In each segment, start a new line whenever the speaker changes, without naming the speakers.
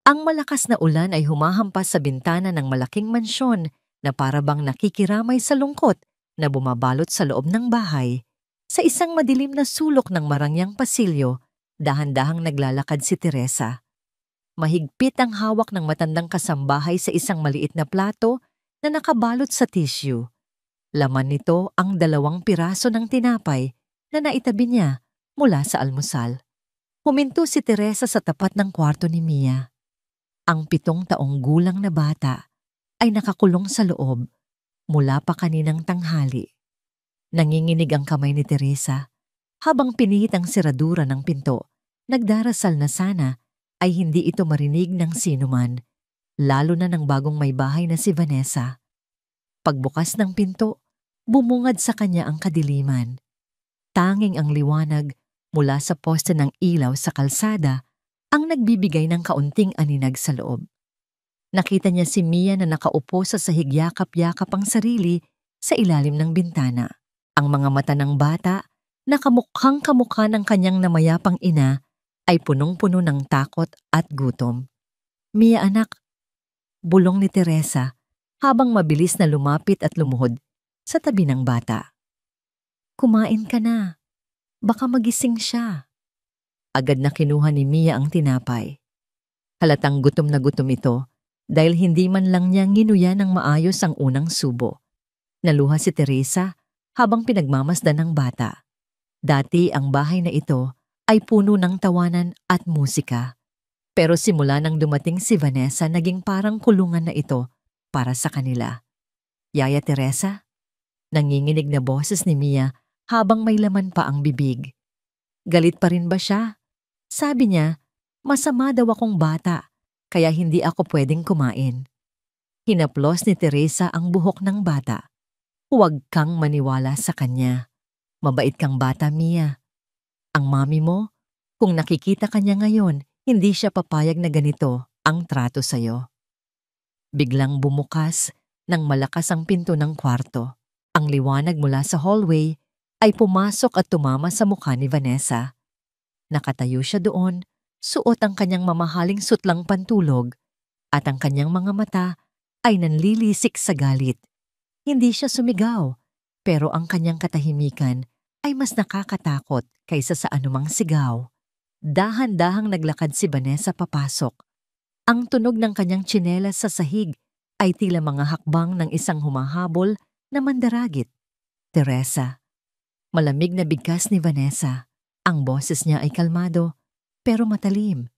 Ang malakas na ulan ay humahampas sa bintana ng malaking mansyon na para bang nakikiramay sa lungkot na bumabalot sa loob ng bahay. Sa isang madilim na sulok ng marangyang pasilyo, dahan-dahang naglalakad si Teresa. Mahigpit ang hawak ng matandang kasambahay sa isang maliit na plato na nakabalot sa tissue. Laman nito ang 2 piraso ng tinapay na naitabi niya mula sa almusal. Huminto si Teresa sa tapat ng kwarto ni Mia. Ang 7 taong gulang na bata ay nakakulong sa loob mula pa kaninang tanghali. Nanginginig ang kamay ni Teresa habang pinihit ang seradura ng pinto. Nagdarasal na sana ay hindi ito marinig ng sinuman, lalo na ng bagong may bahay na si Vanessa. Pagbukas ng pinto, bumungad sa kanya ang kadiliman. Tanging ang liwanag mula sa poste ng ilaw sa kalsada ang nagbibigay ng kaunting aninag sa loob. Nakita niya si Mia na nakaupo sa sahig yakap-yakap ang sarili sa ilalim ng bintana. Ang mga mata ng bata na kamukhang kamukha ng kanyang namayapang ina ay punong-puno ng takot at gutom. Mia anak, bulong ni Teresa habang mabilis na lumapit at lumuhod sa tabi ng bata. Kumain ka na, baka magising siya. Agad na kinuha ni Mia ang tinapay. Halatang gutom na gutom ito dahil hindi man lang niya nginuya ng maayos ang unang subo. Naluha si Teresa habang pinagmamasdan ng bata. Dati ang bahay na ito ay puno ng tawanan at musika. Pero simula nang dumating si Vanessa, naging parang kulungan na ito para sa kanila. Yaya Teresa? Nanginginig na boses ni Mia habang may laman pa ang bibig. Galit pa rin ba siya? Sabi niya, masama daw akong bata, kaya hindi ako pwedeng kumain. Hinaplos ni Teresa ang buhok ng bata. Huwag kang maniwala sa kanya. Mabait kang bata, Mia. Ang mami mo, kung nakikita kanya ngayon, hindi siya papayag na ganito ang trato sa'yo. Biglang bumukas ng malakas ang pinto ng kwarto. Ang liwanag mula sa hallway ay pumasok at tumama sa mukha ni Vanessa. Nakatayo siya doon, suot ang kanyang mamahaling sutlang pantulog at ang kanyang mga mata ay nanlilisik sa galit. Hindi siya sumigaw, pero ang kanyang katahimikan ay mas nakakatakot kaysa sa anumang sigaw. Dahan-dahang naglakad si Vanessa papasok. Ang tunog ng kanyang tsinelas sa sahig ay tila mga hakbang ng isang humahabol na mandaragit. Teresa. Malamig na bigkas ni Vanessa. Ang boses niya ay kalmado, pero matalim.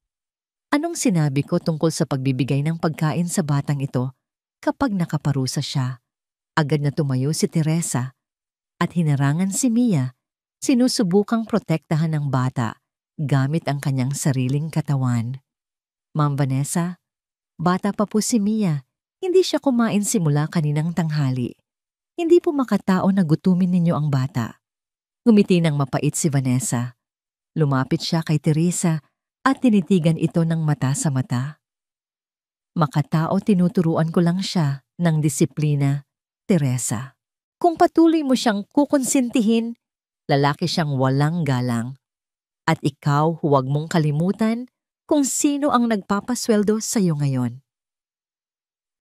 Anong sinabi ko tungkol sa pagbibigay ng pagkain sa batang ito kapag nakaparusa siya? Agad na tumayo si Teresa at hinarangan si Mia. Sinusubukang protektahan ng bata gamit ang kanyang sariling katawan. Ma'am Vanessa, bata pa po si Mia. Hindi siya kumain simula kaninang tanghali. Hindi po makatao na gutumin ninyo ang bata. Ngumiti ng mapait si Vanessa. Lumapit siya kay Teresa at tinitigan ito ng mata sa mata. Makatao, tinuturuan ko lang siya ng disiplina, Teresa. Kung patuloy mo siyang kukonsintihin, lalaki siyang walang galang. At ikaw, huwag mong kalimutan kung sino ang nagpapasweldo sa iyo ngayon.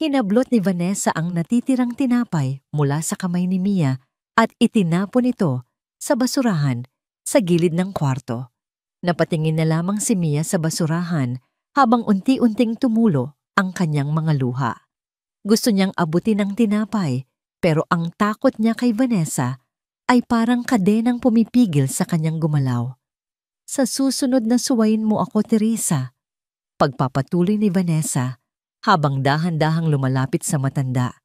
Hinablot ni Vanessa ang natitirang tinapay mula sa kamay ni Mia at itinapon ito sa basurahan sa gilid ng kwarto. Napatingin na lamang si Mia sa basurahan habang unti-unting tumulo ang kanyang mga luha. Gusto niyang abutin ang tinapay pero ang takot niya kay Vanessa ay parang kadenang pumipigil sa kanyang gumalaw. Sa susunod na suwayin mo ako, Teresa. Pagpapatuloy ni Vanessa habang dahan-dahang lumalapit sa matanda.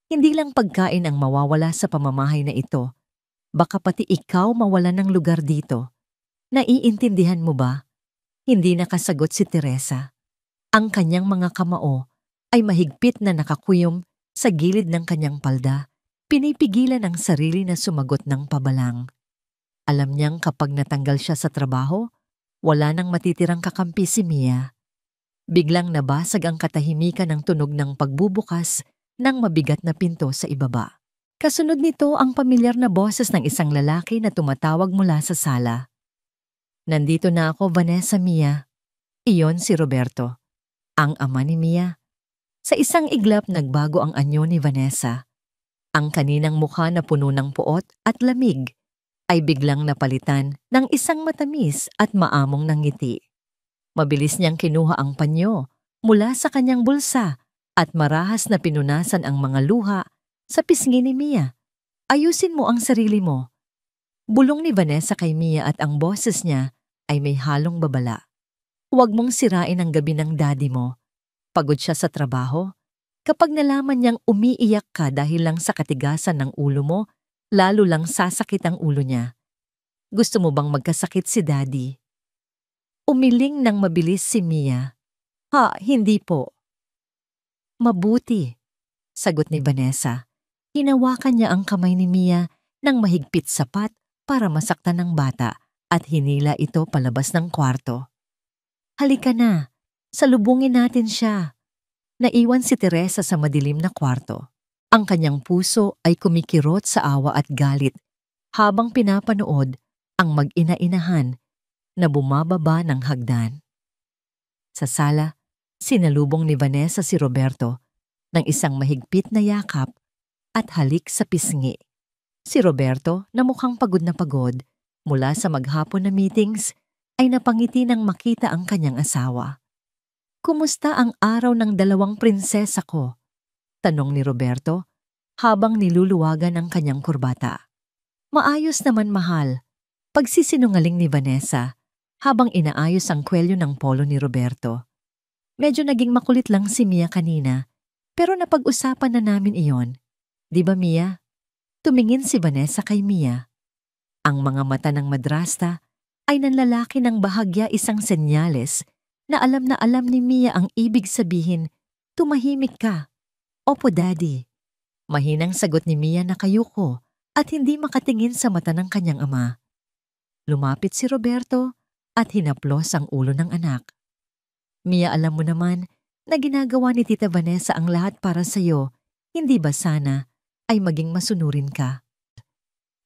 Hindi lang pagkain ang mawawala sa pamamahay na ito. Baka pati ikaw mawalan ng lugar dito. Naiintindihan mo ba? Hindi nakasagot si Teresa. Ang kanyang mga kamao ay mahigpit na nakakuyom sa gilid ng kanyang palda. Pinipigilan ang sarili na sumagot ng pabalang. Alam niyang kapag natanggal siya sa trabaho, wala nang matitirang kakampi si Mia. Biglang nabasag ang katahimikan ng tunog ng pagbubukas ng mabigat na pinto sa ibaba. Kasunod nito ang pamilyar na boses ng isang lalaki na tumatawag mula sa sala. Nandito na ako, Vanessa, Mia. Iyon si Roberto. ang ama ni Mia. Sa isang iglap nagbago ang anyo ni Vanessa. Ang kaninang mukha na puno ng puot at lamig ay biglang napalitan ng isang matamis at maamong ng ngiti. Mabilis niyang kinuha ang panyo mula sa kanyang bulsa at marahas na pinunasan ang mga luha sa pisngi ni Mia. Ayusin mo ang sarili mo. Bulong ni Vanessa kay Mia at ang boses niya ay may halong babala. Huwag mong sirain ang gabi ng daddy mo. Pagod siya sa trabaho. Kapag nalaman niyang umiiyak ka dahil lang sa katigasan ng ulo mo, lalo lang sasakit ang ulo niya. Gusto mo bang magkasakit si daddy? Umiling ng mabilis si Mia. Hindi po. Mabuti, sagot ni Vanessa. Hinawakan niya ang kamay ni Mia ng mahigpit sapat para masaktan ng bata at hinila ito palabas ng kwarto. Halika na, salubungin natin siya. Naiwan si Teresa sa madilim na kwarto. Ang kanyang puso ay kumikirot sa awa at galit habang pinapanood ang mag-ina-inahan na bumababa ng hagdan. Sa sala, sinalubong ni Vanessa si Roberto ng isang mahigpit na yakap at halik sa pisngi. Si Roberto, na mukhang pagod na pagod mula sa maghapon na meetings, ay napangiti nang makita ang kanyang asawa. Kumusta ang araw ng dalawang prinsesa ko? Tanong ni Roberto habang niluluwagan ang kanyang kurbata. Maayos naman, mahal. Pagsisinungaling ni Vanessa habang inaayos ang kwelyo ng polo ni Roberto. Medyo naging makulit lang si Mia kanina, pero napag-usapan na namin iyon. Di ba, Mia? Tumingin si Vanessa kay Mia. Ang mga mata ng madrasta ay nanlalaki ng bahagya isang senyales na alam ni Mia ang ibig sabihin, tumahimik ka. Opo, Daddy. Mahinang sagot ni Mia na kayuko at hindi makatingin sa mata ng kanyang ama. Lumapit si Roberto at hinaplos ang ulo ng anak. Mia, alam mo naman na ginagawa ni Tita Vanessa ang lahat para sa'yo, hindi ba sana ay maging masunurin ka?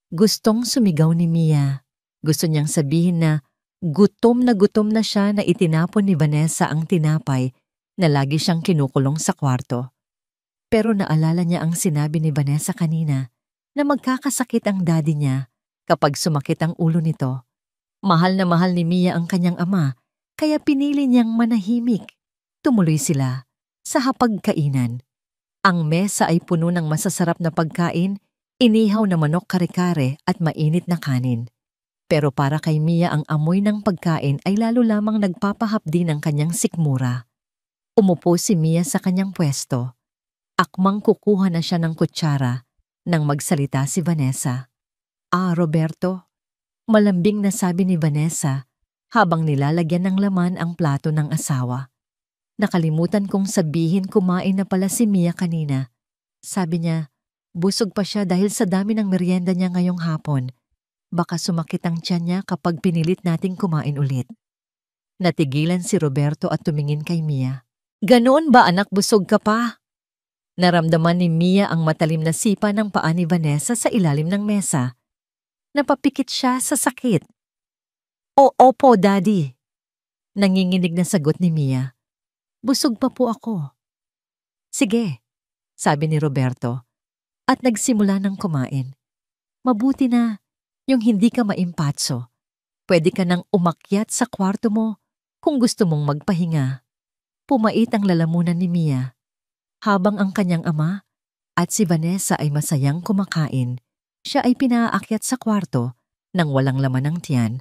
Gustong sumigaw ni Mia. Gusto niyang sabihin na gutom na siya na itinapon ni Vanessa ang tinapay na lagi siyang kinukulong sa kwarto. Pero naalala niya ang sinabi ni Vanessa kanina na magkakasakit ang daddy niya kapag sumakit ang ulo nito. Mahal na mahal ni Mia ang kanyang ama, kaya pinili niyang manahimik. Tumuloy sila sa hapagkainan. Ang mesa ay puno ng masasarap na pagkain, inihaw na manok kare-kare at mainit na kanin. Pero para kay Mia ang amoy ng pagkain ay lalo lamang nagpapahapdi ng kanyang sikmura. Umupo si Mia sa kanyang pwesto. Akmang kukuha na siya ng kutsara nang magsalita si Vanessa. Roberto, malambing na sabi ni Vanessa habang nilalagyan ng laman ang plato ng asawa. Nakalimutan kong sabihin kumain na pala si Mia kanina. Sabi niya, busog pa siya dahil sa dami ng merienda niya ngayong hapon. Baka sumakit ang tiyan niya kapag pinilit nating kumain ulit. Natigilan si Roberto at tumingin kay Mia. Ganoon ba, anak, busog ka pa? Naramdaman ni Mia ang matalim na sipa ng paa ni Vanessa sa ilalim ng mesa. Napapikit siya sa sakit. Opo, Daddy. Nanginginig na sagot ni Mia. Busog pa po ako. Sige, sabi ni Roberto at nagsimula ng kumain. Mabuti na yung hindi ka maimpatso. Pwede ka nang umakyat sa kwarto mo kung gusto mong magpahinga. Pumait ang lalamunan ni Mia. Habang ang kanyang ama at si Vanessa ay masayang kumakain, siya ay pinaakyat sa kwarto nang walang laman ng tiyan.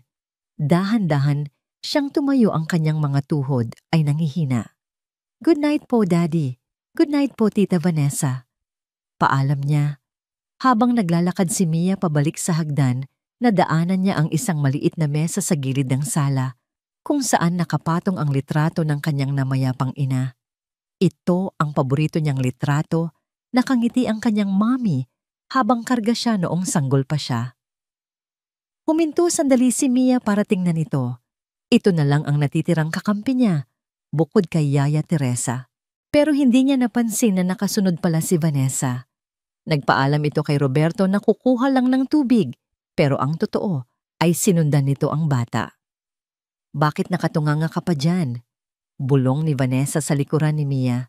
Dahan-dahan siyang tumayo, ang kanyang mga tuhod ay nangihina. Good night po, Daddy. Good night po, Tita Vanessa. Paalam niya. Habang naglalakad si Mia pabalik sa hagdan, nadaanan niya ang isang maliit na mesa sa gilid ng sala, kung saan nakapatong ang litrato ng kanyang namayapang ina. Ito ang paborito niyang litrato, nakangiti ang kanyang mommy habang karga siya noong sanggol pa siya. Huminto sandali si Mia para tingnan ito. Ito na lang ang natitirang kakampi niya, bukod kay Yaya Teresa. Pero hindi niya napansin na nakasunod pala si Vanessa. Nagpaalam ito kay Roberto na kukuha lang ng tubig, pero ang totoo ay sinundan nito ang bata. Bakit nakatunganga ka pa dyan? Bulong ni Vanessa sa likuran ni Mia.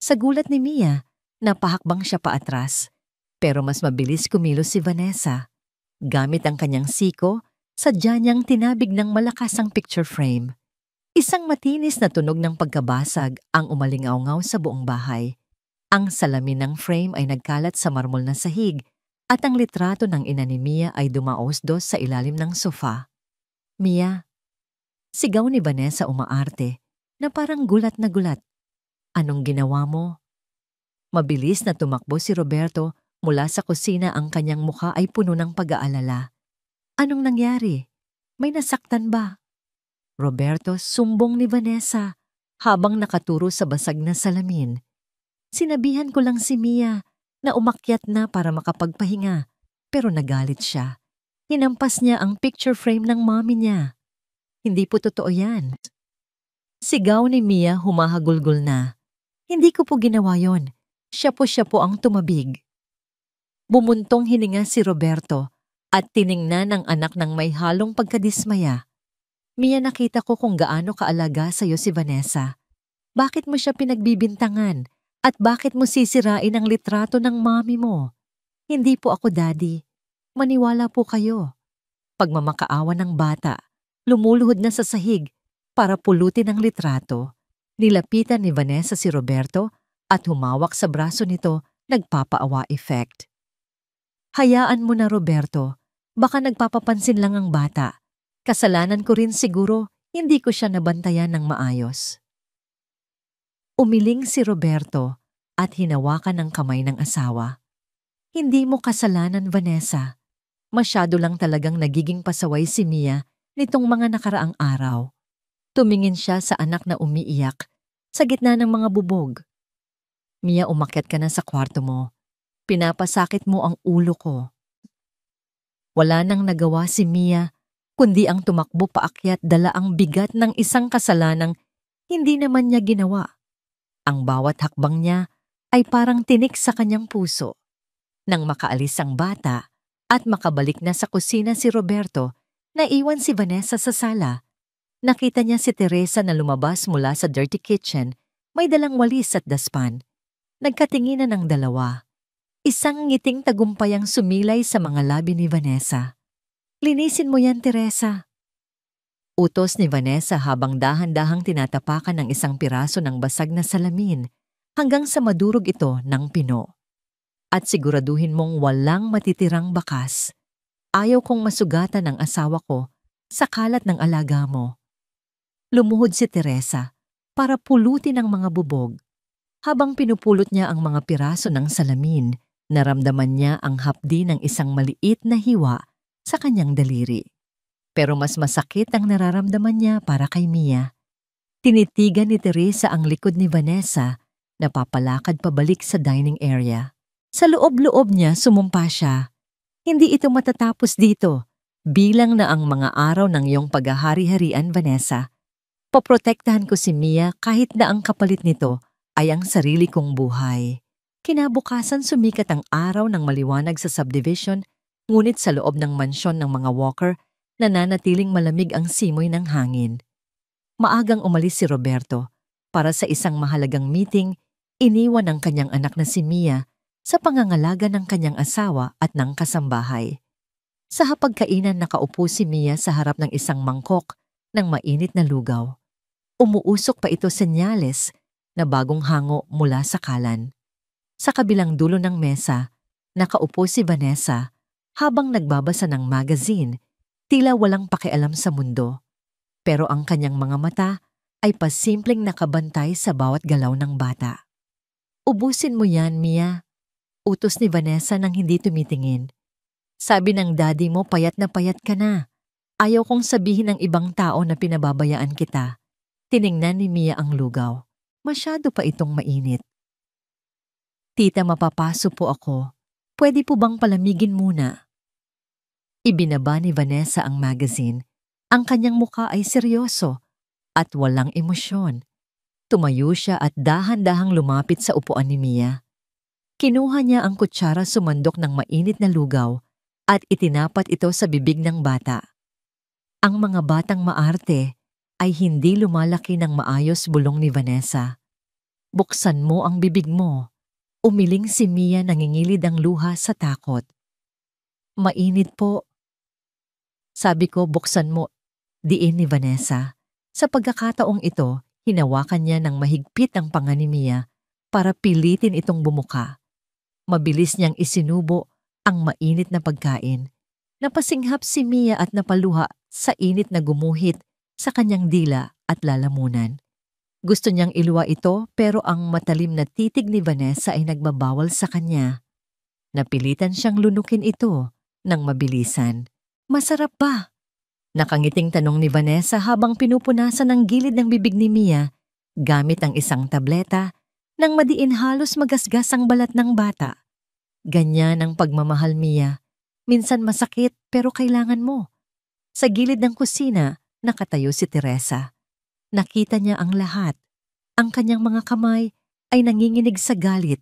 Sa gulat ni Mia, napahakbang siya paatras. Pero mas mabilis kumilos si Vanessa. Gamit ang kanyang siko, sadya niyang tinabig ng malakas ang picture frame. Isang matinis na tunog ng pagkabasag ang umalingaw-ngaw sa buong bahay. Ang salamin ng frame ay nagkalat sa marmol na sahig at ang litrato ng ina ni Mia ay dumaos-dos sa ilalim ng sofa. Mia, sigaw ni Vanessa umaarte na parang gulat na gulat. Anong ginawa mo? Mabilis na tumakbo si Roberto mula sa kusina, ang kanyang mukha ay puno ng pag-aalala. Anong nangyari? May nasaktan ba? Roberto, sumbong ni Vanessa habang nakaturo sa basag na salamin. Sinabihan ko lang si Mia na umakyat na para makapagpahinga, pero nagalit siya. Hinampas niya ang picture frame ng mommy niya. Hindi po totoo yan. Sigaw ni Mia humahagulgol na. Hindi ko po ginawa yon. Siya po ang tumabig. Bumuntong hininga si Roberto at tiningnan ang anak ng may halong pagkadismaya. Mia, nakita ko kung gaano kaalaga sa'yo si Vanessa. Bakit mo siya pinagbibintangan at bakit mo sisirain ang litrato ng mommy mo? Hindi po ako, Daddy. Maniwala po kayo. Pagmamakaawa ng bata, lumuluhod na sa sahig para pulutin ang litrato. Nilapitan ni Vanessa si Roberto at humawak sa braso nito, nagpapaawa effect. Hayaan mo na, Roberto. Baka nagpapapansin lang ang bata. Kasalanan ko rin siguro, hindi ko siya nabantayan ng maayos. Umiling si Roberto at hinawakan ng kamay ng asawa. Hindi mo kasalanan, Vanessa. Masyado lang talagang nagiging pasaway si Mia nitong mga nakaraang araw. Tumingin siya sa anak na umiiyak sa gitna ng mga bubog. Mia, umakyat ka na sa kwarto mo. Pinapasakit mo ang ulo ko. Wala nang nagawa si Mia kundi ang tumakbo paakyat, dala ang bigat ng isang kasalanang hindi naman niya ginawa. Ang bawat hakbang niya ay parang tinik sa kanyang puso. Nang makaalis ang bata at makabalik na sa kusina si Roberto, naiwan si Vanessa sa sala. Nakita niya si Teresa na lumabas mula sa dirty kitchen, may dalang walis at daspan. Nagkatinginan ang dalawa. Isang ngiting tagumpay ang sumilay sa mga labi ni Vanessa. Linisin mo yan, Teresa. Utos ni Vanessa habang dahan-dahang tinatapakan ng isang piraso ng basag na salamin hanggang sa madurog ito ng pino. At siguraduhin mong walang matitirang bakas. Ayaw kong masugatan ng asawa ko sa kalat ng alaga mo. Lumuhod si Teresa para pulutin ang mga bubog. Habang pinupulot niya ang mga piraso ng salamin, naramdaman niya ang hapdi ng isang maliit na hiwa sa kanyang daliri. Pero mas masakit ang nararamdaman niya para kay Mia. Tinitigan ni Teresa ang likod ni Vanessa na papalakad pabalik sa dining area. Sa loob-loob niya sumumpa siya. Hindi ito matatapos dito. Bilang na ang mga araw ng iyong paghahari-harian, Vanessa. Poprotektahan ko si Mia kahit na ang kapalit nito ay ang sarili kong buhay. Kinabukasan sumikat ang araw ng maliwanag sa subdivision, ngunit sa loob ng mansyon ng mga Walker, nananatiling malamig ang simoy ng hangin. Maagang umalis si Roberto para sa isang mahalagang meeting, iniwan ang kanyang anak na si Mia sa pangangalaga ng kanyang asawa at ng kasambahay. Sa hapagkainan, nakaupo si Mia sa harap ng isang mangkok ng mainit na lugaw. Umuusok pa ito senyales na bagong hango mula sa kalan. Sa kabilang dulo ng mesa, nakaupo si Vanessa habang nagbabasa ng magazine, tila walang pakialam sa mundo. Pero ang kanyang mga mata ay pasimpleng nakabantay sa bawat galaw ng bata. Ubusin mo yan, Mia. Utos ni Vanessa nang hindi tumitingin. Sabi ng daddy mo, payat ka na. Ayaw kong sabihin ng ibang tao na pinababayaan kita. Tiningnan ni Mia ang lugaw. Masyado pa itong mainit. Tita, mapapaso po ako. Pwede po bang palamigin muna? Ibinaba ni Vanessa ang magazine. Ang kanyang mukha ay seryoso at walang emosyon. Tumayo siya at dahan-dahang lumapit sa upuan ni Mia. Kinuha niya ang kutsara, sumandok ng mainit na lugaw at itinapat ito sa bibig ng bata. Ang mga batang maarte ay hindi lumalaki ng maayos, bulong ni Vanessa. Buksan mo ang bibig mo. Umiling si Mia, nangingilid ang luha sa takot. Mainit po. Sabi ko, buksan mo. Diin ni Vanessa. Sa pagkakataong ito, hinawakan niya ng mahigpit ang panga ni Mia para pilitin itong bumuka. Mabilis niyang isinubo ang mainit na pagkain. Napasinghap si Mia at napaluha sa init na gumuhit sa kanyang dila at lalamunan. Gusto niyang iluwa ito pero ang matalim na titig ni Vanessa ay nagbabawal sa kanya. Napilitan siyang lunukin ito ng mabilisan. Masarap ba? Nakangiting tanong ni Vanessa habang pinupunasan ang gilid ng bibig ni Mia gamit ang isang tableta nang madiin halos magasgas ang balat ng bata. Ganyan ang pagmamahal, Mia. Minsan masakit pero kailangan mo. Sa gilid ng kusina, nakatayo si Teresa. Nakita niya ang lahat. Ang kanyang mga kamay ay nanginginig sa galit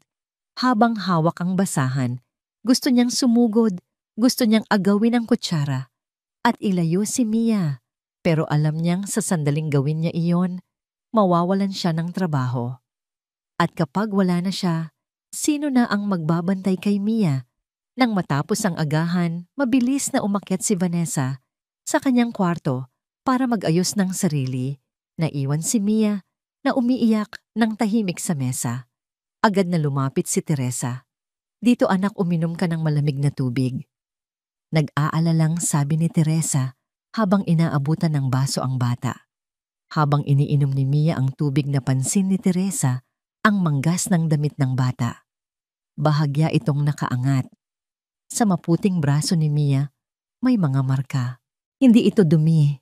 habang hawak ang basahan. Gusto niyang sumugod, gusto niyang agawin ang kutsara at ilayo si Mia. Pero alam niyang sa sandaling gawin niya iyon, mawawalan siya ng trabaho. At kapag wala na siya, sino na ang magbabantay kay Mia? Nang matapos ang agahan, mabilis na umakyat si Vanessa sa kanyang kwarto para mag-ayos ng sarili. Naiwan si Mia na umiiyak ng tahimik sa mesa. Agad na lumapit si Teresa. Dito anak, uminom ka ng malamig na tubig. Nag-aalalang sabi ni Teresa habang inaabutan ng baso ang bata. Habang iniinom ni Mia ang tubig, napansin ni Teresa ang manggas ng damit ng bata. Bahagya itong nakaangat. Sa maputing braso ni Mia, may mga marka. Hindi ito dumi.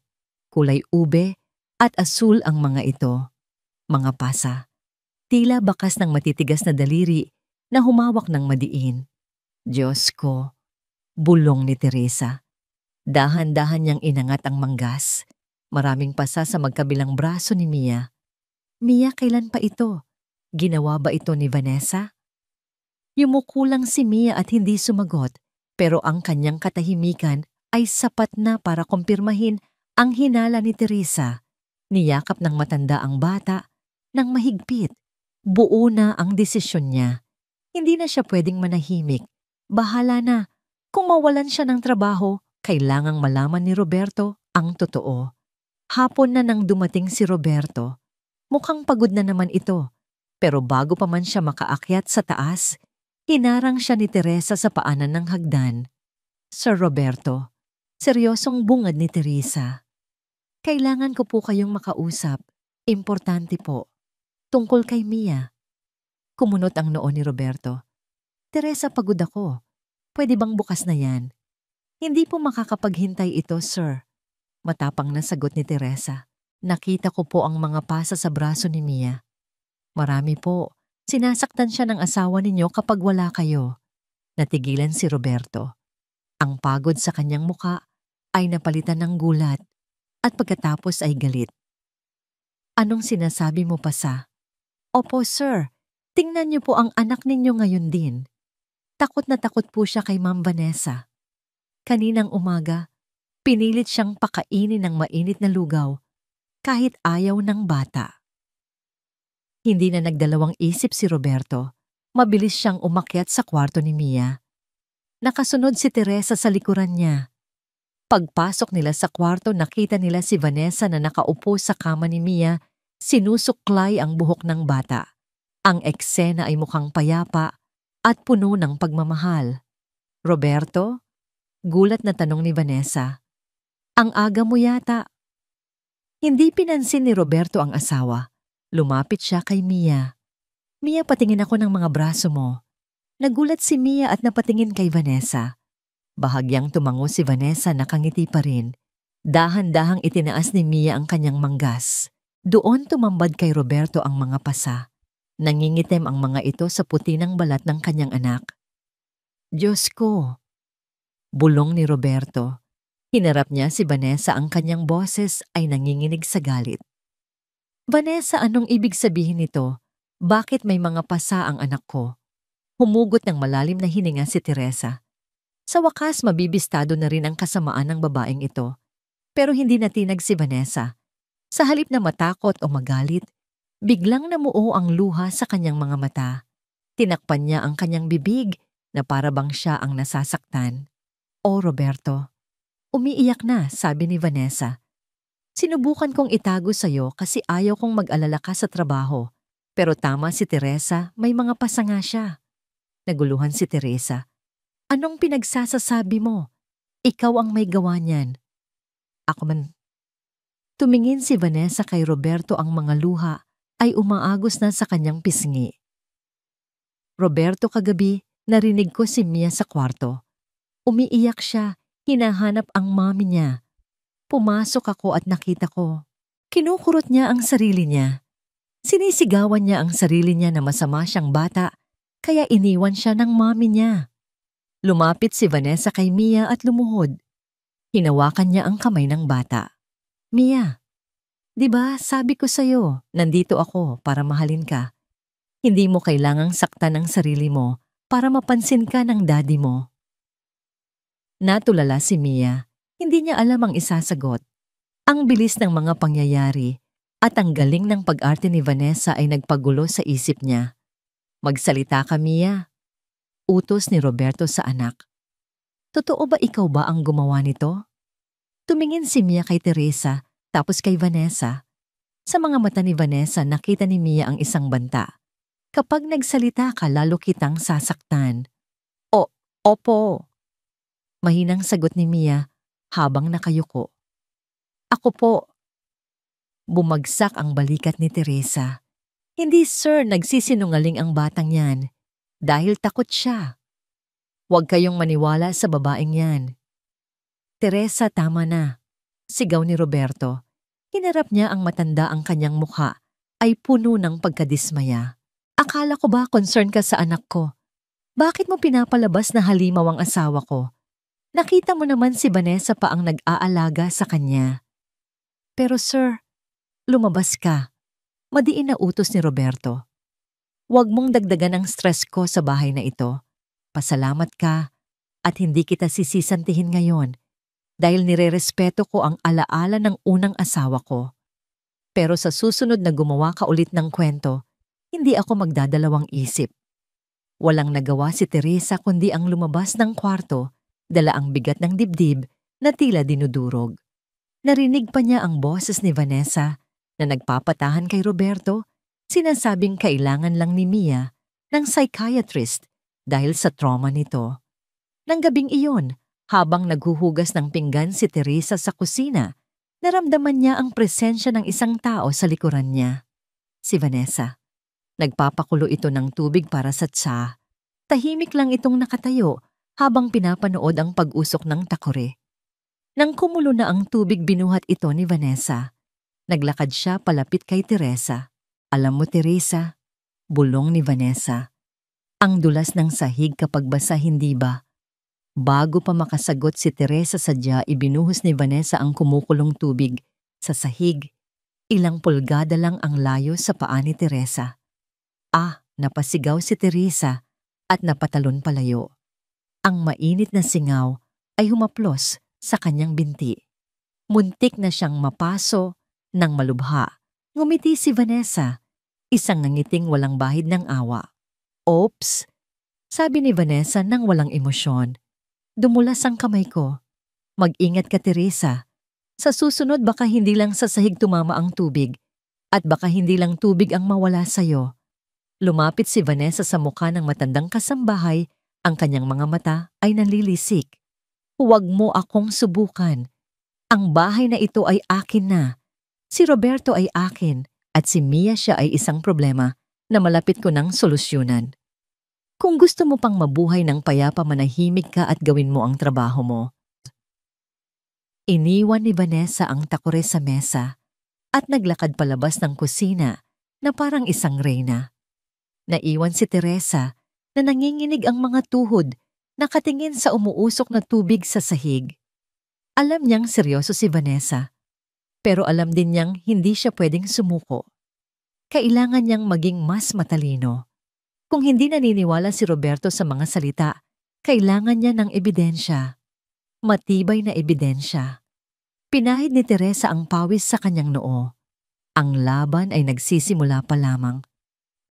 Kulay ube at asul ang mga ito. Mga pasa. Tila bakas ng matitigas na daliri na humawak ng madiin. Diyos ko, bulong ni Teresa. Dahan-dahan niyang inangat ang manggas. Maraming pasa sa magkabilang braso ni Mia. Mia, kailan pa ito? Ginawa ba ito ni Vanessa? Yumuko lang si Mia at hindi sumagot, pero ang kanyang katahimikan ay sapat na para kumpirmahin ang hinala ni Teresa. Niyakap ng matanda ang bata ng mahigpit. Buo na ang desisyon niya. Hindi na siya pwedeng manahimik. Bahala na. Kung mawalan siya ng trabaho, kailangang malaman ni Roberto ang totoo. Hapon na nang dumating si Roberto. Mukhang pagod na naman ito. Pero bago pa man siya makaakyat sa taas, hinarang siya ni Teresa sa paanan ng hagdan. Sir Roberto, seryosong bungad ni Teresa. Kailangan ko po kayong makausap. Importante po. Tungkol kay Mia. Kumunot ang noo ni Roberto. Teresa, pagod ako. Pwede bang bukas na yan? Hindi po makakapaghintay ito, sir. Matapang na sagot ni Teresa. Nakita ko po ang mga pasa sa braso ni Mia. Marami po. Sinasaktan siya ng asawa ninyo kapag wala kayo. Natigilan si Roberto. Ang pagod sa kanyang muka ay napalitan ng gulat at pagkatapos ay galit. Anong sinasabi mo, Pasa? Opo, sir. Tingnan niyo po ang anak ninyo ngayon din. Takot na takot po siya kay Ma'am Vanessa. Kaninang umaga, pinilit siyang pakainin ng mainit na lugaw kahit ayaw ng bata. Hindi na nagdalawang isip si Roberto. Mabilis siyang umakyat sa kwarto ni Mia. Nakasunod si Teresa sa likuran niya. Pagpasok nila sa kwarto, nakita nila si Vanessa na nakaupo sa kama ni Mia, sinusuklay ang buhok ng bata. Ang eksena ay mukhang payapa at puno ng pagmamahal. Roberto? Gulat na tanong ni Vanessa. Ang aga mo yata. Hindi pinansin ni Roberto ang asawa. Lumapit siya kay Mia. Mia, patingin ako ng mga braso mo. Nagulat si Mia at napatingin kay Vanessa. Bahagyang tumango si Vanessa, nakangiti pa rin. Dahan-dahang itinaas ni Mia ang kanyang manggas. Doon tumambad kay Roberto ang mga pasa. Nangingitim ang mga ito sa puti ng balat ng kanyang anak. Diyos ko! Bulong ni Roberto. Hinarap niya si Vanessa, ang kanyang boses ay nanginginig sa galit. Vanessa, anong ibig sabihin nito? Bakit may mga pasa ang anak ko? Humugot ng malalim na hininga si Teresa. Sa wakas, mabibistado na rin ang kasamaan ng babaeng ito. Pero hindi natinag si Vanessa. Sa halip na matakot o magalit, biglang namuo ang luha sa kanyang mga mata. Tinakpan niya ang kanyang bibig na para bang siya ang nasasaktan. "Oh, Roberto, umiiyak na," sabi ni Vanessa. "Sinubukan kong itago sa'yo kasi ayaw kong mag-alala ka sa trabaho. Pero tama si Teresa, may mga pasanga siya." Naguluhan si Teresa. "Anong pinagsasasabi mo? Ikaw ang may gawa niyan." "Ako man." Tumingin si Vanessa kay Roberto, ang mga luha ay umaagos na sa kanyang pisngi. "Roberto, kagabi, narinig ko si Mia sa kwarto. Umiiyak siya, hinahanap ang mami niya. Pumasok ako at nakita ko. Kinukurot niya ang sarili niya. Sinisigawan niya ang sarili niya na masama siyang bata, kaya iniwan siya ng mami niya." Lumapit si Vanessa kay Mia at lumuhod. Hinawakan niya ang kamay ng bata. "Mia, di ba sabi ko sa'yo, nandito ako para mahalin ka. Hindi mo kailangang saktan ang sarili mo para mapansin ka ng daddy mo." Natulala si Mia. Hindi niya alam ang isasagot. Ang bilis ng mga pangyayari at ang galing ng pag-arte ni Vanessa ay nagpagulo sa isip niya. "Magsalita ka, Mia," utos ni Roberto sa anak. "Totoo ba ikaw ba ang gumawa nito?" Tumingin si Mia kay Teresa, tapos kay Vanessa. Sa mga mata ni Vanessa, nakita ni Mia ang isang banta. "Kapag nagsalita ka, lalo kitang sasaktan." Opo." Mahinang sagot ni Mia habang nakayuko. "Ako po." Bumagsak ang balikat ni Teresa. "Hindi sir, nagsisinungaling ang batang yan. Dahil takot siya. Huwag kayong maniwala sa babaeng yan." "Teresa, tama na," sigaw ni Roberto. Hinarap niya ang matanda, ang kanyang mukha ay puno ng pagkadismaya. "Akala ko ba concern ka sa anak ko? Bakit mo pinapalabas na halimaw ang asawa ko? Nakita mo naman si Vanessa pa ang nag-aalaga sa kanya." "Pero sir, lumabas ka," madiin na utos ni Roberto. "Huwag mong dagdagan ang stress ko sa bahay na ito. Pasalamat ka at hindi kita sisisantihin ngayon dahil nirerespeto ko ang alaala ng unang asawa ko. Pero sa susunod na gumawa ka ulit ng kwento, hindi ako magdadalawang isip." Walang nagawa si Teresa kundi ang lumabas ng kwarto, dala ang bigat ng dibdib na tila dinudurog. Narinig pa niya ang boses ni Vanessa na nagpapatahan kay Roberto, sinasabing kailangan lang ni Mia ng psychiatrist dahil sa trauma nito. Nang gabing iyon, habang naghuhugas ng pinggan si Teresa sa kusina, naramdaman niya ang presensya ng isang tao sa likuran niya. Si Vanessa. Nagpapakulo ito ng tubig para sa tsa. Tahimik lang itong nakatayo habang pinapanood ang pag-usok ng takore. Nang kumulo na ang tubig, binuhat ito ni Vanessa. Naglakad siya palapit kay Teresa. "Alam mo, Teresa," bulong ni Vanessa, "ang dulas ng sahig kapag basa, hindi ba?" Bago pa makasagot si Teresa, sadya ibinuhos ni Vanessa ang kumukulong tubig sa sahig. Ilang pulgada lang ang layo sa paa ni Teresa. Napasigaw si Teresa at napatalon palayo. Ang mainit na singaw ay humaplos sa kanyang binti. Muntik na siyang mapaso ng malubha. Ngumiti si Vanessa, isang ngangiting walang bahid ng awa. "Oops," sabi ni Vanessa nang walang emosyon. "Dumulas ang kamay ko. Mag-ingat ka, Teresa. Sa susunod baka hindi lang sa sahig tumama ang tubig at baka hindi lang tubig ang mawala sa'yo." Lumapit si Vanessa sa mukha ng matandang kasambahay, ang kanyang mga mata ay nanlilisik. "Huwag mo akong subukan. Ang bahay na ito ay akin na. Si Roberto ay akin at si Mia, siya ay isang problema na malapit ko ng solusyonan. Kung gusto mo pang mabuhay ng payapa, manahimik ka at gawin mo ang trabaho mo." Iniwan ni Vanessa ang takore sa mesa at naglakad palabas ng kusina na parang isang reyna. Naiwan si Teresa na nanginginig ang mga tuhod, nakatingin sa umuusok na tubig sa sahig. Alam niyang seryoso si Vanessa, pero alam din niyang hindi siya pwedeng sumuko. Kailangan niyang maging mas matalino. Kung hindi naniniwala si Roberto sa mga salita, kailangan niya ng ebidensya. Matibay na ebidensya. Pinahid ni Teresa ang pawis sa kanyang noo. Ang laban ay nagsisimula pa lamang.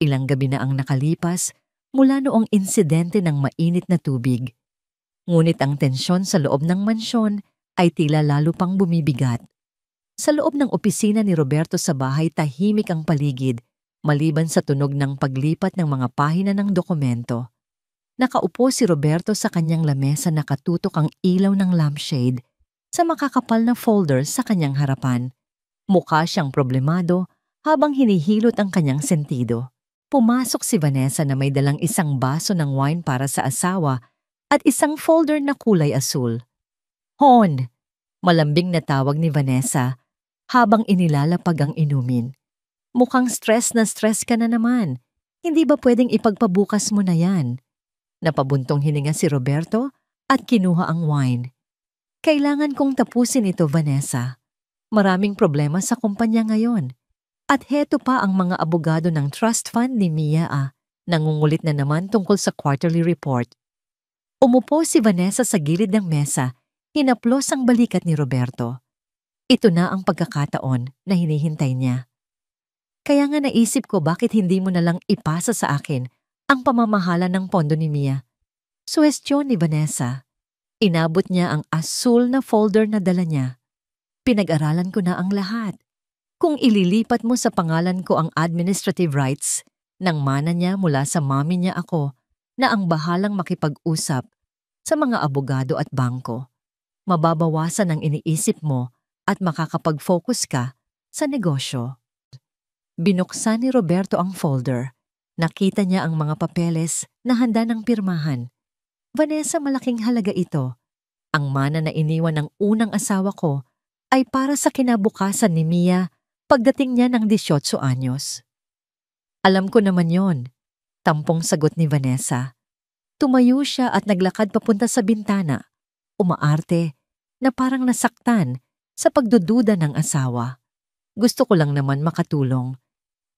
Ilang gabi na ang nakalipas mula noong insidente ng mainit na tubig. Ngunit ang tensyon sa loob ng mansyon ay tila lalo pang bumibigat. Sa loob ng opisina ni Roberto sa bahay, tahimik ang paligid, maliban sa tunog ng paglipat ng mga pahina ng dokumento. Nakaupo si Roberto sa kanyang lamesa, nakatutok ang ilaw ng lampshade sa makakapal na folder sa kanyang harapan. Mukha siyang problemado habang hinihilot ang kanyang sentido. Pumasok si Vanessa na may dalang isang baso ng wine para sa asawa at isang folder na kulay asul. "Hon!" malambing na tawag ni Vanessa habang inilalapag ang inumin. "Mukhang stress na stress ka na naman. Hindi ba pwedeng ipagpabukas mo na yan?" Napabuntong hininga si Roberto at kinuha ang wine. "Kailangan kong tapusin ito, Vanessa. Maraming problema sa kumpanya ngayon. At heto pa ang mga abogado ng trust fund ni Mia nangungulit na naman tungkol sa quarterly report." Umupo si Vanessa sa gilid ng mesa, hinaplos ang balikat ni Roberto. Ito na ang pagkakataon na hinihintay niya. "Kaya nga naisip ko, bakit hindi mo na lang ipasa sa akin ang pamamahala ng pondo ni Mia?" Suwestyon ni Vanessa. Inabot niya ang asul na folder na dala niya. "Pinag-aralan ko na ang lahat. Kung ililipat mo sa pangalan ko ang administrative rights, nang mana niya mula sa mami niya ako na ang bahalang makipag-usap sa mga abogado at bangko, mababawasan ang iniisip mo at makakapag-focus ka sa negosyo." Binuksan ni Roberto ang folder. Nakita niya ang mga papeles na handa ng pirmahan. "Vanessa, malaking halaga ito. Ang mana na iniwan ng unang asawa ko ay para sa kinabukasan ni Mia pagdating niya ng 18 anyos." "Alam ko naman yon," tampong sagot ni Vanessa. Tumayo siya at naglakad papunta sa bintana, umaarte na parang nasaktan sa pagdududa ng asawa. "Gusto ko lang naman makatulong.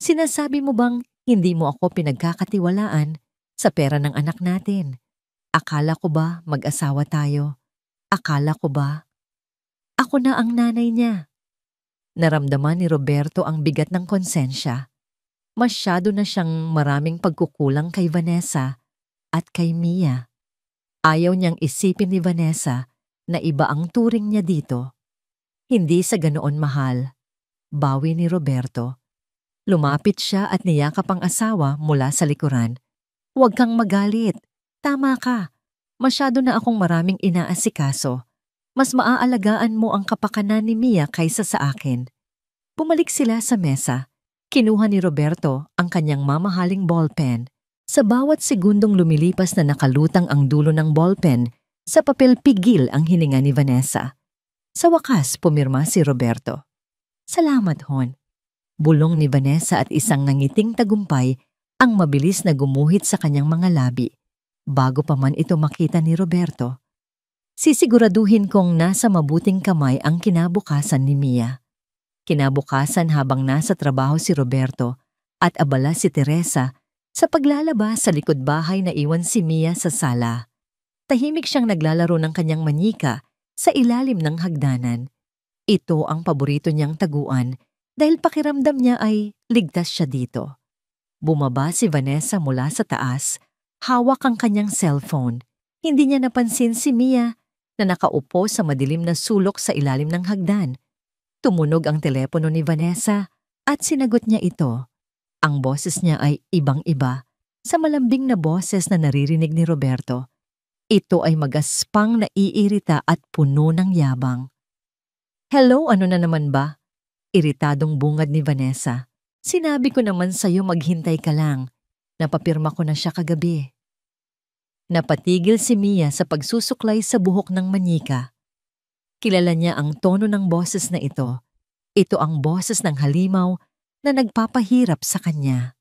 Sinasabi mo bang hindi mo ako pinagkakatiwalaan sa pera ng anak natin? Akala ko ba mag-asawa tayo? Akala ko ba ako na ang nanay niya?" Naramdaman ni Roberto ang bigat ng konsensya. Masyado na siyang maraming pagkukulang kay Vanessa at kay Mia. Ayaw niyang isipin ni Vanessa na iba ang turing niya dito. "Hindi sa ganoon, mahal," bawi ni Roberto. Lumapit siya at niyakap ang asawa mula sa likuran. "Huwag kang magalit. Tama ka. Masyado na akong maraming inaasikaso. Mas maaalagaan mo ang kapakanan ni Mia kaysa sa akin." Bumalik sila sa mesa. Kinuha ni Roberto ang kanyang mamahaling ballpen. Sa bawat segundong lumilipas na nakalutang ang dulo ng ballpen sa papel, pigil ang hininga ni Vanessa. Sa wakas, pumirma si Roberto. "Salamat, Hon." Bulong ni Vanessa at isang nangiting tagumpay ang mabilis na gumuhit sa kanyang mga labi. Bago pa man ito makita ni Roberto, sisiguraduhin kong nasa mabuting kamay ang kinabukasan ni Mia. Kinabukasan, habang nasa trabaho si Roberto at abala si Teresa sa paglalaba sa likod bahay, na iwan si Mia sa sala. Tahimik siyang naglalaro ng kanyang manika sa ilalim ng hagdanan. Ito ang paborito niyang taguan dahil pakiramdam niya ay ligtas siya dito. Bumaba si Vanessa mula sa taas, hawak ang kanyang cellphone. Hindi niya napansin si Mia na nakaupo sa madilim na sulok sa ilalim ng hagdan. Tumunog ang telepono ni Vanessa at sinagot niya ito. Ang boses niya ay ibang-iba sa malambing na boses na naririnig ni Roberto. Ito ay magaspang, naiirita at puno ng yabang. "Hello, ano na naman ba?" Iritadong bungad ni Vanessa. "Sinabi ko naman sa'yo maghintay ka lang. Napapirma ko na siya kagabi." Napatigil si Mia sa pagsusuklay sa buhok ng manika. Kilala niya ang tono ng boses na ito. Ito ang boses ng halimaw na nagpapahirap sa kanya.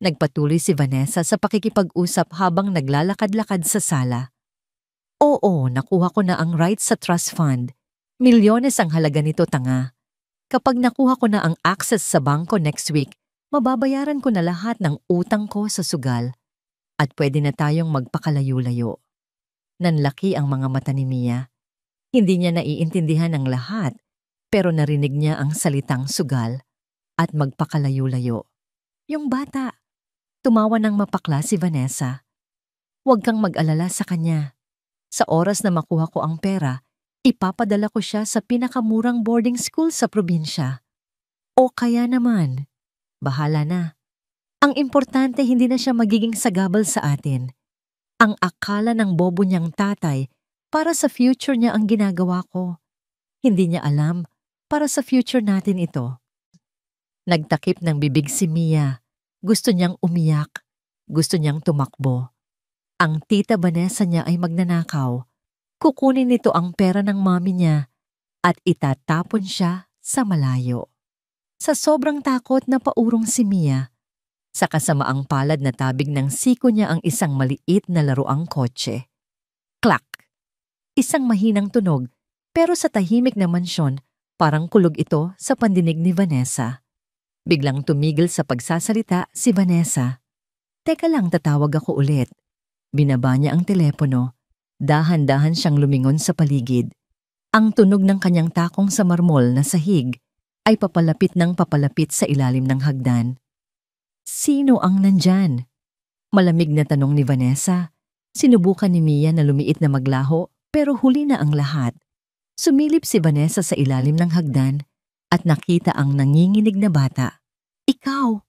Nagpatuloy si Vanessa sa pakikipag-usap habang naglalakad-lakad sa sala. "Oo, nakuha ko na ang rights sa trust fund. Milyones ang halaga nito, tanga. Kapag nakuha ko na ang access sa bangko next week, mababayaran ko na lahat ng utang ko sa sugal. At pwede na tayong magpakalayo-layo." Nanlaki ang mga mata ni Mia. Hindi niya naiintindihan ang lahat, pero narinig niya ang salitang sugal. at magpakalayo-layo. Yung bata. Tumawa ng mapakla si Vanessa. Huwag kang mag-alala sa kanya. Sa oras na makuha ko ang pera, ipapadala ko siya sa pinakamurang boarding school sa probinsya. O kaya naman, bahala na. Ang importante hindi na siya magiging sagabal sa atin. Ang akala ng bobo niyang tatay para sa future niya ang ginagawa ko. Hindi niya alam para sa future natin ito. Nagtakip ng bibig si Mia. Gusto niyang umiyak. Gusto niyang tumakbo. Ang tita Vanessa niya ay magnanakaw. Kukunin nito ang pera ng mami niya at itatapon siya sa malayo. Sa sobrang takot na paurong si Mia, sa kasamaang palad na tabig ng siko niya ang isang maliit na laruang kotse. Klak! Isang mahinang tunog, pero sa tahimik na mansyon, parang kulog ito sa pandinig ni Vanessa. Biglang tumigil sa pagsasalita si Vanessa. Teka lang, tatawag ako ulit. Binaba niya ang telepono. Dahan-dahan siyang lumingon sa paligid. Ang tunog ng kanyang takong sa marmol na sahig ay papalapit ng papalapit sa ilalim ng hagdan. Sino ang nandyan? Malamig na tanong ni Vanessa. Sinubukan ni Mia na lumiit na maglaho pero huli na ang lahat. Sumilip si Vanessa sa ilalim ng hagdan at nakita ang nanginginig na bata. Ikaw!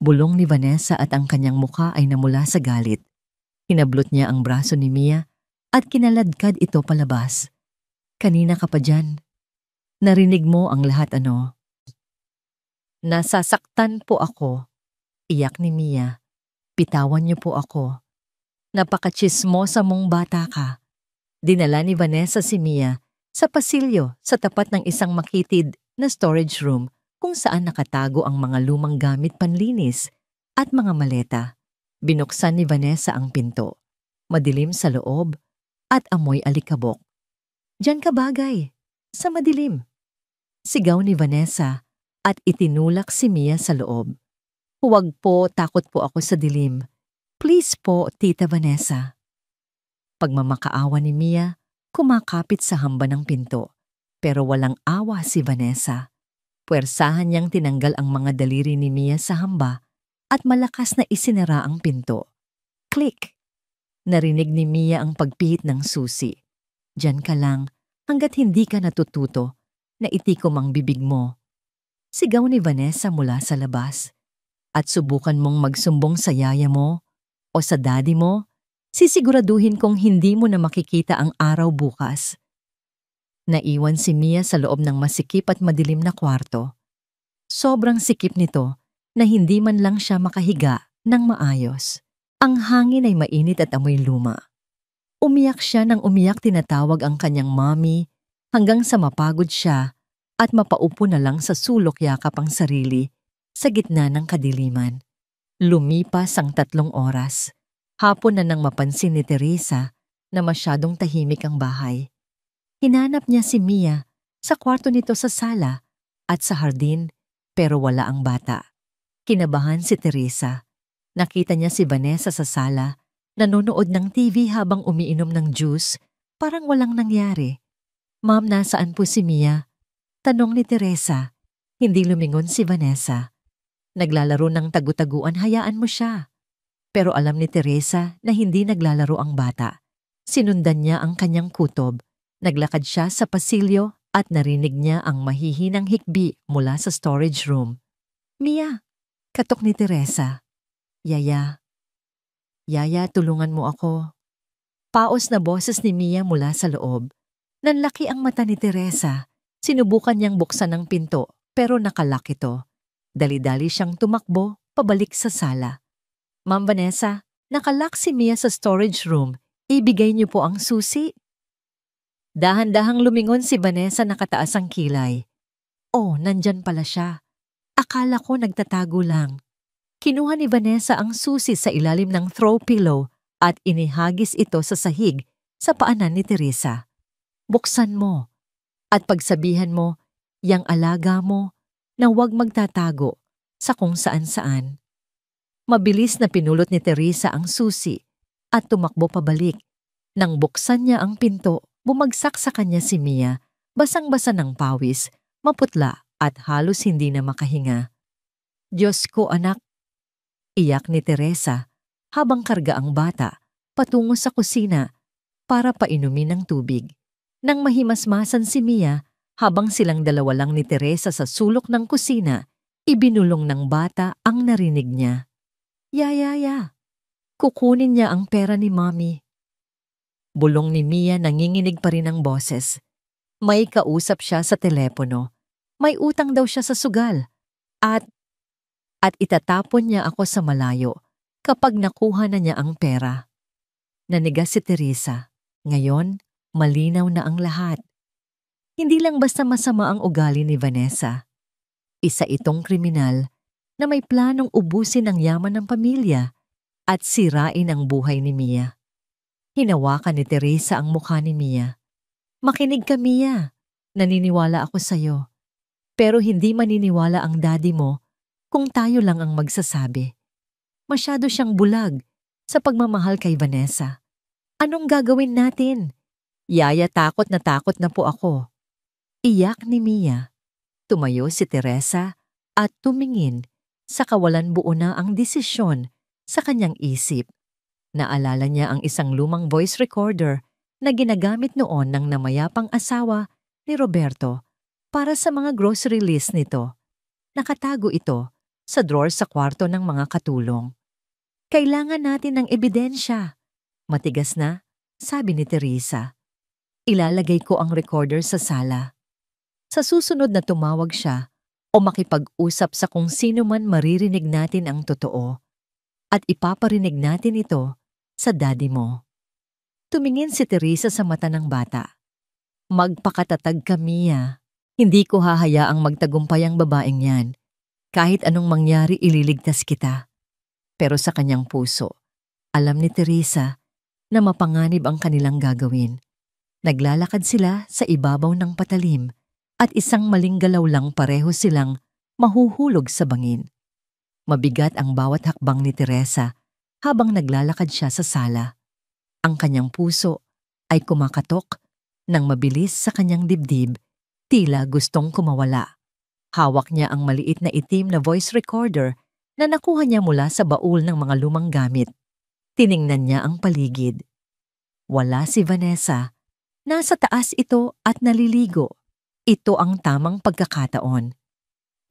Bulong ni Vanessa at ang kanyang mukha ay namula sa galit. Hinablot niya ang braso ni Mia at kinaladkad ito palabas. Kanina ka pa dyan. Narinig mo ang lahat ano? Nasasaktan po ako. Iyak ni Mia. Pitawan niyo po ako. Napakachismosa mong bata ka. Dinala ni Vanessa si Mia sa pasilyo sa tapat ng isang makitid na storage room kung saan nakatago ang mga lumang gamit panlinis at mga maleta. Binuksan ni Vanessa ang pinto. Madilim sa loob at amoy alikabok. Diyan ka bagay, sa madilim. Sigaw ni Vanessa at itinulak si Mia sa loob. Huwag po, takot po ako sa dilim. Please po, Tita Vanessa. Pagmamakaawa ni Mia, kumakapit sa hamba ng pinto. Pero walang awa si Vanessa. Puwersahan niyang tinanggal ang mga daliri ni Mia sa hamba at malakas na isinara ang pinto. Click! Narinig ni Mia ang pagpihit ng susi. Diyan ka lang hanggat hindi ka natututo na itikom ang bibig mo. Sigaw ni Vanessa mula sa labas. At subukan mong magsumbong sa yaya mo o sa daddy mo, sisiguraduhin kong hindi mo na makikita ang araw bukas. Naiwan si Mia sa loob ng masikip at madilim na kwarto. Sobrang sikip nito na hindi man lang siya makahiga ng maayos. Ang hangin ay mainit at amoy luma. Umiyak siya nang umiyak, tinatawag ang kanyang mommy hanggang sa mapagod siya at mapaupo na lang sa sulok yakap ang sarili sa gitna ng kadiliman. Lumipas ang 3 oras. Hapon na nang mapansin ni Teresa na masyadong tahimik ang bahay. Hinanap niya si Mia sa kwarto nito sa sala at sa hardin pero wala ang bata. Kinabahan si Teresa. Nakita niya si Vanessa sa sala, nanonood ng TV habang umiinom ng juice, parang walang nangyari. Ma'am, nasaan po si Mia? Tanong ni Teresa. Hindi lumingon si Vanessa. Naglalaro ng tagu-taguan, hayaan mo siya. Pero alam ni Teresa na hindi naglalaro ang bata. Sinundan niya ang kanyang kutob. Naglakad siya sa pasilyo at narinig niya ang mahihinang hikbi mula sa storage room. Mia, katok ni Teresa. Yaya. Yaya, tulungan mo ako. Paos na boses ni Mia mula sa loob. Nanlaki ang mata ni Teresa. Sinubukan niyang buksan ang pinto pero nakalak ito. Dali-dali siyang tumakbo pabalik sa sala. Ma'am Vanessa, nakalak si Mia sa storage room. Ibigay niyo po ang susi. Dahan-dahang lumingon si Vanessa, nakataas ang kilay. Oh, nandyan pala siya. Akala ko nagtatago lang. Kinuha ni Vanessa ang susi sa ilalim ng throw pillow at inihagis ito sa sahig sa paanan ni Teresa. Buksan mo at pagsabihan mo, yang alaga mo, na huwag magtatago sa kung saan-saan. Mabilis na pinulot ni Teresa ang susi at tumakbo pabalik. Nang buksan niya ang pinto, bumagsak sa kanya si Mia, basang-basa ng pawis, maputla at halos hindi na makahinga. Diyos ko anak, iyak ni Teresa habang karga ang bata patungo sa kusina para painumin ng tubig. Nang mahimasmasan si Mia habang silang dalawa lang ni Teresa sa sulok ng kusina, ibinulong ng bata ang narinig niya. Yaya, kukunin niya ang pera ni Mommy. Bulong ni Mia, nanginginig pa rin ang boses. May kausap siya sa telepono. May utang daw siya sa sugal. At itatapon niya ako sa malayo kapag nakuha na niya ang pera. Nanigas si Teresa. Ngayon, malinaw na ang lahat. Hindi lang basta masama ang ugali ni Vanessa. Isa itong kriminal na may planong ubusin ang yaman ng pamilya at sirain ang buhay ni Mia. Hinawakan ni Teresa ang mukha ni Mia. Makinig ka, Mia. Naniniwala ako sa'yo. Pero hindi maniniwala ang daddy mo kung tayo lang ang magsasabi. Masyado siyang bulag sa pagmamahal kay Vanessa. Anong gagawin natin? Yaya, takot na po ako. Iyak ni Mia. Tumayo si Teresa at tumingin sa kawalan buo na ang desisyon sa kanyang isip. Naalala niya ang isang lumang voice recorder na ginagamit noon ng namayapang asawa ni Roberto para sa mga grocery list nito. Nakatago ito sa drawer sa kwarto ng mga katulong. Kailangan natin ng ebidensya. Matigas na, sabi ni Teresa. Ilalagay ko ang recorder sa sala. Sa susunod na tumawag siya o makipag-usap sa kung sino man, maririnig natin ang totoo at ipaparinig natin ito sa daddy mo. Tumingin si Teresa sa mata ng bata. Magpakatatag ka, Mia. Hindi ko hahayaang magtagumpay ang babaeng yan. Kahit anong mangyari, ililigtas kita. Pero sa kanyang puso, alam ni Teresa na mapanganib ang kanilang gagawin. Naglalakad sila sa ibabaw ng patalim at isang maling galaw lang pareho silang mahuhulog sa bangin. Mabigat ang bawat hakbang ni Teresa habang naglalakad siya sa sala. Ang kanyang puso ay kumakatok ng mabilis sa kanyang dibdib, tila gustong kumawala. Hawak niya ang maliit na itim na voice recorder na nakuha niya mula sa baul ng mga lumang gamit. Tiningnan niya ang paligid. Wala si Vanessa. Nasa taas ito at naliligo. Ito ang tamang pagkakataon.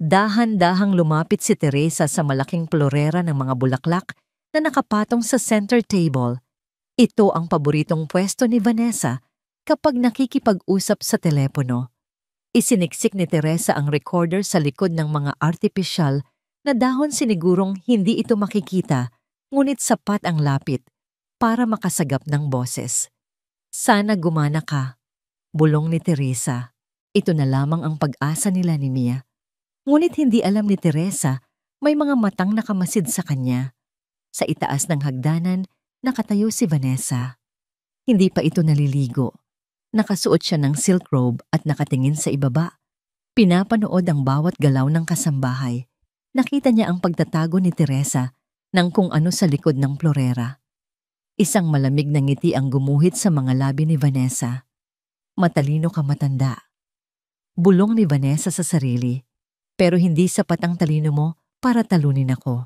Dahan-dahang lumapit si Teresa sa malaking florera ng mga bulaklak na nakapatong sa center table. Ito ang paboritong pwesto ni Vanessa kapag nakikipag-usap sa telepono. Isiniksik ni Teresa ang recorder sa likod ng mga artificial na dahon, sinigurong hindi ito makikita, ngunit sapat ang lapit para makasagap ng boses. Sana gumana ka, bulong ni Teresa. Ito na lamang ang pag-asa nila ni Mia. Ngunit hindi alam ni Teresa, may mga matang nakamasid sa kanya. Sa itaas ng hagdanan, nakatayo si Vanessa. Hindi pa ito naliligo. Nakasuot siya ng silk robe at nakatingin sa ibaba. Pinapanood ang bawat galaw ng kasambahay. Nakita niya ang pagtatago ni Teresa ng kung ano sa likod ng florera. Isang malamig na ngiti ang gumuhit sa mga labi ni Vanessa. Matalino ka, matanda. Bulong ni Vanessa sa sarili. Pero hindi sapat ang talino mo para talunin ako.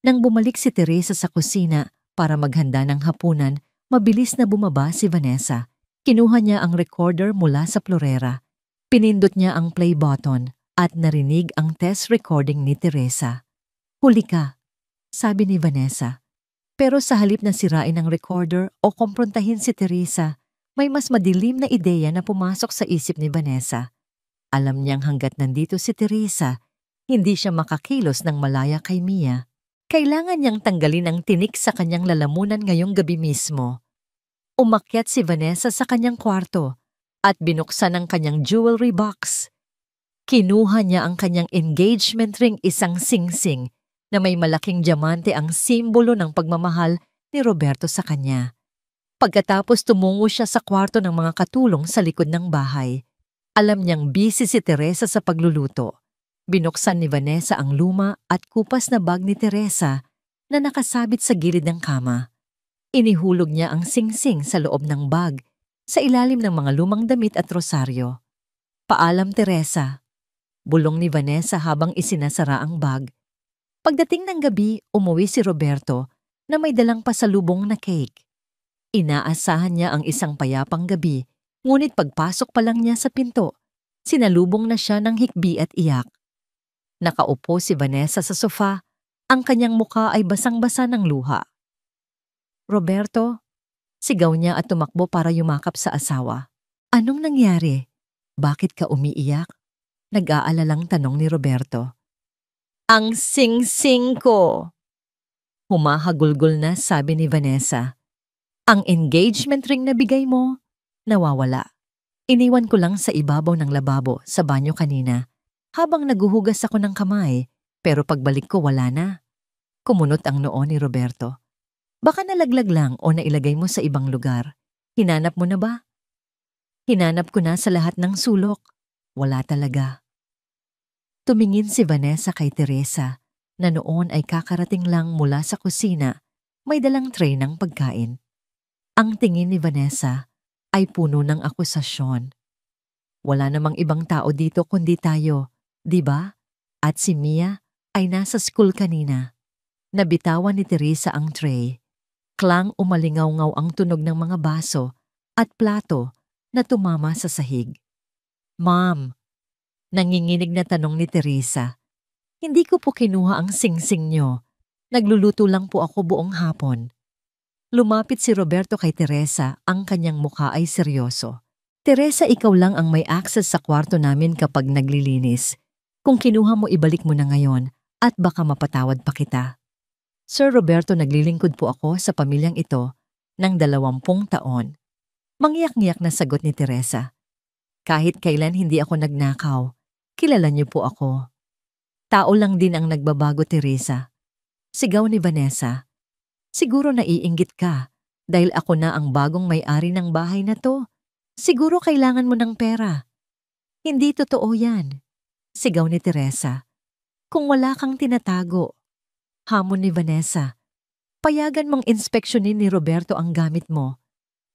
Nang bumalik si Teresa sa kusina para maghanda ng hapunan, mabilis na bumaba si Vanessa. Kinuha niya ang recorder mula sa florera. Pinindot niya ang play button at narinig ang test recording ni Teresa. Huli ka, sabi ni Vanessa. Pero sa halip na sirain ang recorder o komprontahin si Teresa, may mas madilim na ideya na pumasok sa isip ni Vanessa. Alam niyang hanggat nandito si Teresa, hindi siya makakilos ng malaya kay Mia. Kailangan niyang tanggalin ang tinik sa kanyang lalamunan ngayong gabi mismo. Umakyat si Vanessa sa kanyang kwarto at binuksan ang kanyang jewelry box. Kinuha niya ang kanyang engagement ring, isang singsing na may malaking diamante, ang simbolo ng pagmamahal ni Roberto sa kanya. Pagkatapos tumungo siya sa kwarto ng mga katulong sa likod ng bahay. Alam niyang busy si Teresa sa pagluluto. Binuksan ni Vanessa ang luma at kupas na bag ni Teresa na nakasabit sa gilid ng kama. Inihulog niya ang singsing sa loob ng bag, sa ilalim ng mga lumang damit at rosaryo. Paalam, Teresa. Bulong ni Vanessa habang isinasara ang bag. Pagdating ng gabi, umuwi si Roberto na may dalang pasalubong na cake. Inaasahan niya ang isang payapang gabi, ngunit pagpasok pa lang niya sa pinto, sinalubong na siya ng hikbi at iyak. Nakaupo si Vanessa sa sofa, ang kanyang mukha ay basang-basa ng luha. Roberto, sigaw niya at tumakbo para yumakap sa asawa. Anong nangyari? Bakit ka umiiyak? Nag-aalalang tanong ni Roberto. Ang sing-sing ko! Humahagulgol na sabi ni Vanessa. Ang engagement ring na bigay mo, nawawala. Iniwan ko lang sa ibabaw ng lababo sa banyo kanina habang naguhugas ako ng kamay, pero pagbalik ko wala na. Kumunot ang noo ni Roberto. Baka nalaglag lang o nailagay mo sa ibang lugar. Hinanap mo na ba? Hinanap ko na sa lahat ng sulok. Wala talaga. Tumingin si Vanessa kay Teresa na noon ay kakarating lang mula sa kusina, may dalang tray ng pagkain. Ang tingin ni Vanessa ay puno ng akusasyon. Wala namang ibang tao dito kundi tayo, di ba? At si Mia ay nasa school kanina. Nabitawan ni Teresa ang tray. Klang umalingaw-ngaw ang tunog ng mga baso at plato na tumama sa sahig. Ma'am, nanginginig na tanong ni Teresa. Hindi ko po kinuha ang sing-sing nyo. Nagluluto lang po ako buong hapon. Lumapit si Roberto kay Teresa, ang kanyang mukha ay seryoso. Teresa, ikaw lang ang may access sa kwarto namin kapag naglilinis. Kung kinuha mo, ibalik mo na ngayon at baka mapatawad pa kita. Sir Roberto, naglilingkod po ako sa pamilyang ito ng 20 taon. Mangyak-ngyak na sagot ni Teresa. Kahit kailan hindi ako nagnakaw, kilala niyo po ako. Tao lang din ang nagbabago, Teresa. Sigaw ni Vanessa. Siguro naiinggit ka dahil ako na ang bagong may-ari ng bahay na to. Siguro kailangan mo ng pera. Hindi totoo yan. Sigaw ni Teresa. Kung wala kang tinatago. Hamon ni Vanessa. Payagan mong inspeksyonin ni Roberto ang gamit mo.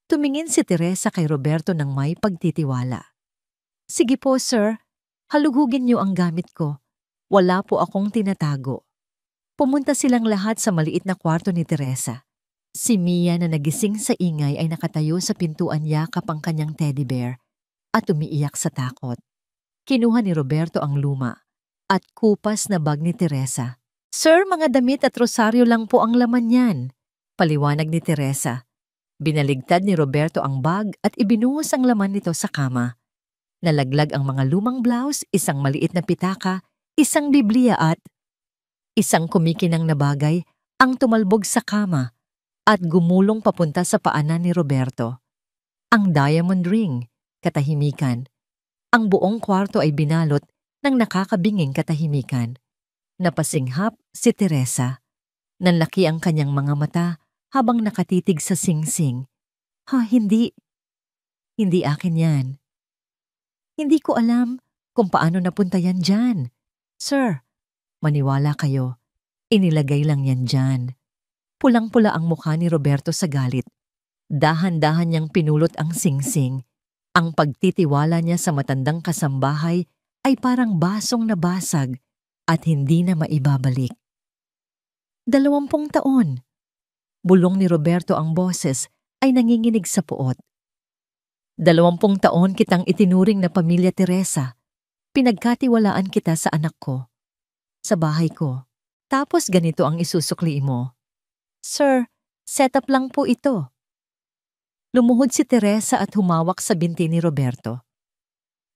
Tumingin si Teresa kay Roberto ng may pagtitiwala. Sige po, sir. Halugugin niyo ang gamit ko. Wala po akong tinatago. Pumunta silang lahat sa maliit na kwarto ni Teresa. Si Mia na nagising sa ingay ay nakatayo sa pintuan, yakap ang kanyang teddy bear at umiiyak sa takot. Kinuha ni Roberto ang luma at kupas na bag ni Teresa. Sir, mga damit at rosaryo lang po ang laman niyan, paliwanag ni Teresa. Binaligtad ni Roberto ang bag at ibinuhos ang laman nito sa kama. Nalaglag ang mga lumang blouse, isang maliit na pitaka, isang Biblia at isang kumikinang na bagay ang tumalbog sa kama at gumulong papunta sa paanan ni Roberto. Ang diamond ring, katahimikan. Ang buong kwarto ay binalot ng nakakabinging katahimikan. Napasinghap si Teresa. Nanlaki ang kanyang mga mata habang nakatitig sa sing-sing. Hindi. Hindi akin yan. Hindi ko alam kung paano napunta yan dyan. Sir, maniwala kayo. Inilagay lang yan dyan. Pulang-pula ang mukha ni Roberto sa galit. Dahan-dahan niyang pinulot ang sing-sing. Ang pagtitiwala niya sa matandang kasambahay ay parang basong nabasag at hindi na maibabalik. 20 taon. Bulong ni Roberto, ang boses ay nanginginig sa puot. 20 taon kitang itinuring na pamilya, Teresa. Pinagkatiwalaan kita sa anak ko, sa bahay ko. Tapos ganito ang isusukli mo. Sir, setup lang po ito. Lumuhod si Teresa at humawak sa binti ni Roberto.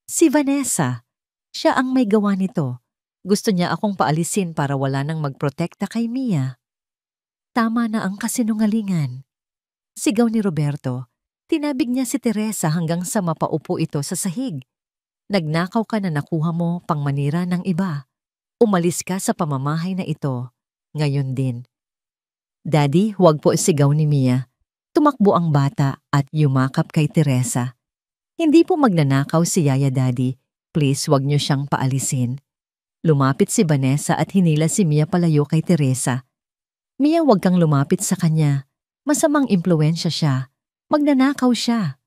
Si Vanessa, siya ang may gawa nito. Gusto niya akong paalisin para wala nang magprotekta kay Mia. Tama na ang kasinungalingan. Sigaw ni Roberto. Tinabig niya si Teresa hanggang sa mapaupo ito sa sahig. Nagnakaw ka na nakuha mo pang manira ng iba. Umalis ka sa pamamahay na ito. Ngayon din. Daddy, huwag po, sigaw ni Mia. Tumakbo ang bata at yumakap kay Teresa. Hindi po magnanakaw si Yaya, Daddy. Please, huwag niyo siyang paalisin. Lumapit si Vanessa at hinila si Mia palayo kay Teresa. Mia, huwag kang lumapit sa kanya. Masamang impluwensya siya. Magnanakaw siya.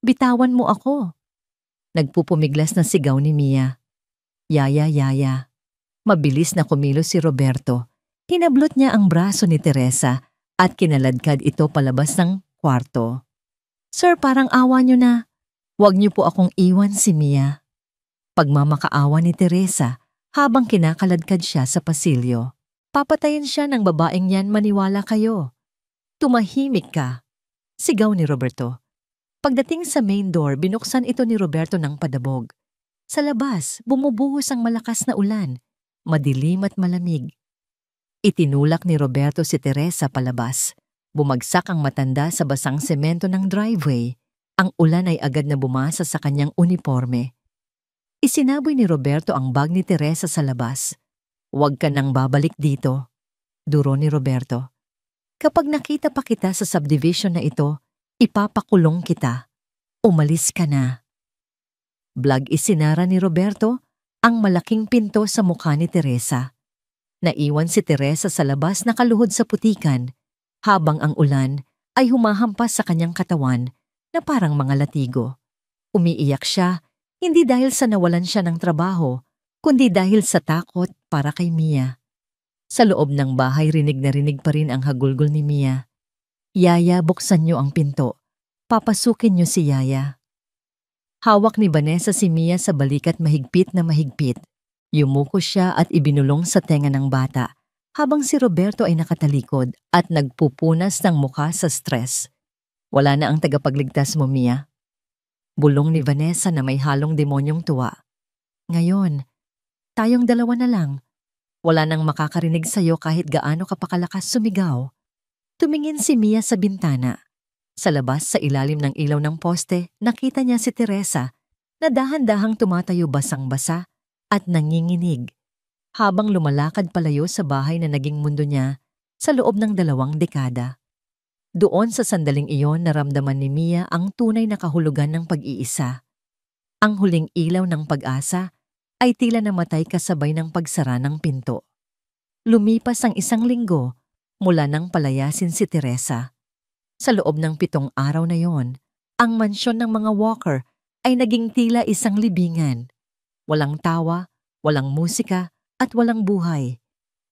Bitawan mo ako. Nagpupumiglas na sigaw ni Mia. Yaya, yaya. Mabilis na kumilos si Roberto. Hinablot niya ang braso ni Teresa at kinaladkad ito palabas ng kwarto. Sir, parang awa niyo na. Huwag niyo po akong iwan si Mia. Pagmamakaawa ni Teresa habang kinakaladkad siya sa pasilyo. Papatayin siya ng babaeng yan, maniwala kayo. Tumahimik ka. Sigaw ni Roberto. Pagdating sa main door, binuksan ito ni Roberto ng padabog. Sa labas, bumubuhos ang malakas na ulan. Madilim at malamig. Itinulak ni Roberto si Teresa palabas. Bumagsak ang matanda sa basang semento ng driveway. Ang ulan ay agad na bumasa sa kanyang uniforme. Isinaboy ni Roberto ang bag ni Teresa sa labas. Huwag ka nang babalik dito. Duro ni Roberto. Kapag nakita pa kita sa subdivision na ito, ipapakulong kita. Umalis ka na. Isinara ni Roberto ang malaking pinto sa mukha ni Teresa. Naiwan si Teresa sa labas nakaluhod sa putikan, habang ang ulan ay humahampas sa kanyang katawan na parang mga latigo. Umiiyak siya, hindi dahil sa nawalan siya ng trabaho, kundi dahil sa takot para kay Mia. Sa loob ng bahay rinig na rinig pa rin ang hagulgol ni Mia. Yaya, buksan niyo ang pinto. Papasukin niyo si Yaya. Hawak ni Vanessa si Mia sa balikat mahigpit na mahigpit. Yumuko siya at ibinulong sa tenga ng bata habang si Roberto ay nakatalikod at nagpupunas ng mukha sa stress. Wala na ang tagapagligtas mo, Mia. Bulong ni Vanessa na may halong demonyong tuwa. Ngayon, tayong dalawa na lang. Wala nang makakarinig sa'yo kahit gaano ka pakalakas sumigaw. Tumingin si Mia sa bintana. Sa labas sa ilalim ng ilaw ng poste, nakita niya si Teresa na dahan-dahang tumatayo basang-basa at nanginginig habang lumalakad palayo sa bahay na naging mundo niya sa loob ng 2 dekada. Doon sa sandaling iyon naramdaman ni Mia ang tunay na kahulugan ng pag-iisa. Ang huling ilaw ng pag-asa ay tila namatay kasabay ng pagsara ng pinto. Lumipas ang 1 linggo mula nang palayasin si Teresa. Sa loob ng 7 araw na yon, ang mansyon ng mga Walker ay naging tila isang libingan. Walang tawa, walang musika, at walang buhay.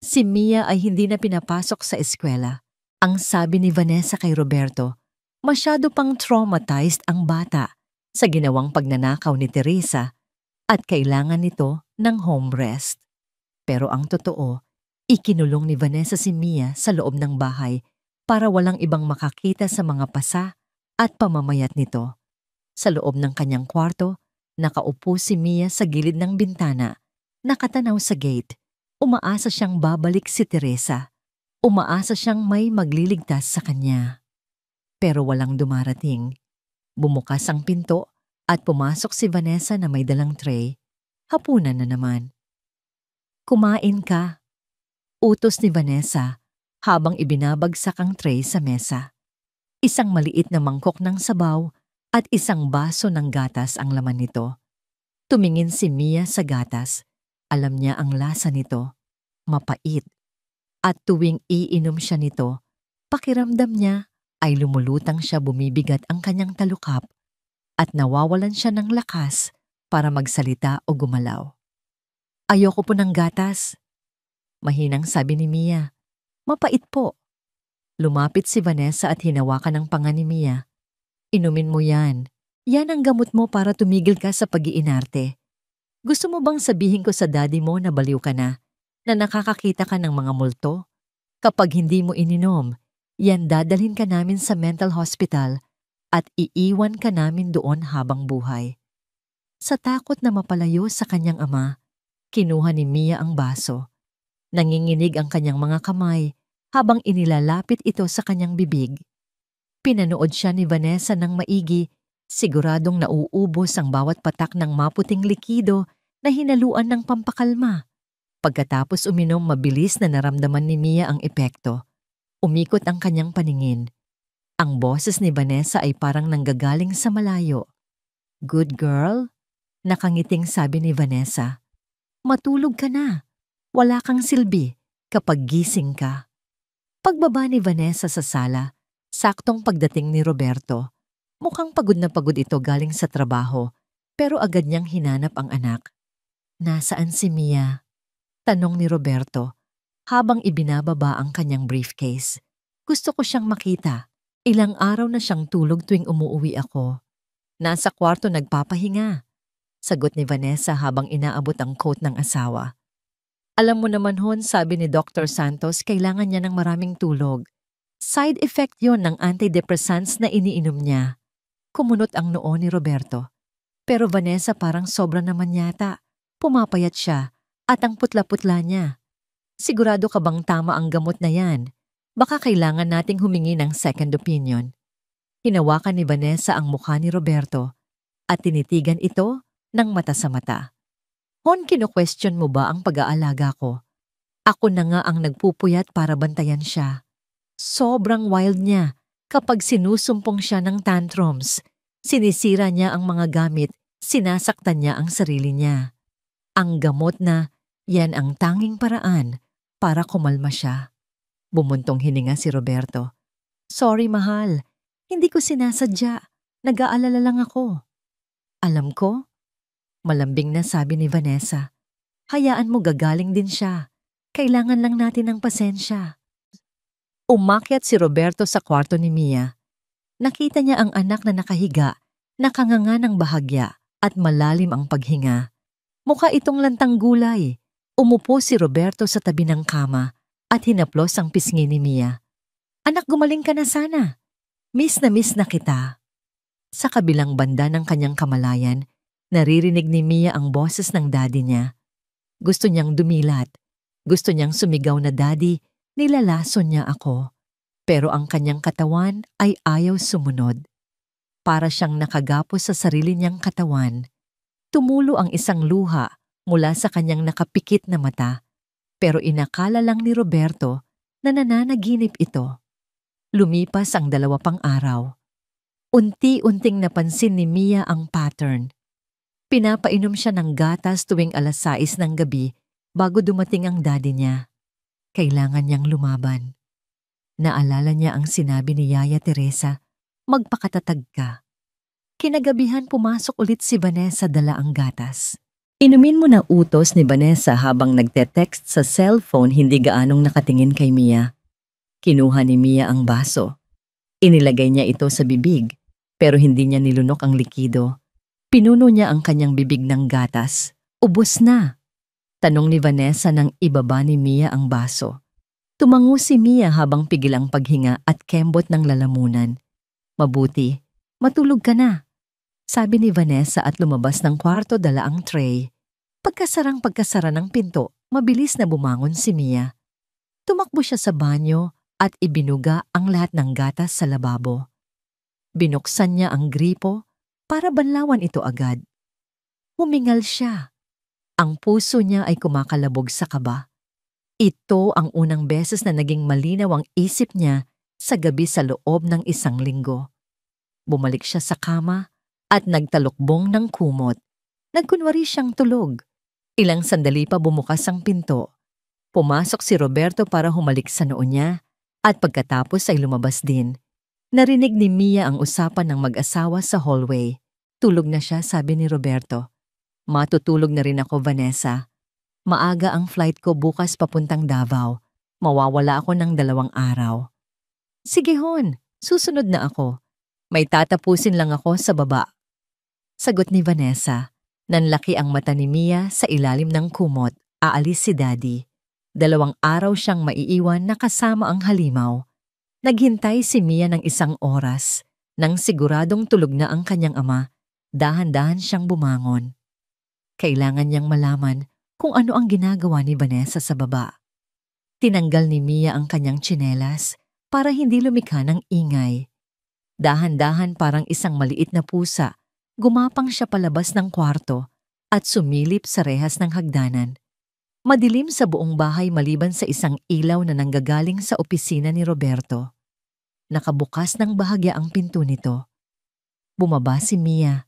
Si Mia ay hindi na pinapasok sa eskwela. Ang sabi ni Vanessa kay Roberto, masyado pang traumatized ang bata sa ginawang pagnanakaw ni Teresa at kailangan nito ng home rest. Pero ang totoo, ikinulong ni Vanessa si Mia sa loob ng bahay para walang ibang makakita sa mga pasa at pamamayat nito. Sa loob ng kanyang kwarto, nakaupo si Mia sa gilid ng bintana, nakatanaw sa gate. Umaasa siyang babalik si Teresa. Umaasa siyang may magliligtas sa kanya. Pero walang dumarating. Bumukas ang pinto at pumasok si Vanessa na may dalang tray. Hapunan na naman. Kumain ka. Utos ni Vanessa habang ibinabagsak ang tray sa mesa. Isang maliit na mangkok ng sabaw at isang baso ng gatas ang laman nito. Tumingin si Mia sa gatas. Alam niya ang lasa nito. Mapait. At tuwing iinom siya nito, pakiramdam niya ay lumulutang siya, bumibigat ang kanyang talukap at nawawalan siya ng lakas para magsalita o gumalaw. Ayoko po ng gatas. Mahinang sabi ni Mia. Mapait po. Lumapit si Vanessa at hinawakan ang panga ni Mia. Inumin mo yan. Yan ang gamot mo para tumigil ka sa pag-iinarte. Gusto mo bang sabihin ko sa daddy mo na baliw ka na nakakakita ka ng mga multo? Kapag hindi mo ininom, yan dadalhin ka namin sa mental hospital at iiwan ka namin doon habang buhay. Sa takot na mapalayo sa kanyang ama, kinuha ni Mia ang baso. Nanginginig ang kanyang mga kamay habang inilalapit ito sa kanyang bibig. Pinanood siya ni Vanessa ng maigi, siguradong nauubos ang bawat patak ng maputing likido na hinaluan ng pampakalma. Pagkatapos uminom, mabilis na naramdaman ni Mia ang epekto. Umikot ang kanyang paningin. Ang boses ni Vanessa ay parang nanggagaling sa malayo. Good girl? Nakangiting sabi ni Vanessa. Matulog ka na. Wala kang silbi kapag gising ka. Pagbaba ni Vanessa sa sala, saktong pagdating ni Roberto. Mukhang pagod na pagod ito galing sa trabaho, pero agad niyang hinanap ang anak. Nasaan si Mia? Tanong ni Roberto habang ibinababa ang kanyang briefcase. Gusto ko siyang makita. Ilang araw na siyang tulog tuwing umuuwi ako. Nasa kwarto nagpapahinga. Sagot ni Vanessa habang inaabot ang coat ng asawa. Alam mo naman hon, sabi ni Dr. Santos, kailangan niya ng maraming tulog. Side effect yon ng antidepressants na iniinom niya. Kumunot ang noo ni Roberto. Pero Vanessa parang sobra naman yata. Pumapayat siya at ang putla-putla niya. Sigurado ka bang tama ang gamot na yan? Baka kailangan nating humingi ng second opinion. Hinawakan ni Vanessa ang mukha ni Roberto at tinitigan ito ng mata sa mata. Hon, kino-question mo ba ang pag-aalaga ko? Ako na nga ang nagpupuyat para bantayan siya. Sobrang wild niya kapag sinusumpong siya ng tantrums. Sinisira niya ang mga gamit, sinasaktan niya ang sarili niya. Ang gamot na, yan ang tanging paraan para kumalma siya. Bumuntong hininga si Roberto. Sorry mahal, hindi ko sinasadya. Nag-aalala lang ako. Alam ko, malambing na sabi ni Vanessa. Hayaan mo, gagaling din siya. Kailangan lang natin ng pasensya. Umakyat si Roberto sa kwarto ni Mia. Nakita niya ang anak na nakahiga, nakanganga ng bahagya at malalim ang paghinga. Mukha itong lantang gulay. Umupo si Roberto sa tabi ng kama at hinaplos ang pisngi ni Mia. Anak, gumaling ka na sana. Miss na kita. Sa kabilang banda ng kanyang kamalayan, naririnig ni Mia ang boses ng daddy niya. Gusto niyang dumilat. Gusto niyang sumigaw na daddy, nilalason niya ako. Pero ang kanyang katawan ay ayaw sumunod. Para siyang nakagapos sa sarili niyang katawan. Tumulo ang isang luha mula sa kanyang nakapikit na mata, pero inakala lang ni Roberto na nananaginip ito. Lumipas ang 2 pang araw. Unti-unting napansin ni Mia ang pattern. Pinapainom siya ng gatas tuwing 6:00 ng gabi bago dumating ang daddy niya. Kailangan niyang lumaban. Naalala niya ang sinabi ni Yaya Teresa, magpakatatag ka. Kinagabihan pumasok ulit si Vanessa, dala ang gatas. Inumin mo na, utos ni Vanessa habang nagte-text sa cellphone, hindi gaanong nakatingin kay Mia. Kinuha ni Mia ang baso. Inilagay niya ito sa bibig, pero hindi niya nilunok ang likido. Pinuno niya ang kanyang bibig ng gatas. Ubos na. Tanong ni Vanessa nang ibaba ni Mia ang baso. Tumango si Mia habang pigil ang paghinga at kembot ng lalamunan. Mabuti, matulog ka na. Sabi ni Vanessa at lumabas ng kwarto, dala ang tray. Pagkasara ng pinto, mabilis na bumangon si Mia. Tumakbo siya sa banyo at ibinuga ang lahat ng gatas sa lababo. Binuksan niya ang gripo para banlawan ito agad. Humingal siya. Ang puso niya ay kumakalabog sa kaba. Ito ang unang beses na naging malinaw ang isip niya sa gabi sa loob ng 1 linggo. Bumalik siya sa kama at nagtalukbong ng kumot. Nagkunwari siyang tulog. Ilang sandali pa bumukas ang pinto. Pumasok si Roberto para humalik sa noo niya at pagkatapos ay lumabas din. Narinig ni Mia ang usapan ng mag-asawa sa hallway. Tulog na siya, sabi ni Roberto. Matutulog na rin ako, Vanessa. Maaga ang flight ko bukas papuntang Davao. Mawawala ako ng 2 araw. Sige hon, susunod na ako. May tatapusin lang ako sa baba. Sagot ni Vanessa. Nanlaki ang mata ni Mia sa ilalim ng kumot. Aalis si daddy. 2 araw siyang maiiwan na kasama ang halimaw. Naghintay si Mia ng 1 oras. Nang siguradong tulog na ang kanyang ama, dahan-dahan siyang bumangon. Kailangan niyang malaman kung ano ang ginagawa ni Vanessa sa baba. Tinanggal ni Mia ang kanyang tsinelas para hindi lumikha ng ingay. Dahan-dahan parang isang maliit na pusa, gumapang siya palabas ng kwarto at sumilip sa rehas ng hagdanan. Madilim sa buong bahay maliban sa isang ilaw na nanggagaling sa opisina ni Roberto. Nakabukas ng bahagya ang pinto nito. Bumaba si Mia.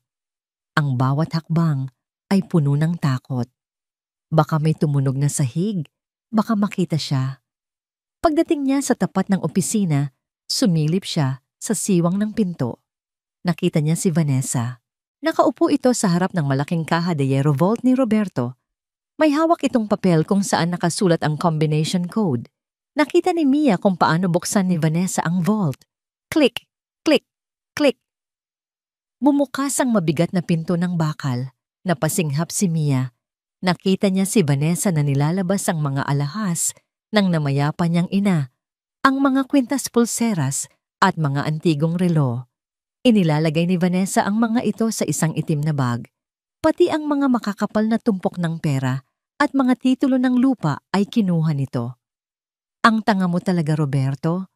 Ang bawat hakbang ay puno ng takot. Baka may tumunog na sahig, baka makita siya. Pagdating niya sa tapat ng opisina, sumilip siya sa siwang ng pinto. Nakita niya si Vanessa. Nakaupo ito sa harap ng malaking kaha de hierro vault ni Roberto. May hawak itong papel kung saan nakasulat ang combination code. Nakita ni Mia kung paano buksan ni Vanessa ang vault. Click, click, click. Bumukas ang mabigat na pinto ng bakal. Napasinghap si Mia. Nakita niya si Vanessa na nilalabas ang mga alahas ng namayapa niyang ina, ang mga kwintas pulseras at mga antigong relo. Inilalagay ni Vanessa ang mga ito sa isang itim na bag. Pati ang mga makakapal na tumpok ng pera at mga titulo ng lupa ay kinuha nito. Ang tanga mo talaga, Roberto.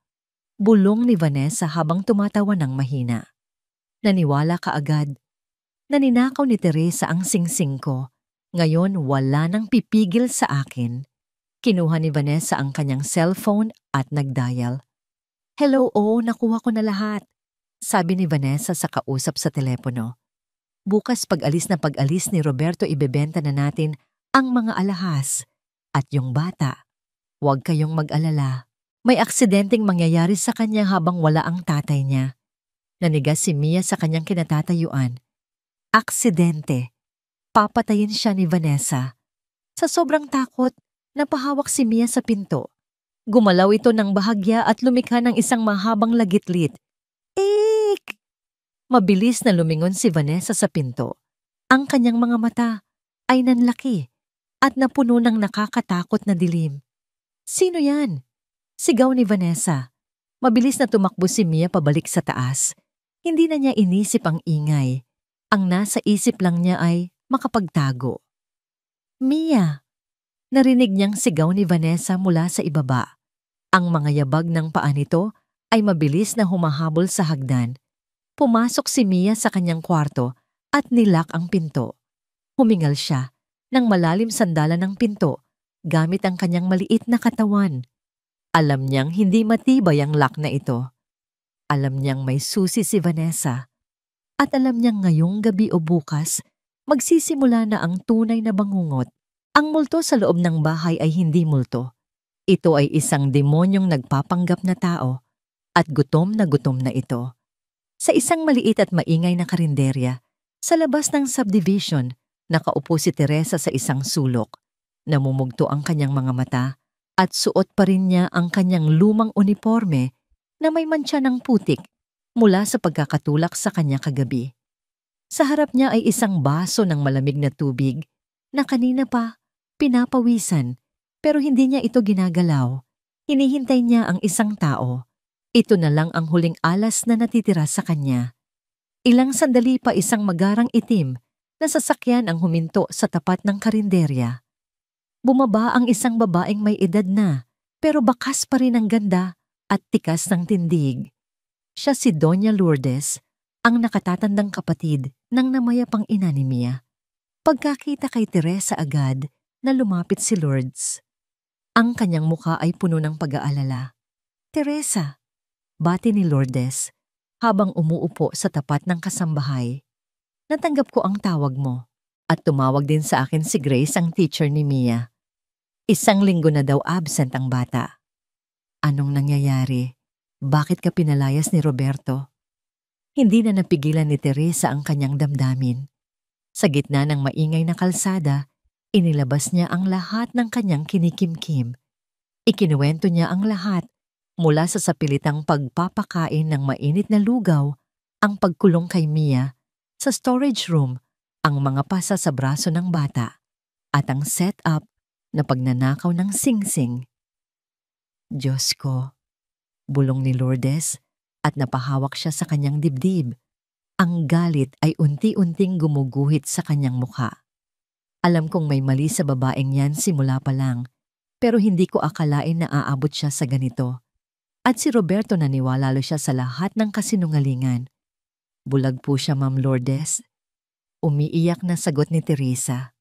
Bulong ni Vanessa habang tumatawa ng mahina. Naniwala ka agad. Naninakaw ni Teresa ang singsing ko. Ngayon wala nang pipigil sa akin. Kinuha ni Vanessa ang kanyang cellphone at nagdial. Hello, nakuha ko na lahat. Sabi ni Vanessa sa kausap sa telepono. Bukas pag-alis ni Roberto ibebenta na natin ang mga alahas. At yung bata, huwag kayong mag-alala. May aksidenteng mangyayari sa kanya habang wala ang tatay niya. Nanigas si Mia sa kanyang kinatatayuan. Aksidente. Papatayin siya ni Vanessa. Sa sobrang takot, napahawak si Mia sa pinto. Gumalaw ito ng bahagya at lumikha ng isang mahabang lagitlit. Eek! Mabilis na lumingon si Vanessa sa pinto. Ang kanyang mga mata ay nanlaki at napuno ng nakakatakot na dilim. Sino yan? Sigaw ni Vanessa. Mabilis na tumakbo si Mia pabalik sa taas. Hindi na niya inisip ang ingay. Ang nasa isip lang niya ay makapagtago. Mia! Narinig niyang sigaw ni Vanessa mula sa ibaba. Ang mga yabag ng paa nito ay mabilis na humahabol sa hagdan. Pumasok si Mia sa kanyang kwarto at nilak ang pinto. Humingal siya nang malalim sandalan ng pinto gamit ang kanyang maliit na katawan. Alam niyang hindi matibay ang lock na ito. Alam niyang may susi si Vanessa. At alam niyang ngayong gabi o bukas, magsisimula na ang tunay na bangungot. Ang multo sa loob ng bahay ay hindi multo. Ito ay isang demonyong nagpapanggap na tao at gutom na ito. Sa isang maliit at maingay na karinderya, sa labas ng subdivision, nakaupo si Teresa sa isang sulok. Namumugto ang kanyang mga mata at suot pa rin niya ang kanyang lumang uniforme na may mantsa ng putik mula sa pagkakatulak sa kanya kagabi. Sa harap niya ay isang baso ng malamig na tubig na kanina pa pinapawisan pero hindi niya ito ginagalaw. Hinihintay niya ang isang tao. Ito na lang ang huling alas na natitira sa kanya. Ilang sandali pa isang magarang itim na sasakyan ang huminto sa tapat ng karinderya. Bumaba ang isang babaeng may edad na pero bakas pa rin ang ganda at tikas ng tindig. Siya si Doña Lourdes, ang nakatatandang kapatid ng namayapang ina ni Mia. Pagkakita kay Teresa agad na lumapit si Lourdes. Ang kanyang mukha ay puno ng pag-aalala. Teresa, bati ni Lourdes habang umuupo sa tapat ng kasambahay. Natanggap ko ang tawag mo at tumawag din sa akin si Grace, ang teacher ni Mia. 1 linggo na daw absent ang bata. Anong nangyayari? Bakit ka pinalayas ni Roberto? Hindi na napigilan ni Teresa ang kanyang damdamin. Sa gitna ng maingay na kalsada, inilabas niya ang lahat ng kanyang kinikimkim. Ikinuwento niya ang lahat mula sa sapilitang pagpapakain ng mainit na lugaw, ang pagkulong kay Mia, sa storage room, ang mga pasa sa braso ng bata, at ang set-up na pagnanakaw ng singsing. Diyos ko, bulong ni Lourdes at napahawak siya sa kanyang dibdib. Ang galit ay unti-unting gumuguhit sa kanyang mukha. Alam kong may mali sa babaeng yan simula pa lang, pero hindi ko akalain na aabot siya sa ganito. At si Roberto naniwala siya sa lahat ng kasinungalingan. Bulag po siya, Ma'am Lourdes. Umiiyak na sagot ni Teresa.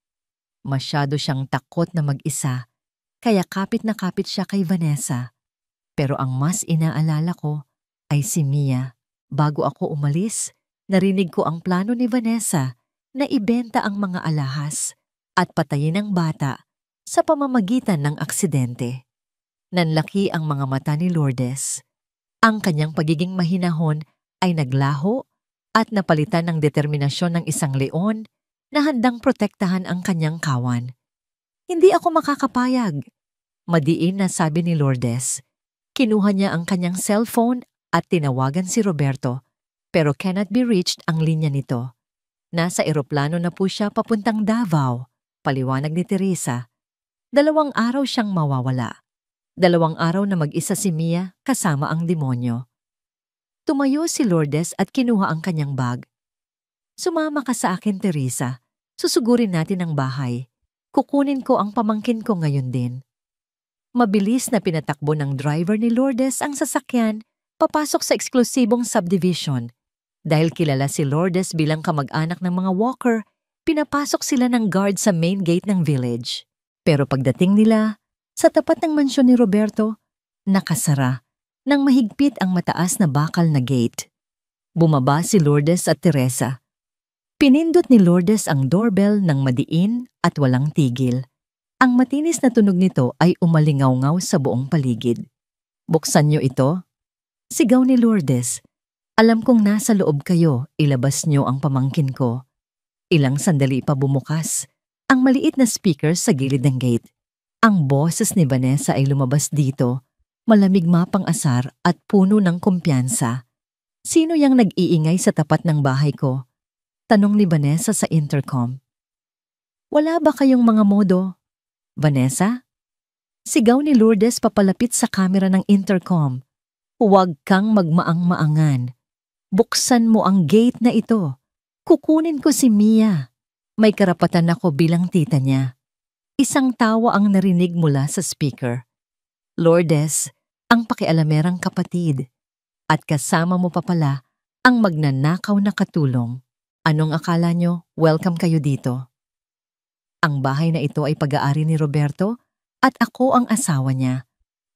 Masyado siyang takot na mag-isa, kaya kapit na kapit siya kay Vanessa. Pero ang mas inaalala ko ay si Mia. Bago ako umalis, narinig ko ang plano ni Vanessa na ibenta ang mga alahas at patayin ang bata sa pamamagitan ng aksidente. Nanlaki ang mga mata ni Lourdes. Ang kanyang pagiging mahinahon ay naglaho at napalitan ng determinasyon ng isang leon na handang protektahan ang kanyang kawan. Hindi ako makakapayag. Madiin na sabi ni Lourdes. Kinuha niya ang kanyang cellphone at tinawagan si Roberto, pero cannot be reached ang linya nito. Nasa eroplano na po siya papuntang Davao, paliwanag ni Teresa. 2 araw siyang mawawala. 2 araw na mag-isa si Mia kasama ang demonyo. Tumayo si Lourdes at kinuha ang kanyang bag. Sumama ka sa akin, Teresa. Susugurin natin ang bahay. Kukunin ko ang pamangkin ko ngayon din. Mabilis na pinatakbo ng driver ni Lourdes ang sasakyan papasok sa eksklusibong subdivision. Dahil kilala si Lourdes bilang kamag-anak ng mga walker, pinapasok sila ng guard sa main gate ng village. Pero pagdating nila, sa tapat ng mansyon ni Roberto, nakasara nang mahigpit ang mataas na bakal na gate. Bumaba si Lourdes at Teresa. Pinindot ni Lourdes ang doorbell ng madiin at walang tigil. Ang matinis na tunog nito ay umalingaw-ngaw sa buong paligid. Buksan niyo ito? Sigaw ni Lourdes. Alam kong nasa loob kayo, ilabas niyo ang pamangkin ko. Ilang sandali pa bumukas ang maliit na speaker sa gilid ng gate. Ang boses ni Vanessa ay lumabas dito, malamig mapang asar at puno ng kumpiyansa. Sino yang nag-iingay sa tapat ng bahay ko? Tanong ni Vanessa sa intercom. Wala ba kayong mga modo? Vanessa? Sigaw ni Lourdes papalapit sa kamera ng intercom. Huwag kang magmaang-maangan. Buksan mo ang gate na ito. Kukunin ko si Mia. May karapatan ako bilang tita niya. Isang tawa ang narinig mula sa speaker. Lourdes, ang pakialamerang kapatid. At kasama mo pa pala ang magnanakaw na katulong. Anong akala nyo? Welcome kayo dito. Ang bahay na ito ay pag-aari ni Roberto at ako ang asawa niya.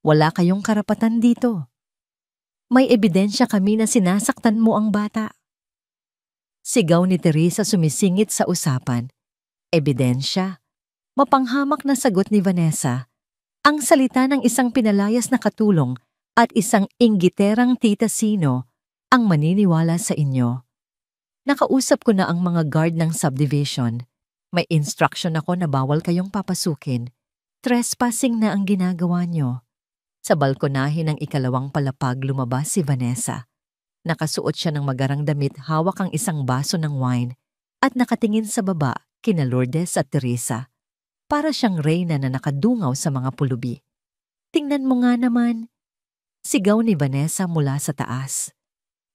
Wala kayong karapatan dito. May ebidensya kami na sinasaktan mo ang bata. Sigaw ni Teresa sumisingit sa usapan. Ebidensya? Mapanghamak na sagot ni Vanessa. Ang salita ng isang pinalayas na katulong at isang inggiterang tita sino ang maniniwala sa inyo. Nakausap ko na ang mga guard ng subdivision. May instruction ako na bawal kayong papasukin. Trespassing na ang ginagawa nyo. Sa balkonahe ng 2 palapag lumabas si Vanessa. Nakasuot siya ng magarang damit, hawak ang isang baso ng wine at nakatingin sa baba kina Lourdes at Teresa. Para siyang reyna na nakadungaw sa mga pulubi. Tingnan mo nga naman. Sigaw ni Vanessa mula sa taas.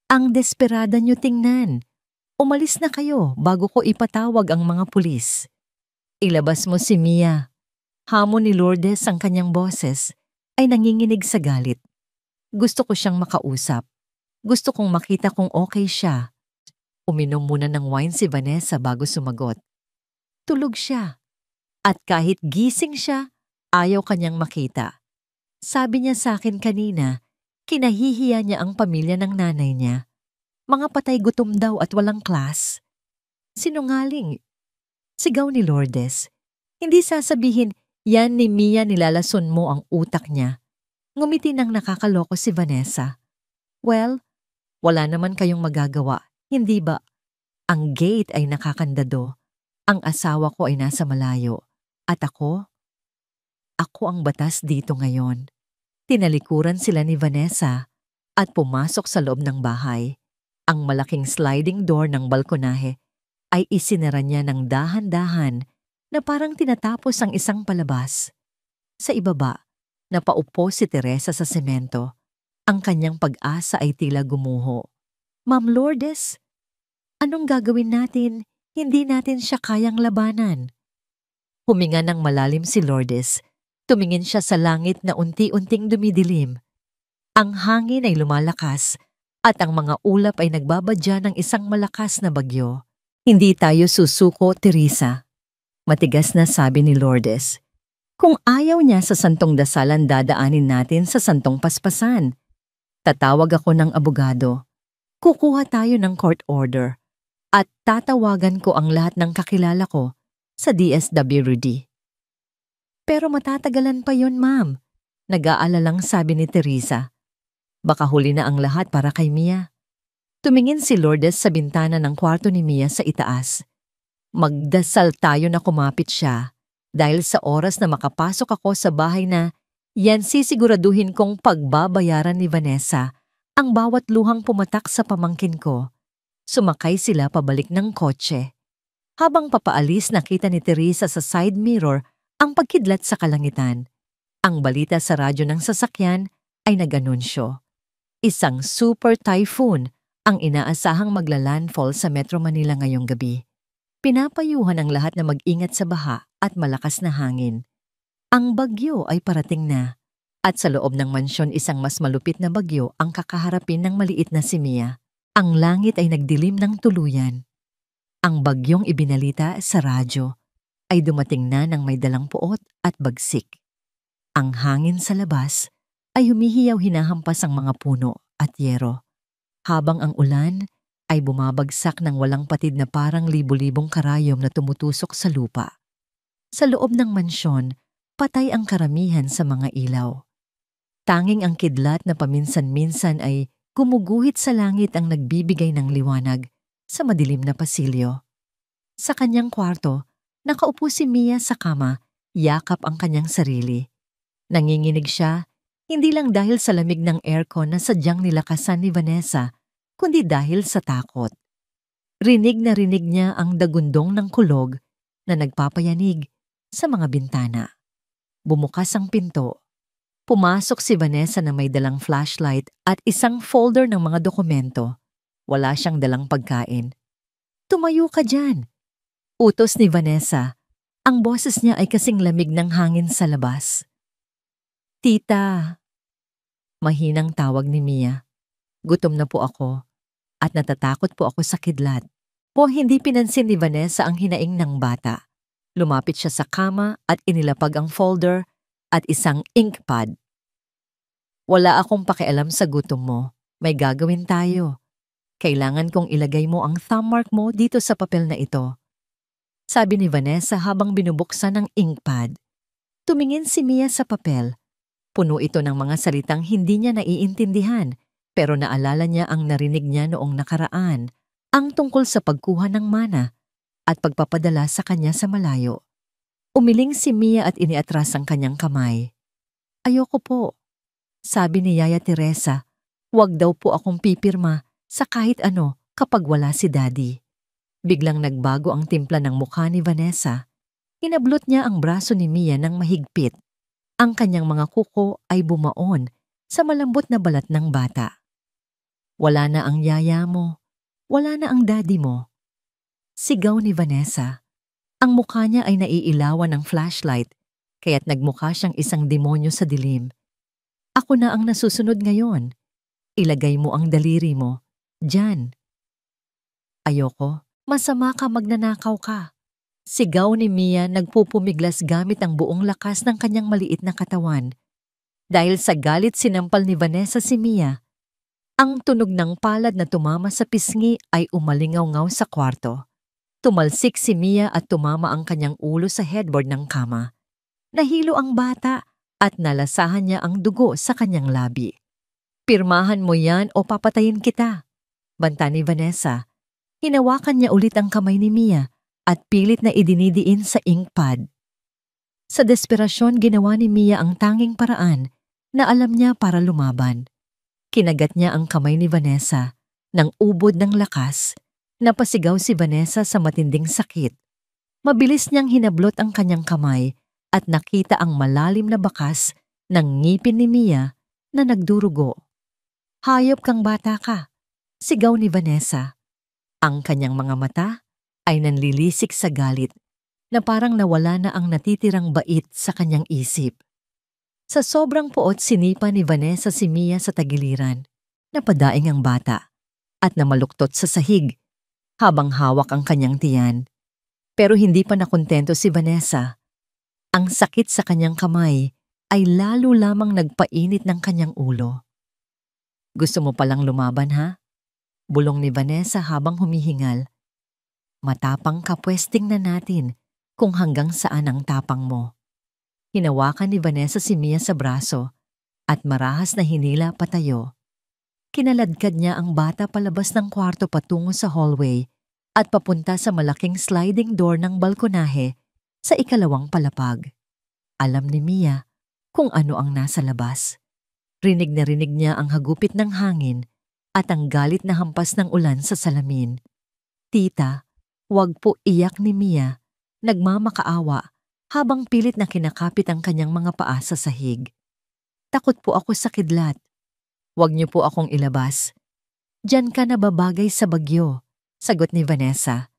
Ang desperada nyo tingnan. Umalis na kayo bago ko ipatawag ang mga pulis. Ilabas mo si Mia. Hamon ni Lourdes ang kanyang boses ay nanginginig sa galit. Gusto ko siyang makausap. Gusto kong makita kung okay siya. Uminom muna ng wine si Vanessa bago sumagot. Tulog siya. At kahit gising siya, ayaw kanyang makita. Sabi niya sa akin kanina, kinahihiya niya ang pamilya ng nanay niya. Mga patay gutom daw at walang class. Sinungaling. Sigaw ni Lourdes. Hindi sasabihin, yan ni Mia nilalason mo ang utak niya. Ngumiti nang nakakaloko si Vanessa. Well, wala naman kayong magagawa, hindi ba? Ang gate ay nakakandado. Ang asawa ko ay nasa malayo. At ako? Ako ang batas dito ngayon. Tinalikuran sila ni Vanessa at pumasok sa loob ng bahay. Ang malaking sliding door ng balkonahe ay isinara niya ng dahan-dahan na parang tinatapos ang isang palabas. Sa ibaba, napaupo si Teresa sa semento. Ang kanyang pag-asa ay tila gumuho. Ma'am Lourdes, anong gagawin natin? Hindi natin siya kayang labanan. Huminga ng malalim si Lourdes. Tumingin siya sa langit na unti-unting dumidilim. Ang hangin ay lumalakas at ang mga ulap ay nagbabadya ng isang malakas na bagyo. Hindi tayo susuko, Teresa. Matigas na sabi ni Lourdes. Kung ayaw niya sa santong dasalan, dadaanin natin sa santong paspasan. Tatawag ako ng abogado. Kukuha tayo ng court order. At tatawagan ko ang lahat ng kakilala ko sa DSWD. Pero matatagalan pa yon, ma'am. Nag-aalalang sabi ni Teresa. Baka huli na ang lahat para kay Mia. Tumingin si Lourdes sa bintana ng kwarto ni Mia sa itaas. Magdasal tayo na kumapit siya. Dahil sa oras na makapasok ako sa bahay na yan sisiguraduhin kong pagbabayaran ni Vanessa ang bawat luhang pumatak sa pamangkin ko. Sumakay sila pabalik ng kotse. Habang papaalis, nakita ni Teresa sa side mirror ang pagkidlat sa kalangitan. Ang balita sa radyo ng sasakyan ay nag-anunsyo. Isang super typhoon ang inaasahang magla-landfall sa Metro Manila ngayong gabi. Pinapayuhan ang lahat na mag-ingat sa baha at malakas na hangin. Ang bagyo ay parating na at sa loob ng mansyon isang mas malupit na bagyo ang kakaharapin ng maliit na si Mia. Ang langit ay nagdilim ng tuluyan. Ang bagyong ibinalita sa radyo ay dumating na ng may dalang puot at bagsik. Ang hangin sa labas ay humihiyaw hinahampas ang mga puno at yero, habang ang ulan ay bumabagsak ng walang patid na parang libu-libong karayom na tumutusok sa lupa. Sa loob ng mansyon, patay ang karamihan sa mga ilaw. Tanging ang kidlat na paminsan-minsan ay gumuguhit sa langit ang nagbibigay ng liwanag sa madilim na pasilyo. Sa kanyang kwarto, nakaupo si Mia sa kama, yakap ang kanyang sarili. Nanginginig siya, hindi lang dahil sa lamig ng aircon na sadyang nilakasan ni Vanessa, kundi dahil sa takot. Rinig na rinig niya ang dagundong ng kulog na nagpapayanig sa mga bintana. Bumukas ang pinto. Pumasok si Vanessa na may dalang flashlight at isang folder ng mga dokumento. Wala siyang dalang pagkain. "Tumayo ka dyan!" Utos ni Vanessa. Ang boses niya ay kasing lamig ng hangin sa labas. "Tita!" Mahinang tawag ni Mia. Gutom na po ako at natatakot po ako sa kidlat. Po hindi pinansin ni Vanessa ang hinaing ng bata. Lumapit siya sa kama at inilapag ang folder at isang ink pad. "Wala akong pakialam sa gutom mo. May gagawin tayo. Kailangan kong ilagay mo ang thumb mark mo dito sa papel na ito." Sabi ni Vanessa habang binubuksan ang ink pad. Tumingin si Mia sa papel. Puno ito ng mga salitang hindi niya naiintindihan, pero naalala niya ang narinig niya noong nakaraan, ang tungkol sa pagkuha ng mana at pagpapadala sa kanya sa malayo. Umiling si Mia at iniatras ang kanyang kamay. "Ayoko po," sabi ni Yaya Teresa. "Huwag daw po akong pipirma sa kahit ano kapag wala si Daddy." Biglang nagbago ang timpla ng mukha ni Vanessa. Inablot niya ang braso ni Mia ng mahigpit. Ang kanyang mga kuko ay bumaon sa malambot na balat ng bata. "Wala na ang yaya mo. Wala na ang daddy mo." Sigaw ni Vanessa. Ang mukha niya ay naiilawan ng flashlight, kaya't nagmukha siyang isang demonyo sa dilim. "Ako na ang nasusunod ngayon. Ilagay mo ang daliri mo. Diyan." "Ayoko. Masama ka, magnanakaw ka." Sigaw ni Mia, nagpupumiglas gamit ang buong lakas ng kanyang maliit na katawan. Dahil sa galit sinampal ni Vanessa si Mia. Ang tunog ng palad na tumama sa pisngi ay umalingaw-ngaw sa kwarto. Tumalsik si Mia at tumama ang kanyang ulo sa headboard ng kama. Nahilo ang bata at nalasahan niya ang dugo sa kanyang labi. "Pirmahan mo yan o papatayin kita," banta ni Vanessa. Hinawakan niya ulit ang kamay ni Mia at pilit na idinidiin sa ink pad. Sa desperasyon, ginawa ni Mia ang tanging paraan na alam niya para lumaban. Kinagat niya ang kamay ni Vanessa ng ubod ng lakas. Napasigaw si Vanessa sa matinding sakit. Mabilis niyang hinablot ang kanyang kamay at nakita ang malalim na bakas ng ngipin ni Mia na nagdurugo. "Hayop kang bata ka," sigaw ni Vanessa. Ang kanyang mga mata ay nanlilisik sa galit na parang nawala na ang natitirang bait sa kanyang isip. Sa sobrang puot, sinipa ni Vanessa si Mia sa tagiliran. Napadaing ang bata at namaluktot sa sahig habang hawak ang kanyang tiyan. Pero hindi pa nakontento si Vanessa. Ang sakit sa kanyang kamay ay lalo lamang nagpainit ng kanyang ulo. "Gusto mo palang lumaban, ha?" Bulong ni Vanessa habang humihingal. "Matapang ka, pwesting na natin kung hanggang saan ang tapang mo." Hinawakan ni Vanessa si Mia sa braso at marahas na hinila patayo. Kinaladkad niya ang bata palabas ng kwarto patungo sa hallway at papunta sa malaking sliding door ng balkonahe Sa ikalawang palapag, alam ni Mia kung ano ang nasa labas. Rinig na rinig niya ang hagupit ng hangin at ang galit na hampas ng ulan sa salamin. Tita, wag po, iyak ni Mia, nagmamakaawa habang pilit na kinakapit ang kanyang mga paa sa sahig. Takot po ako sa kidlat. Wag niyo po akong ilabas. Diyan ka nababagay sa bagyo, sagot ni Vanessa.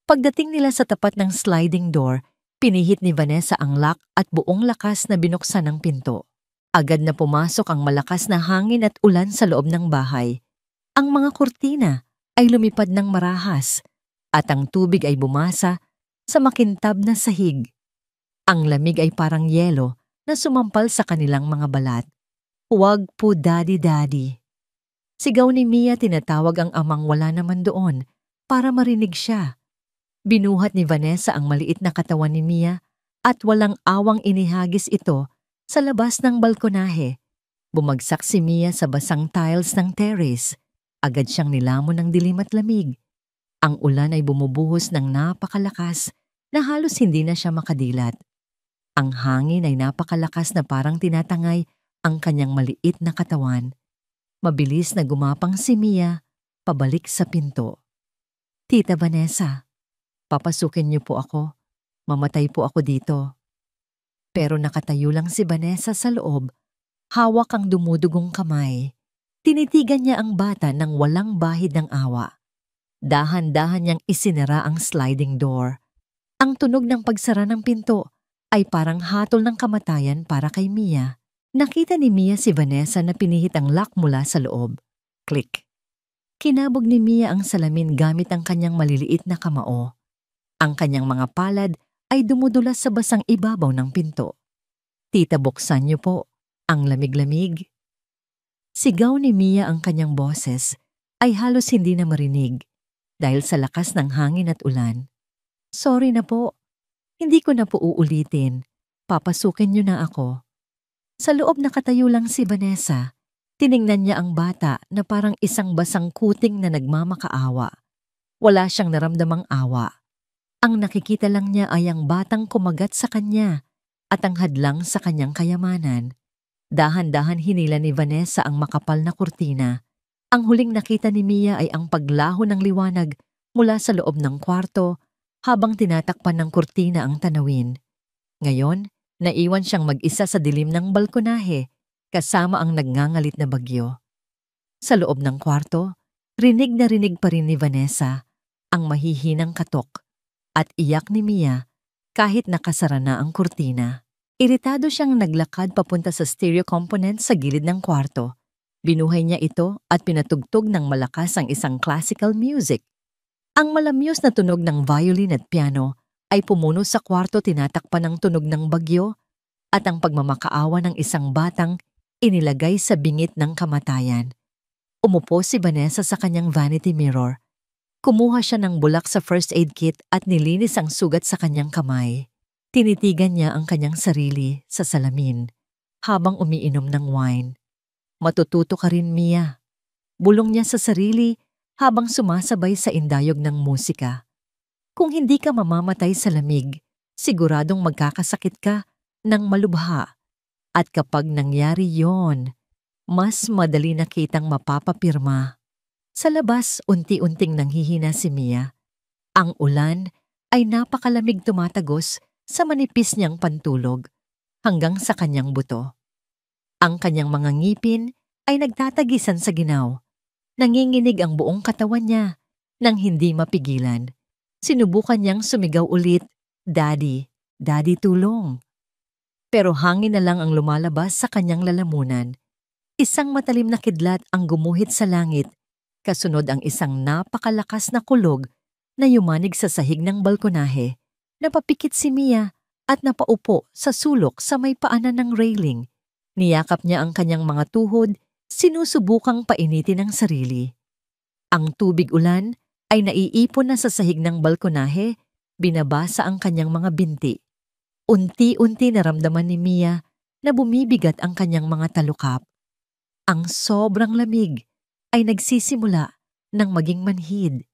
Pagdating nila sa tapat ng sliding door, pinihit ni Vanessa ang lock at buong lakas na binuksan ang pinto. Agad na pumasok ang malakas na hangin at ulan sa loob ng bahay. Ang mga kurtina ay lumipad ng marahas at ang tubig ay bumasa sa makintab na sahig. Ang lamig ay parang yelo na sumampal sa kanilang mga balat. Huwag po, Daddy, Daddy. Sigaw ni Mia, tinatawag ang amang wala naman doon para marinig siya. Binuhat ni Vanessa ang maliit na katawan ni Mia at walang awang inihagis ito sa labas ng balkonahe. Bumagsak si Mia sa basang tiles ng terrace. Agad siyang nilamon ng dilim at lamig. Ang ulan ay bumubuhos ng napakalakas na halos hindi na siya makadilat. Ang hangin ay napakalakas na parang tinatangay ang kanyang maliit na katawan. Mabilis na gumapang si Mia pabalik sa pinto. Tita Vanessa, papasukin niyo po ako. Mamatay po ako dito. Pero nakatayo lang si Vanessa sa loob, hawak ang dumudugong kamay. Tinitigan niya ang bata ng walang bahid ng awa. Dahan-dahan niyang isinara ang sliding door. Ang tunog ng pagsara ng pinto ay parang hatol ng kamatayan para kay Mia. Nakita ni Mia si Vanessa na pinihit ang lock mula sa loob. Click. Kinabog ni Mia ang salamin gamit ang kanyang maliliit na kamao. Ang kanyang mga palad ay dumudulas sa basang ibabaw ng pinto. Tita, buksan niyo po. Ang lamig-lamig. Sigaw ni Mia, ang kanyang boses ay halos hindi na marinig dahil sa lakas ng hangin at ulan. Sorry na po. Hindi ko na po uulitin. Papasukin niyo na ako. Sa loob nakatayo lang si Vanessa. Tiningnan niya ang bata na parang isang basang kuting na nagmamakaawa. Wala siyang naramdamang awa. Ang nakikita lang niya ay ang batang kumagat sa kanya at ang hadlang sa kanyang kayamanan. Dahan-dahan hinila ni Vanessa ang makapal na kurtina. Ang huling nakita ni Mia ay ang paglaho ng liwanag mula sa loob ng kwarto habang tinatakpan ng kurtina ang tanawin. Ngayon, naiwan siyang mag-isa sa dilim ng balkonahe kasama ang nagngangalit na bagyo. Sa loob ng kwarto, rinig na rinig pa rin ni Vanessa ang mahihinang katok at iyak ni Mia kahit nakasara na ang kurtina. Iritado siyang naglakad papunta sa stereo component sa gilid ng kwarto. Binuhay niya ito at pinatugtog ng malakas ang isang classical music. Ang malamyos na tunog ng violin at piano ay pumuno sa kwarto, tinatakpan ng tunog ng bagyo at ang pagmamakaawa ng isang batang inilagay sa bingit ng kamatayan. Umupo si Vanessa sa kanyang vanity mirror. Kumuha siya ng bulak sa first aid kit at nilinis ang sugat sa kanyang kamay. Tinitigan niya ang kanyang sarili sa salamin habang umiinom ng wine. Matututo ka rin, Mia. Bulong niya sa sarili habang sumasabay sa indayog ng musika. Kung hindi ka mamamatay sa lamig, siguradong magkakasakit ka ng malubha. At kapag nangyari yon, mas madali na kitang mapapapirma. Sa labas, unti-unting nanghihina si Mia. Ang ulan ay napakalamig, tumatagos sa manipis niyang pantulog hanggang sa kanyang buto. Ang kanyang mga ngipin ay nagtatagisan sa ginaw. Nanginginig ang buong katawan niya nang hindi mapigilan. Sinubukan niyang sumigaw ulit, "Daddy, Daddy, tulong." Pero hangin na lang ang lumalabas sa kanyang lalamunan. Isang matalim na kidlat ang gumuhit sa langit, kasunod ang isang napakalakas na kulog na yumanig sa sahig ng balkonahe. Napapikit si Mia at napaupo sa sulok sa may paanan ng railing. Niyakap niya ang kanyang mga tuhod, sinusubukang painitin ang sarili. Ang tubig ulan ay naiipon na sa sahig ng balkonahe, binabasa ang kanyang mga binti. Unti-unti naramdaman ni Mia na bumibigat ang kanyang mga talukap. Ang sobrang lamig ay nagsisimula ng maging manhid.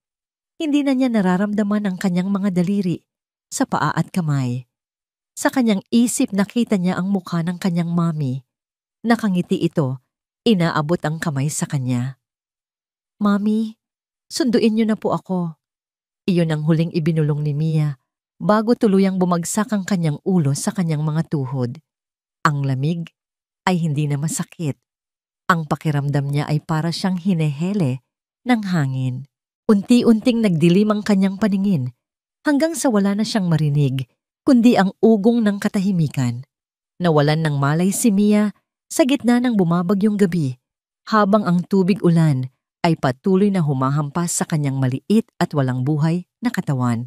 Hindi na niya nararamdaman ang kanyang mga daliri sa paa at kamay. Sa kanyang isip nakita niya ang mukha ng kanyang mommy. Nakangiti ito, inaabot ang kamay sa kanya. "Mommy, sunduin niyo na po ako." Iyon ang huling ibinulong ni Mia bago tuluyang bumagsak ang kanyang ulo sa kanyang mga tuhod. Ang lamig ay hindi na masakit. Ang pakiramdam niya ay para siyang hinehele ng hangin. Unti-unting nagdilim ang kanyang paningin hanggang sa wala na siyang marinig kundi ang ugong ng katahimikan. Nawalan ng malay si Mia sa gitna ng bumabagyong gabi habang ang tubig ulan ay patuloy na humahampas sa kanyang maliit at walang buhay na katawan.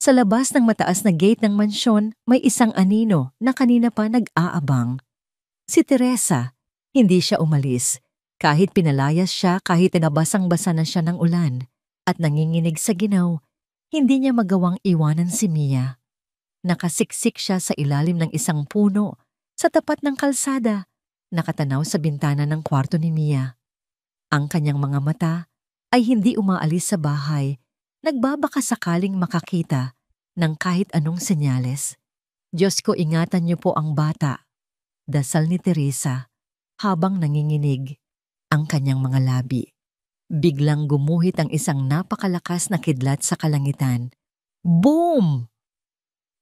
Sa labas ng mataas na gate ng mansyon may isang anino na kanina pa nag-aabang. Si Teresa. Hindi siya umalis. Kahit pinalayas siya, kahit nabasang-basa na siya ng ulan at nanginginig sa ginaw, hindi niya magawang iwanan si Mia. Nakasiksik siya sa ilalim ng isang puno sa tapat ng kalsada, nakatanaw sa bintana ng kwarto ni Mia. Ang kanyang mga mata ay hindi umaalis sa bahay, nagbabaka sakaling makakita ng kahit anong senyales. "Diyos ko, ingatan niyo po ang bata," dasal ni Teresa habang nanginginig ang kanyang mga labi. Biglang gumuhit ang isang napakalakas na kidlat sa kalangitan. Boom!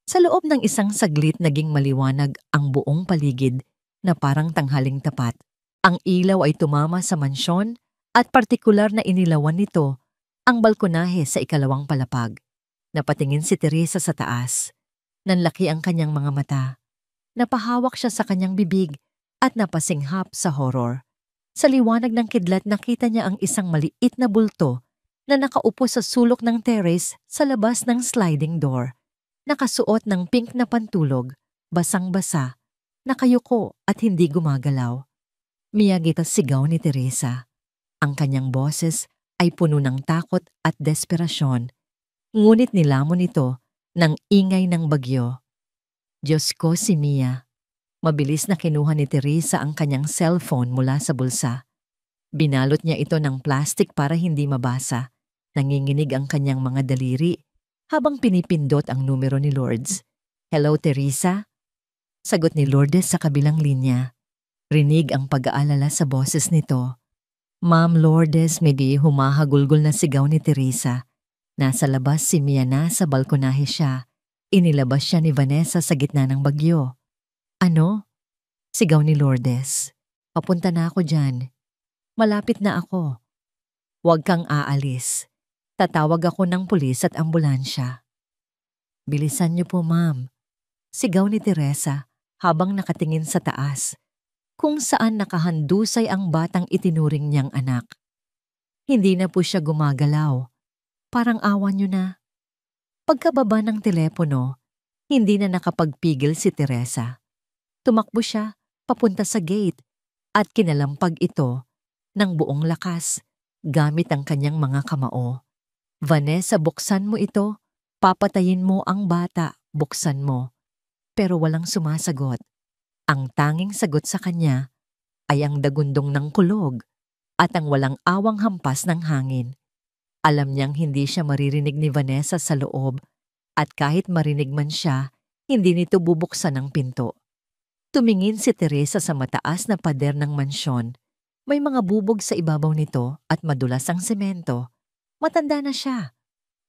Sa loob ng isang saglit naging maliwanag ang buong paligid na parang tanghaling tapat. Ang ilaw ay tumama sa mansyon at partikular na inilawan nito ang balkonahe sa ikalawang palapag. Napatingin si Teresa sa taas. Nanlaki ang kanyang mga mata. Napahawak siya sa kanyang bibig at napasinghap sa horror. Sa liwanag ng kidlat nakita niya ang isang maliit na bulto na nakaupo sa sulok ng terrace sa labas ng sliding door. Nakasuot ng pink na pantulog, basang-basa, nakayuko at hindi gumagalaw. Miyagi sigaw ni Teresa. Ang kanyang boses ay puno ng takot at desperasyon. Ngunit nilamon ito ng ingay ng bagyo. Diyos ko, si Mia. Mabilis na kinuha ni Teresa ang kanyang cellphone mula sa bulsa. Binalot niya ito ng plastic para hindi mabasa. Nanginginig ang kanyang mga daliri habang pinipindot ang numero ni Lourdes. "Hello, Teresa?" Sagot ni Lourdes sa kabilang linya. Rinig ang pag-aalala sa boses nito. "Ma'am Lourdes," medyo humahagulgol na sigaw ni Teresa. Nasa labas si Mia na sa balkonahe siya. Inilabas siya ni Vanessa sa gitna ng bagyo. "Ano?" sigaw ni Lourdes. "Papunta na ako dyan. Malapit na ako." "Huwag kang aalis. Tatawag ako ng pulis at ambulansya." "Bilisan niyo po, ma'am," sigaw ni Teresa habang nakatingin sa taas, kung saan nakahandusay ang batang itinuring niyang anak. Hindi na po siya gumagalaw. Parang awa niyo na. Pagkababa ng telepono, hindi na nakapagpigil si Teresa. Tumakbo siya papunta sa gate at kinalampag ito ng buong lakas gamit ang kanyang mga kamao. "Vanessa, buksan mo ito. Papatayin mo ang bata. Buksan mo." Pero walang sumasagot. Ang tanging sagot sa kanya ay ang dagundong ng kulog at ang walang awang hampas ng hangin. Alam niyang hindi siya maririnig ni Vanessa sa loob at kahit marinig man siya, hindi nito bubuksan ang pinto. Tumingin si Teresa sa mataas na pader ng mansyon. May mga bubog sa ibabaw nito at madulas ang semento. Matanda na siya.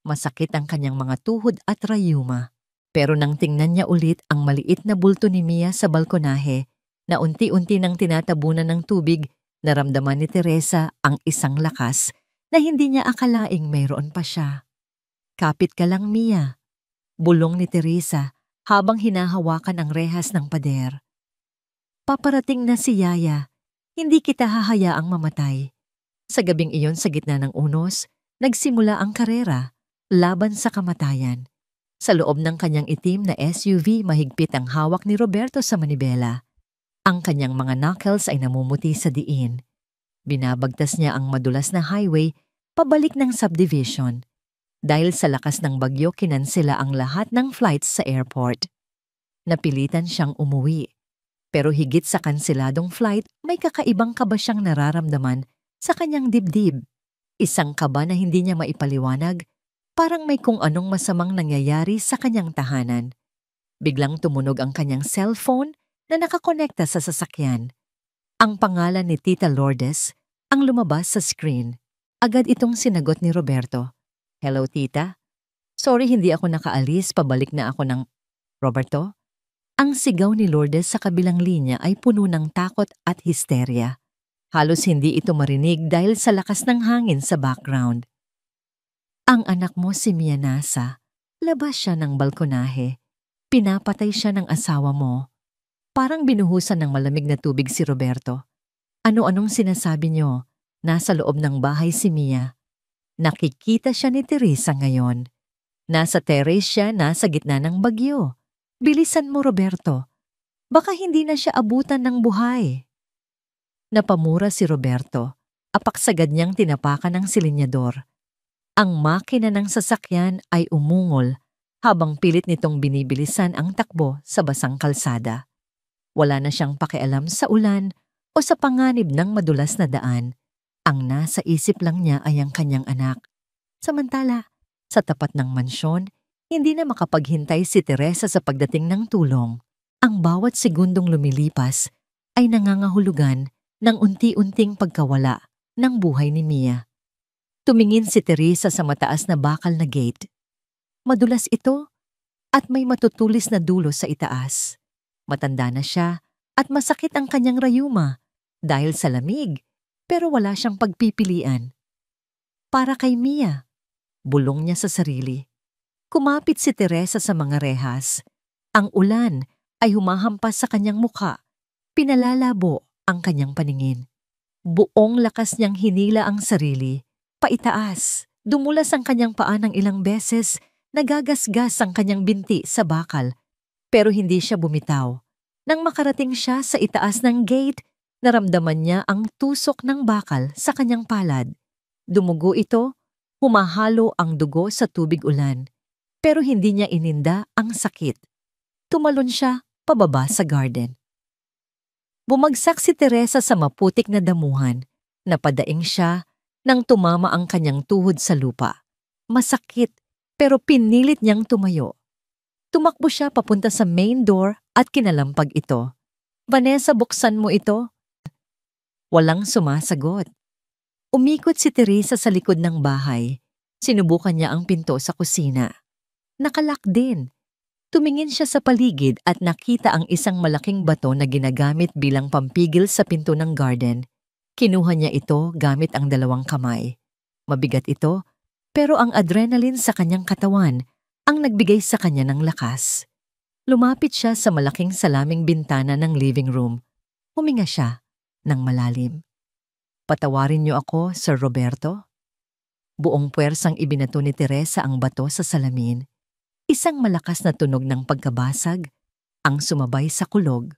Masakit ang kanyang mga tuhod at rayuma. Pero nang tingnan niya ulit ang maliit na bulto ni Mia sa balkonahe na unti-unti nang tinatabunan ng tubig, naramdaman ni Teresa ang isang lakas na hindi niya akalaing mayroon pa siya. "Kapit ka lang, Mia," bulong ni Teresa habang hinahawakan ang rehas ng pader. "Paparating na si Yaya. Hindi kita hahayaang mamatay." Sa gabing iyon sa gitna ng unos, nagsimula ang karera laban sa kamatayan. Sa loob ng kanyang itim na SUV, mahigpit ang hawak ni Roberto sa manibela. Ang kanyang mga knuckles ay namumuti sa diin. Binabagtas niya ang madulas na highway pabalik ng subdivision. Dahil sa lakas ng bagyo, kinansela ang lahat ng flights sa airport. Napilitan siyang umuwi. Pero higit sa kanseladong flight, may kakaibang kaba siyang nararamdaman sa kanyang dibdib. Isang kaba na hindi niya maipaliwanag, parang may kung anong masamang nangyayari sa kanyang tahanan. Biglang tumunog ang kanyang cellphone na nakakonekta sa sasakyan. Ang pangalan ni Tita Lourdes ang lumabas sa screen. Agad itong sinagot ni Roberto. "Hello, Tita. Sorry hindi ako nakaalis, pabalik na ako ng..." "Roberto?" Ang sigaw ni Lourdes sa kabilang linya ay puno ng takot at histerya. Halos hindi ito marinig dahil sa lakas ng hangin sa background. "Ang anak mo si Mia nasa. Labas siya ng balkonahe. Pinapatay siya ng asawa mo." Parang binuhusan ng malamig na tubig si Roberto. "Ano-anong sinasabi niyo? Nasa loob ng bahay si Mia. Nakikita siya ni Teresa ngayon. Nasa terrace siya, nasa gitna ng bagyo. Bilisan mo, Roberto. Baka hindi na siya abutan ng buhay." Napamura si Roberto. Apaksagad niyang tinapakan ng silinyador. Ang makina ng sasakyan ay umungol habang pilit nitong binibilisan ang takbo sa basang kalsada. Wala na siyang pakialam sa ulan o sa panganib ng madulas na daan. Ang nasa isip lang niya ay ang kanyang anak. Samantala, sa tapat ng mansyon, hindi na makapaghintay si Teresa sa pagdating ng tulong. Ang bawat segundong lumilipas ay nangangahulugan ng unti-unting pagkawala ng buhay ni Mia. Tumingin si Teresa sa mataas na bakal na gate. Madulas ito at may matutulis na dulo sa itaas. Matanda na siya at masakit ang kanyang rayuma dahil sa lamig, pero wala siyang pagpipilian. Para kay Mia, bulong niya sa sarili. Kumapit si Teresa sa mga rehas. Ang ulan ay humahampas sa kanyang mukha. Pinalalabo ang kanyang paningin. Buong lakas niyang hinila ang sarili. Paitaas, dumulas ang kanyang paa ng ilang beses, nagagasgas ang kanyang binti sa bakal. Pero hindi siya bumitaw. Nang makarating siya sa itaas ng gate, naramdaman niya ang tusok ng bakal sa kanyang palad. Dumugo ito, humahalo ang dugo sa tubig ulan. Pero hindi niya ininda ang sakit. Tumalon siya pababa sa garden. Bumagsak si Teresa sa maputik na damuhan. Napadaing siya nang tumama ang kanyang tuhod sa lupa. Masakit, pero pinilit niyang tumayo. Tumakbo siya papunta sa main door at kinalampag ito. "Vanessa, buksan mo ito." Walang sumasagot. Umikot si Teresa sa likod ng bahay. Sinubukan niya ang pinto sa kusina. Nakalak din. Tumingin siya sa paligid at nakita ang isang malaking bato na ginagamit bilang pampigil sa pinto ng garden. Kinuha niya ito gamit ang dalawang kamay. Mabigat ito, pero ang adrenaline sa kanyang katawan ang nagbigay sa kanya ng lakas. Lumapit siya sa malaking salaming bintana ng living room. Huminga siya ng malalim. "Patawarin niyo ako, Sir Roberto?" Buong puwersang ibinato ni Teresa ang bato sa salamin. Isang malakas na tunog ng pagkabasag ang sumabay sa kulog.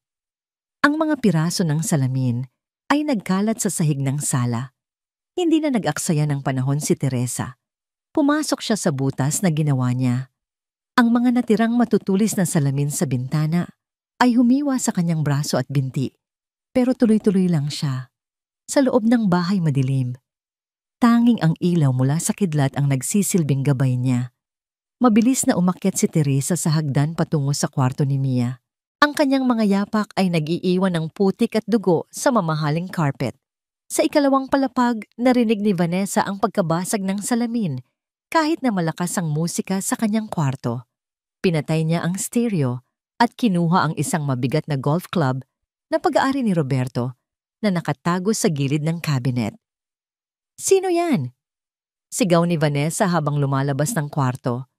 Ang mga piraso ng salamin ay nagkalat sa sahig ng sala. Hindi na nag-aksaya ng panahon si Teresa. Pumasok siya sa butas na ginawa niya. Ang mga natirang matutulis na salamin sa bintana ay humiwa sa kanyang braso at binti. Pero tuloy-tuloy lang siya. Sa loob ng bahay madilim. Tanging ang ilaw mula sa kidlat ang nagsisilbing gabay niya. Mabilis na umakyat si Teresa sa hagdan patungo sa kwarto ni Mia. Ang kanyang mga yapak ay nag-iiwan ng putik at dugo sa mamahaling carpet. Sa ikalawang palapag, narinig ni Vanessa ang pagkabasag ng salamin kahit na malakas ang musika sa kanyang kwarto. Pinatay niya ang stereo at kinuha ang isang mabigat na golf club na pag-aari ni Roberto na nakatago sa gilid ng cabinet. "Sino yan?" Sigaw ni Vanessa habang lumalabas ng kwarto.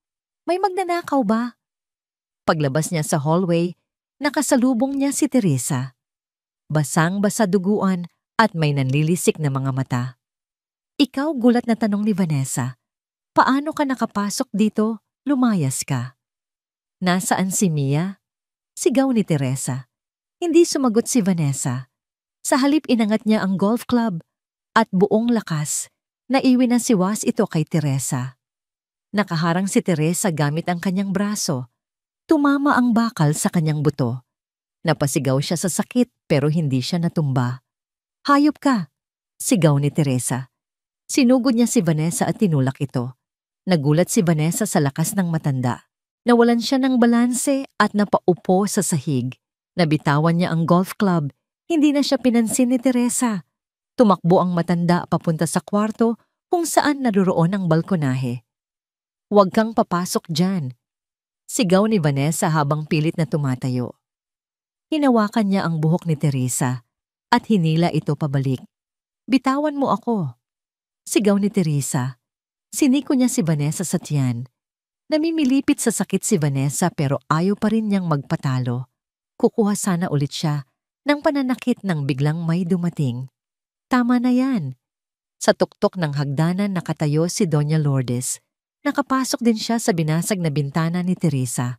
"May magnanakaw ba?" Paglabas niya sa hallway, nakasalubong niya si Teresa. Basang-basa duguan at may nanlilisik na mga mata. "Ikaw?" gulat na tanong ni Vanessa. "Paano ka nakapasok dito? Lumayas ka." "Nasaan si Mia?" Sigaw ni Teresa. Hindi sumagot si Vanessa. Sa halip inangat niya ang golf club at buong lakas, naiwi na siwas ito kay Teresa. Nakaharang si Teresa gamit ang kanyang braso. Tumama ang bakal sa kanyang buto. Napasigaw siya sa sakit pero hindi siya natumba. "Hayop ka!" sigaw ni Teresa. Sinugod niya si Vanessa at tinulak ito. Nagulat si Vanessa sa lakas ng matanda. Nawalan siya ng balanse at napaupo sa sahig. Nabitawan niya ang golf club. Hindi na siya pinansin ni Teresa. Tumakbo ang matanda papunta sa kwarto kung saan naroon ang balkonahe. "Huwag kang papasok dyan," sigaw ni Vanessa habang pilit na tumatayo. Hinawakan niya ang buhok ni Teresa at hinila ito pabalik. "Bitawan mo ako," sigaw ni Teresa. Siniko niya si Vanessa sa tiyan. Namimilipit sa sakit si Vanessa pero ayaw pa rin niyang magpatalo. Kukuha sana ulit siya ng pananakit nang biglang may dumating. Tama na yan. Sa tuktok ng hagdanan nakatayo si Doña Lourdes. Nakapasok din siya sa binasag na bintana ni Teresa.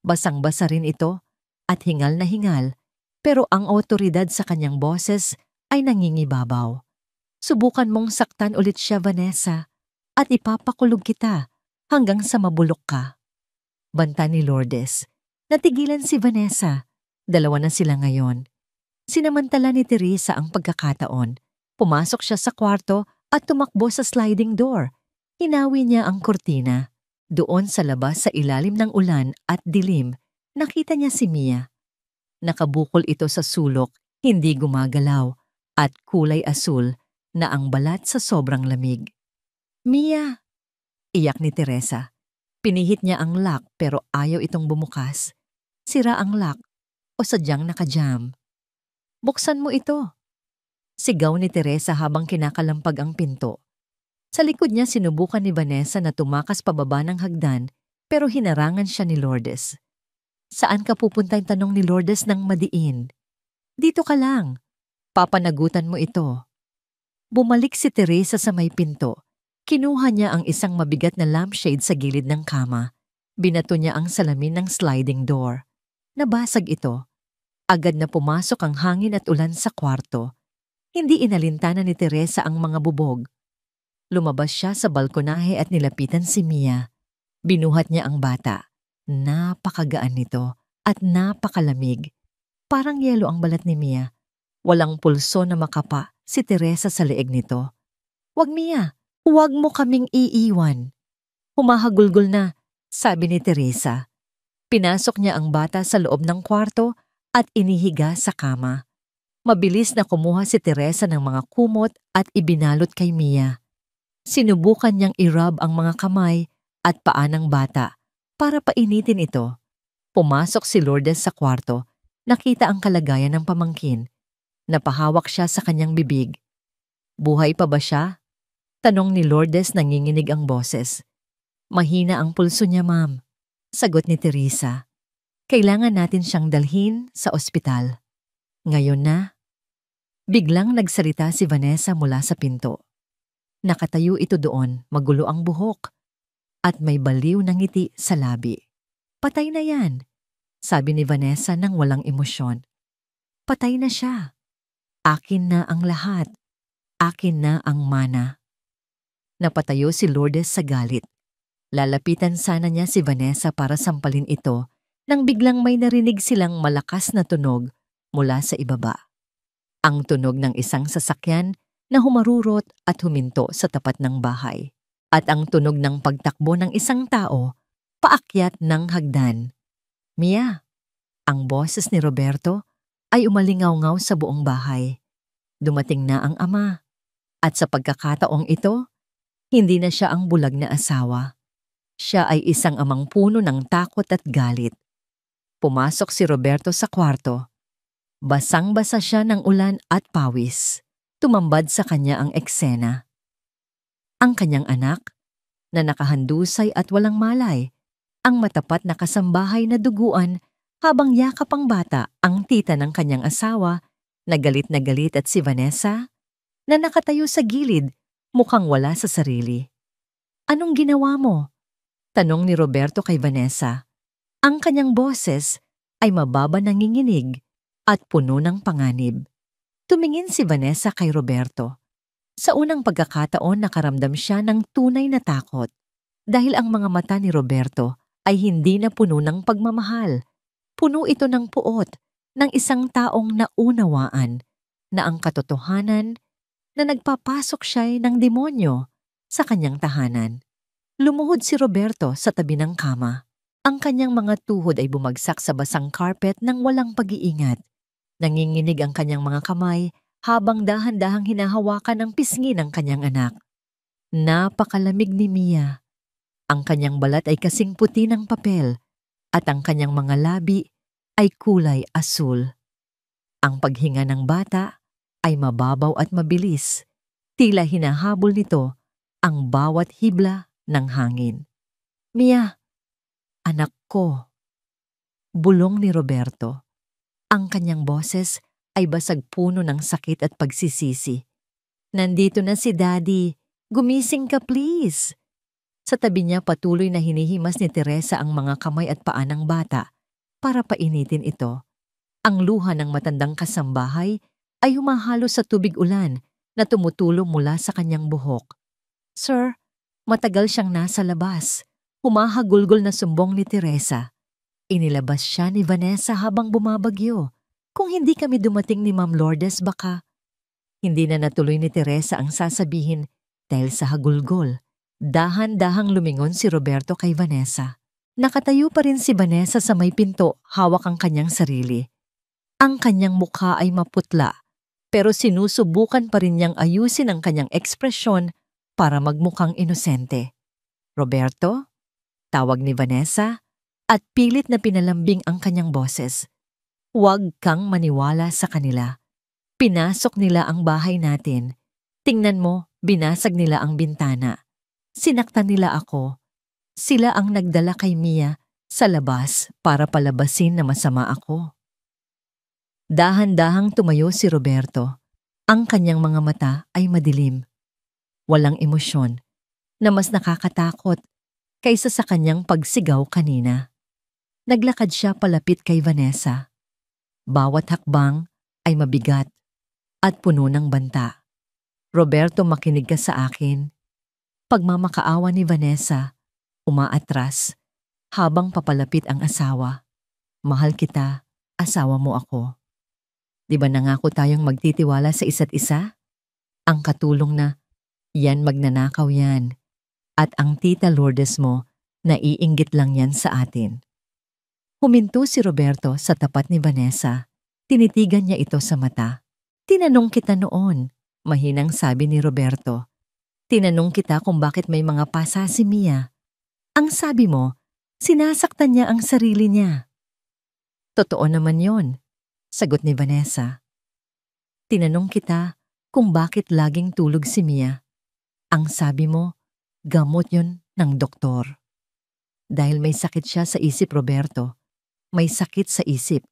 Basang-basa rin ito at hingal na hingal, pero ang otoridad sa kanyang boses ay nangingibabaw. "Subukan mong saktan ulit siya, Vanessa, at ipapakulog kita hanggang sa mabulok ka." Banta ni Lourdes. Natigilan si Vanessa. Dalawa na sila ngayon. Sinamantala ni Teresa ang pagkakataon. Pumasok siya sa kwarto at tumakbo sa sliding door. Hinawi niya ang kurtina. Doon sa labas sa ilalim ng ulan at dilim, nakita niya si Mia. Nakabukol ito sa sulok, hindi gumagalaw, at kulay asul na ang balat sa sobrang lamig. "Mia!" iyak ni Teresa. Pinihit niya ang lock pero ayaw itong bumukas. Sira ang lock o sadyang nakajam. "Buksan mo ito!" sigaw ni Teresa habang kinakalampag ang pinto. Sa likod niya sinubukan ni Vanessa na tumakas pababa ng hagdan pero hinarangan siya ni Lourdes. "Saan ka pupunta?" tanong ni Lourdes ng madiin. "Dito ka lang. Papanagutan mo ito." Bumalik si Teresa sa may pinto. Kinuha niya ang isang mabigat na lampshade sa gilid ng kama. Binato niya ang salamin ng sliding door. Nabasag ito. Agad na pumasok ang hangin at ulan sa kwarto. Hindi inalintana ni Teresa ang mga bubog. Lumabas siya sa balkonahe at nilapitan si Mia. Binuhat niya ang bata. Napakagaan nito at napakalamig. Parang yelo ang balat ni Mia. Walang pulso na makapa si Teresa sa leeg nito. "Wag, Mia! Huwag mo kaming iiwan!" "Humahagulgol na," sabi ni Teresa. Pinasok niya ang bata sa loob ng kwarto at inihiga sa kama. Mabilis na kumuha si Teresa ng mga kumot at ibinalot kay Mia. Sinubukan niyang i-rub ang mga kamay at paa ng bata para painitin ito. Pumasok si Lourdes sa kwarto. Nakita ang kalagayan ng pamangkin. Napahawak siya sa kanyang bibig. "Buhay pa ba siya?" tanong ni Lourdes, nanginginig ang boses. "Mahina ang pulso niya, ma'am," sagot ni Teresa. "Kailangan natin siyang dalhin sa ospital." "Ngayon na?" Biglang nagsalita si Vanessa mula sa pinto. Nakatayo ito doon, magulo ang buhok, at may baliw na ngiti sa labi. "Patay na yan," sabi ni Vanessa nang walang emosyon. "Patay na siya. Akin na ang lahat. Akin na ang mana." Napatayo si Lourdes sa galit. Lalapitan sana niya si Vanessa para sampalin ito nang biglang may narinig silang malakas na tunog mula sa ibaba. Ang tunog ng isang sasakyan na humarurot at huminto sa tapat ng bahay, at ang tunog ng pagtakbo ng isang tao paakyat ng hagdan. "Mia!" Ang boses ni Roberto ay umalingaw-ngaw sa buong bahay. Dumating na ang ama, at sa pagkakataong ito, hindi na siya ang bulag na asawa. Siya ay isang amang puno ng takot at galit. Pumasok si Roberto sa kwarto. Basang-basa siya ng ulan at pawis. Tumambad sa kanya ang eksena. Ang kanyang anak, na nakahandusay at walang malay, ang matapat na kasambahay na duguan habang yakap ang bata ang tita ng kanyang asawa, na galit at si Vanessa, na nakatayo sa gilid, mukhang wala sa sarili. "Anong ginawa mo?" tanong ni Roberto kay Vanessa. Ang kanyang boses ay mababa nanginginig at puno ng panganib. Tumingin si Vanessa kay Roberto. Sa unang pagkakataon nakaramdam siya ng tunay na takot dahil ang mga mata ni Roberto ay hindi na puno ng pagmamahal. Puno ito ng puot ng isang taong naunawaan na ang katotohanan na nagpapasok siya ng demonyo sa kanyang tahanan. Lumuhod si Roberto sa tabi ng kama. Ang kanyang mga tuhod ay bumagsak sa basang carpet nang walang pag-iingat. Nanginginig ang kanyang mga kamay habang dahan-dahang hinahawakan ang pisngi ng kanyang anak. Napakalamig ni Mia. Ang kanyang balat ay kasing puti ng papel at ang kanyang mga labi ay kulay asul. Ang paghinga ng bata ay mababaw at mabilis. Tila hinahabol nito ang bawat hibla ng hangin. Mia, anak ko. Bulong ni Roberto. Ang kanyang boses ay basag puno ng sakit at pagsisisi. Nandito na si Daddy. Gumising ka please. Sa tabi niya patuloy na hinihimas ni Teresa ang mga kamay at paa ng bata para painitin ito. Ang luha ng matandang kasambahay ay humahalo sa tubig ulan na tumutulo mula sa kanyang buhok. Sir, matagal siyang nasa labas. Humahagulgol na sumbong ni Teresa. Inilabas siya ni Vanessa habang bumabagyo. Kung hindi kami dumating ni Ma'am Lourdes baka. Hindi na natuloy ni Teresa ang sasabihin dahil sa hagulgol. Dahan-dahang lumingon si Roberto kay Vanessa. Nakatayo pa rin si Vanessa sa may pinto, hawak ang kanyang sarili. Ang kanyang mukha ay maputla, pero sinusubukan pa rin niyang ayusin ang kanyang ekspresyon para magmukhang inosente. Roberto? Tawag ni Vanessa at pilit na pinalambing ang kanyang boses. Huwag kang maniwala sa kanila. Pinasok nila ang bahay natin. Tingnan mo, binasag nila ang bintana. Sinaktan nila ako. Sila ang nagdala kay Mia sa labas para palabasin na masama ako. Dahan-dahang tumayo si Roberto. Ang kanyang mga mata ay madilim. Walang emosyon na mas nakakatakot kaysa sa kanyang pagsigaw kanina. Naglakad siya palapit kay Vanessa. Bawat hakbang ay mabigat at puno ng banta. Roberto, makinig ka sa akin. Pagmamakaawa ni Vanessa, umaatras habang papalapit ang asawa. Mahal kita, asawa mo ako. Di ba nangako tayong magtitiwala sa isa't isa? Ang katulong na, yan magnanakaw yan. At ang tita Lourdes mo, naiinggit lang yan sa atin. Huminto si Roberto sa tapat ni Vanessa. Tinitigan niya ito sa mata. Tinanong kita noon, mahinang sabi ni Roberto. Tinanong kita kung bakit may mga pasa si Mia. Ang sabi mo, sinasaktan niya ang sarili niya. Totoo naman yon, sagot ni Vanessa. Tinanong kita kung bakit laging tulog si Mia. Ang sabi mo, gamot yon ng doktor. Dahil may sakit siya sa isip, Roberto. May sakit sa isip.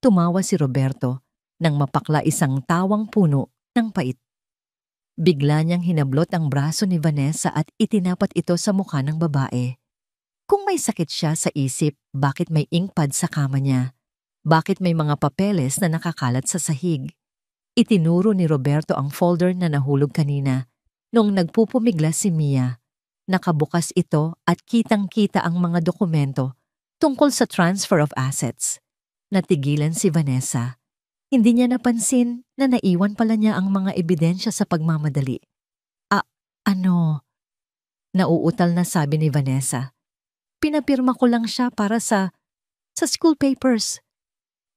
Tumawa si Roberto nang mapakla isang tawang puno ng pait. Bigla niyang hinablot ang braso ni Vanessa at itinapat ito sa mukha ng babae. Kung may sakit siya sa isip, bakit may inkpad sa kama niya? Bakit may mga papeles na nakakalat sa sahig? Itinuro ni Roberto ang folder na nahulog kanina. Nung nagpupumigla si Mia, nakabukas ito at kitang-kita ang mga dokumento tungkol sa transfer of assets. Natigilan si Vanessa. Hindi niya napansin na naiwan pala niya ang mga ebidensya sa pagmamadali. Ano? Nauutal na sabi ni Vanessa. Pinapirma ko lang siya para sa school papers.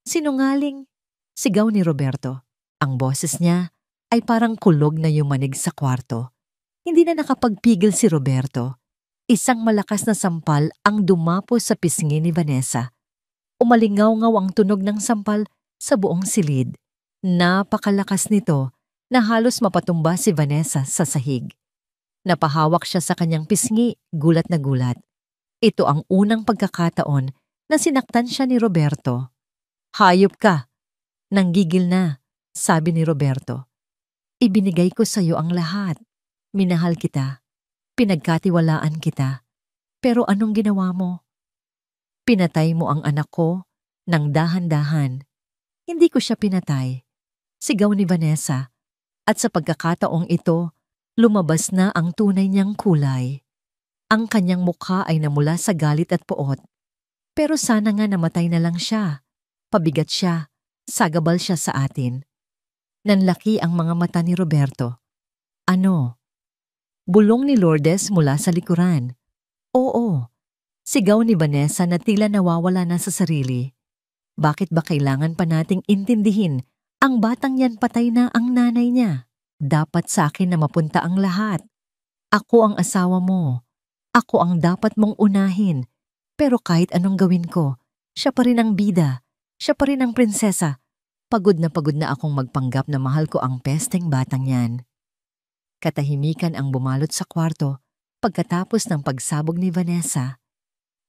Sinungaling, sigaw ni Roberto. Ang boses niya ay parang kulog na yumanig sa kwarto. Hindi na nakapagpigil si Roberto. Isang malakas na sampal ang dumapo sa pisngi ni Vanessa. Umalingaw-ngaw ang tunog ng sampal sa buong silid. Napakalakas nito na halos mapatumba si Vanessa sa sahig. Napahawak siya sa kanyang pisngi, gulat na gulat. Ito ang unang pagkakataon na sinaktan siya ni Roberto. Hayop ka! Nanggigil na, sabi ni Roberto. Ibinigay ko sa iyo ang lahat. Minahal kita. Pinagkatiwalaan kita. Pero anong ginawa mo? Pinatay mo ang anak ko ng dahan-dahan. Hindi ko siya pinatay. Sigaw ni Vanessa. At sa pagkakataong ito, lumabas na ang tunay niyang kulay. Ang kanyang mukha ay namula sa galit at poot. Pero sana nga namatay na lang siya. Pabigat siya. Sagabal siya sa atin. Nanlaki ang mga mata ni Roberto. Ano? Bulong ni Lourdes mula sa likuran. Oo. Sigaw ni Vanessa na tila nawawala na sa sarili. Bakit ba kailangan pa nating intindihin ang batang yan patay na ang nanay niya? Dapat sa akin na mapunta ang lahat. Ako ang asawa mo. Ako ang dapat mong unahin. Pero kahit anong gawin ko, siya pa rin ang bida. Siya pa rin ang prinsesa. Pagod na akong magpanggap na mahal ko ang pesteng batang yan. Katahimikan ang bumalot sa kwarto pagkatapos ng pagsabog ni Vanessa.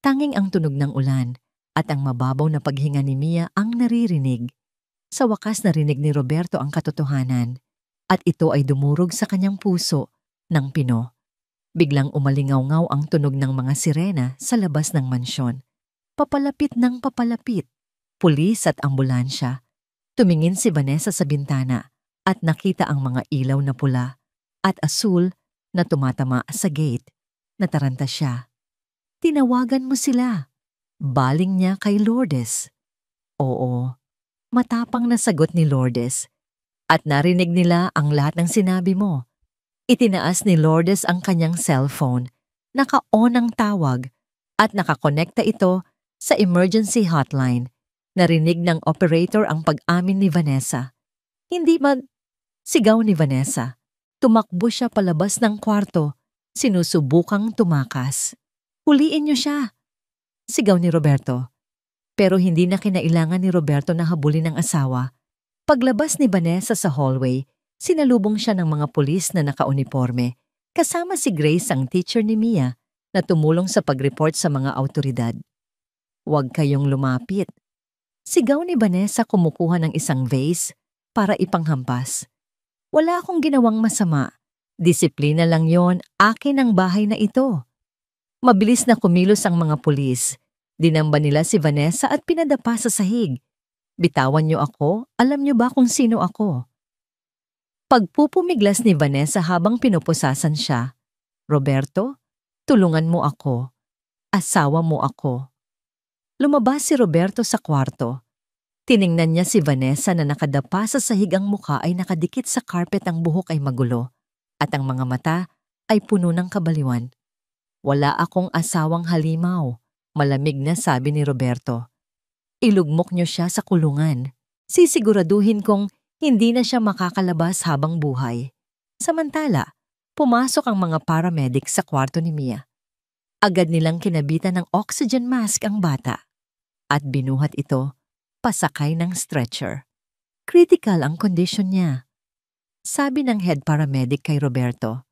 Tanging ang tunog ng ulan at ang mababaw na paghinga ni Mia ang naririnig. Sa wakas narinig ni Roberto ang katotohanan at ito ay dumurog sa kanyang puso ng pino. Biglang umalingaw-ngaw ang tunog ng mga sirena sa labas ng mansyon. Papalapit ng papalapit. Pulis at ambulansya. Tumingin si Vanessa sa bintana at nakita ang mga ilaw na pula at asul na tumatama sa gate. Nataranta siya. Tinawagan mo sila. Baling niya kay Lourdes. Oo, matapang na sagot ni Lourdes. At narinig nila ang lahat ng sinabi mo. Itinaas ni Lourdes ang kanyang cellphone. Naka-on ang tawag at nakakonekta ito sa emergency hotline. Narinig ng operator ang pag-amin ni Vanessa. Hindi man, sigaw ni Vanessa. Tumakbo siya palabas ng kwarto, sinusubukang tumakas. Huliin niyo siya, sigaw ni Roberto. Pero hindi na kinailangan ni Roberto na habulin ng asawa. Paglabas ni Vanessa sa hallway, sinalubong siya ng mga pulis na nakauniforme, kasama si Grace ang teacher ni Mia na tumulong sa pag-report sa mga awtoridad. Huwag kayong lumapit. Sigaw ni Vanessa kumukuha ng isang vase para ipanghampas. Wala akong ginawang masama. Disiplina lang yon, akin ang bahay na ito. Mabilis na kumilos ang mga pulis. Dinamba nila si Vanessa at pinadapa sa sahig. Bitawan niyo ako, alam niyo ba kung sino ako? Pagpupumiglas ni Vanessa habang pinupusasan siya. Roberto, tulungan mo ako. Asawa mo ako. Lumabas si Roberto sa kwarto. Tiningnan niya si Vanessa na nakadapa sa sahig, ang mukha ay nakadikit sa carpet, ang buhok ay magulo, at ang mga mata ay puno ng kabaliwan. Wala akong asawang halimaw, malamig na sabi ni Roberto. Ilugmok niyo siya sa kulungan. Sisiguraduhin kong hindi na siya makakalabas habang buhay. Samantala, pumasok ang mga paramedic sa kwarto ni Mia. Agad nilang kinabitan ng oxygen mask ang bata at binuhat ito pasakay ng stretcher. Critical ang kondisyon niya. Sabi ng head paramedic kay Roberto,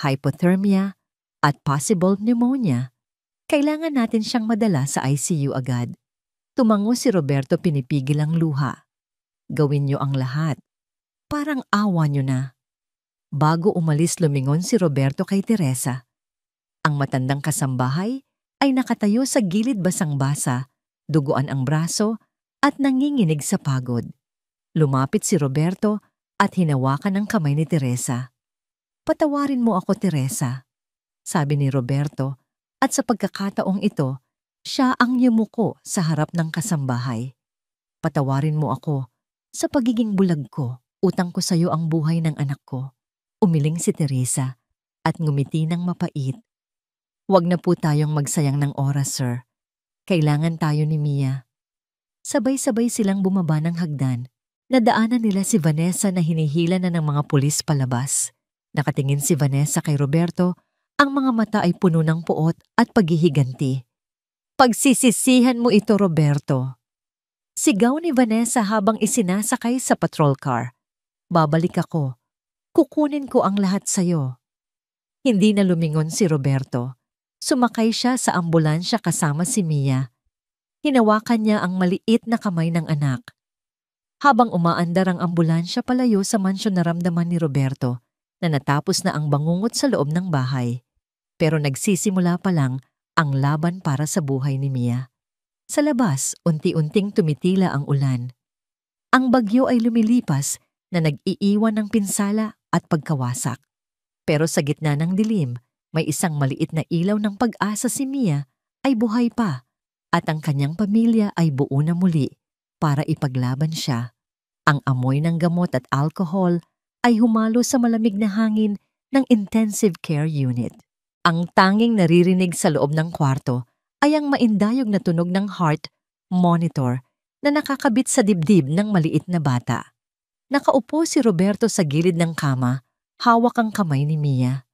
hypothermia at possible pneumonia. Kailangan natin siyang madala sa ICU agad. Tumango si Roberto, pinipigil ang luha. Gawin niyo ang lahat. Parang awa niyo na. Bago umalis, lumingon si Roberto kay Teresa. Ang matandang kasambahay ay nakatayo sa gilid, basang-basa, duguan ang braso at nanginginig sa pagod. Lumapit si Roberto at hinawakan ang kamay ni Teresa. Patawarin mo ako, Teresa, sabi ni Roberto, at sa pagkakataong ito, siya ang yumuko sa harap ng kasambahay. Patawarin mo ako sa pagiging bulag ko. Utang ko sa iyo ang buhay ng anak ko. Umiling si Teresa at ngumiti ng mapait. Huwag na po tayong magsayang ng oras, sir. Kailangan tayo ni Mia. Sabay-sabay silang bumaba ng hagdan. Nadaanan nila si Vanessa na hinihila na ng mga pulis palabas. Nakatingin si Vanessa kay Roberto, ang mga mata ay puno ng puot at paghihiganti. Pagsisisihan mo ito, Roberto. Sigaw ni Vanessa habang isinasakay sa patrol car. Babalik ako. Kukunin ko ang lahat sa'yo. Hindi na lumingon si Roberto. Sumakay siya sa ambulansya kasama si Mia. Hinawakan niya ang maliit na kamay ng anak. Habang umaandar ang ambulansya palayo sa mansyon, naramdaman ni Roberto na natapos na ang bangungot sa loob ng bahay. Pero nagsisimula pa lang ang laban para sa buhay ni Mia. Sa labas, unti-unting tumitila ang ulan. Ang bagyo ay lumilipas na nag-iiwan ng pinsala at pagkawasak. Pero sa gitna ng dilim, may isang maliit na ilaw ng pag-asa. Si Mia ay buhay pa at ang kanyang pamilya ay buo na muli para ipaglaban siya. Ang amoy ng gamot at alcohol ay humalo sa malamig na hangin ng intensive care unit. Ang tanging naririnig sa loob ng kwarto ay ang maindayog na tunog ng heart monitor na nakakabit sa dibdib ng maliit na bata. Nakaupo si Roberto sa gilid ng kama, hawak ang kamay ni Mia.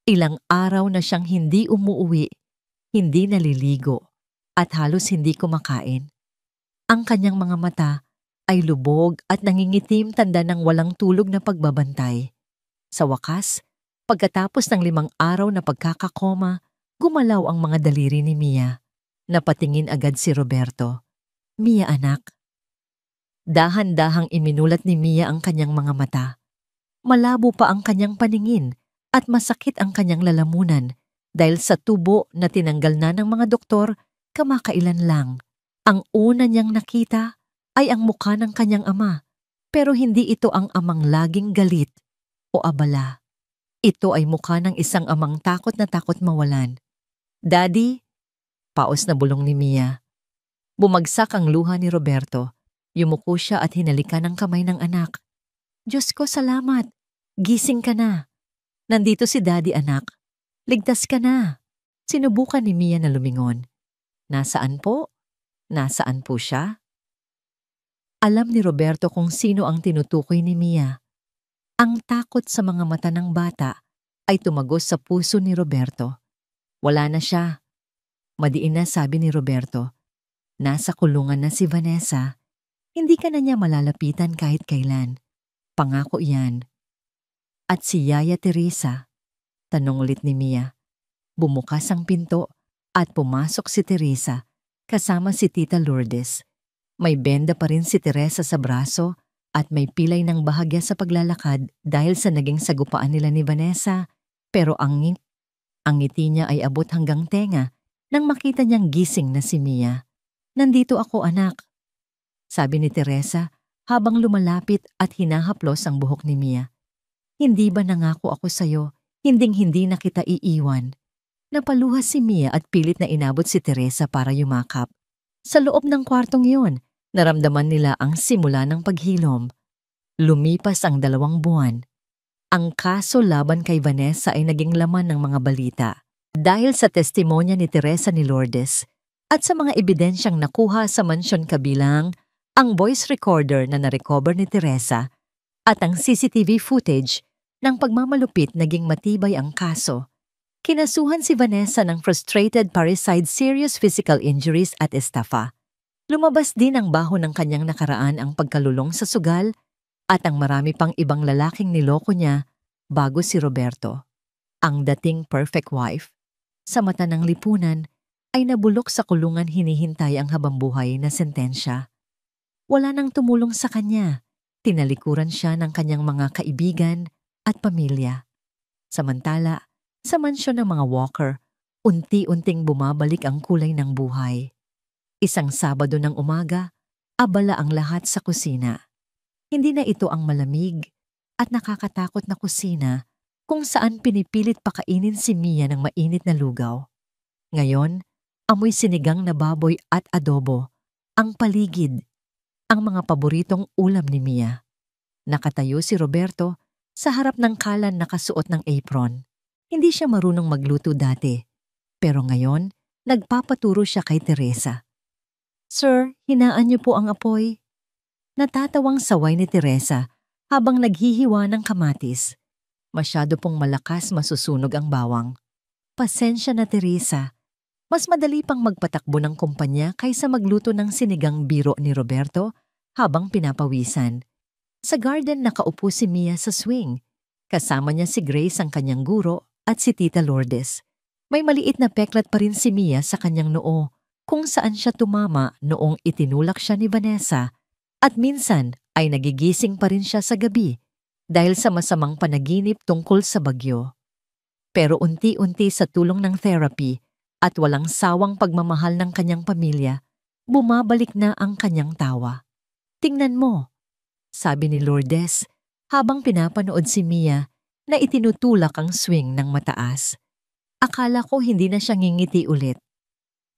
Ilang araw na siyang hindi umuuwi, hindi naliligo, at halos hindi kumakain. Ang kanyang mga mata ay lubog at nangingitim, tanda ng walang tulog na pagbabantay. Sa wakas, pagkatapos ng 5 araw na pagkakakoma, gumalaw ang mga daliri ni Mia. Napatingin agad si Roberto. "Mia, anak." Dahan-dahang iminulat ni Mia ang kanyang mga mata. Malabo pa ang kanyang paningin at masakit ang kanyang lalamunan dahil sa tubo na tinanggal na ng mga doktor kamakailan lang. Ang una niyang nakita ay ang mukha ng kanyang ama, pero hindi ito ang amang laging galit o abala. Ito ay mukha ng isang amang takot na takot mawalan. "Daddy?" Paos na bulong ni Mia. Bumagsak ang luha ni Roberto. Yumuko siya at hinalikan ang kamay ng anak. "Diyos ko, salamat. Gising ka na. Nandito si Daddy, anak. Ligtas ka na." Sinubukan ni Mia na lumingon. "Nasaan po? Nasaan po siya?" Alam ni Roberto kung sino ang tinutukoy ni Mia. Ang takot sa mga mata ng bata ay tumagos sa puso ni Roberto. Wala na siya. Madiin na sabi ni Roberto. Nasa kulungan na si Vanessa. Hindi ka na niya malalapitan kahit kailan. Pangako yan. "At si Yaya Teresa?" tanong ulit ni Mia. Bumukas ang pinto at pumasok si Teresa kasama si Tita Lourdes. May benda pa rin si Teresa sa braso at may pilay ng bahagya sa paglalakad dahil sa naging sagupaan nila ni Vanessa, pero ang ngiti niya ay abot hanggang tenga nang makita niyang gising na si Mia. "Nandito ako, anak," sabi ni Teresa habang lumalapit at hinahaplos ang buhok ni Mia. "Hindi ba nangako ako sa'yo, hinding-hindi na kita iiwan?" Napaluha si Mia at pilit na inabot si Teresa para yumakap. Sa loob ng kwartong iyon, naramdaman nila ang simula ng paghilom. Lumipas ang 2 buwan. Ang kaso laban kay Vanessa ay naging laman ng mga balita dahil sa testimonya ni Teresa ni Lourdes at sa mga ebidensyang nakuha sa mansyon, kabilang ang voice recorder na narecover ni Teresa at ang CCTV footage. Ng pagmamalupit, naging matibay ang kaso. Kinasuhan si Vanessa ng frustrated parricide, serious physical injuries at estafa. Lumabas din ang baho ng kanyang nakaraan, ang pagkalulong sa sugal at ang marami pang ibang lalaking niloko niya bago si Roberto. Ang dating perfect wife, sa mata ng lipunan, ay nabulok sa kulungan, hinihintay ang habambuhay na sentensya. Wala nang tumulong sa kanya. Tinalikuran siya ng kanyang mga kaibigan at pamilya. Samantala, sa mansyon ng mga Walker, unti-unting bumabalik ang kulay ng buhay. Isang Sabado ng umaga, abala ang lahat sa kusina. Hindi na ito ang malamig at nakakatakot na kusina kung saan pinipilit pakainin si Mia ng mainit na lugaw. Ngayon, amoy sinigang na baboy at adobo, ang paligid, ang mga paboritong ulam ni Mia. Nakatayo si Roberto sa harap ng kalan, nakasuot ng apron. Hindi siya marunong magluto dati, pero ngayon, nagpapaturo siya kay Teresa. "Sir, hinaan niyo po ang apoy." Natatawang saway ni Teresa habang naghihiwa ng kamatis. Masyado pong malakas, masusunog ang bawang. "Pasensya na, Teresa. Mas madali pang magpatakbo ng kumpanya kaysa magluto ng sinigang," biro ni Roberto habang pinapawisan. Sa garden, nakaupo si Mia sa swing. Kasama niya si Grace, ang kanyang guro, at si Tita Lourdes. May maliit na peklat pa rin si Mia sa kanyang noo kung saan siya tumama noong itinulak siya ni Vanessa, at minsan ay nagigising pa rin siya sa gabi dahil sa masamang panaginip tungkol sa bagyo. Pero unti-unti, sa tulong ng therapy at walang sawang pagmamahal ng kanyang pamilya, bumabalik na ang kanyang tawa. "Tingnan mo," sabi ni Lourdes habang pinapanood si Mia na itinutulak ang swing ng mataas. "Akala ko hindi na siya ngingiti ulit."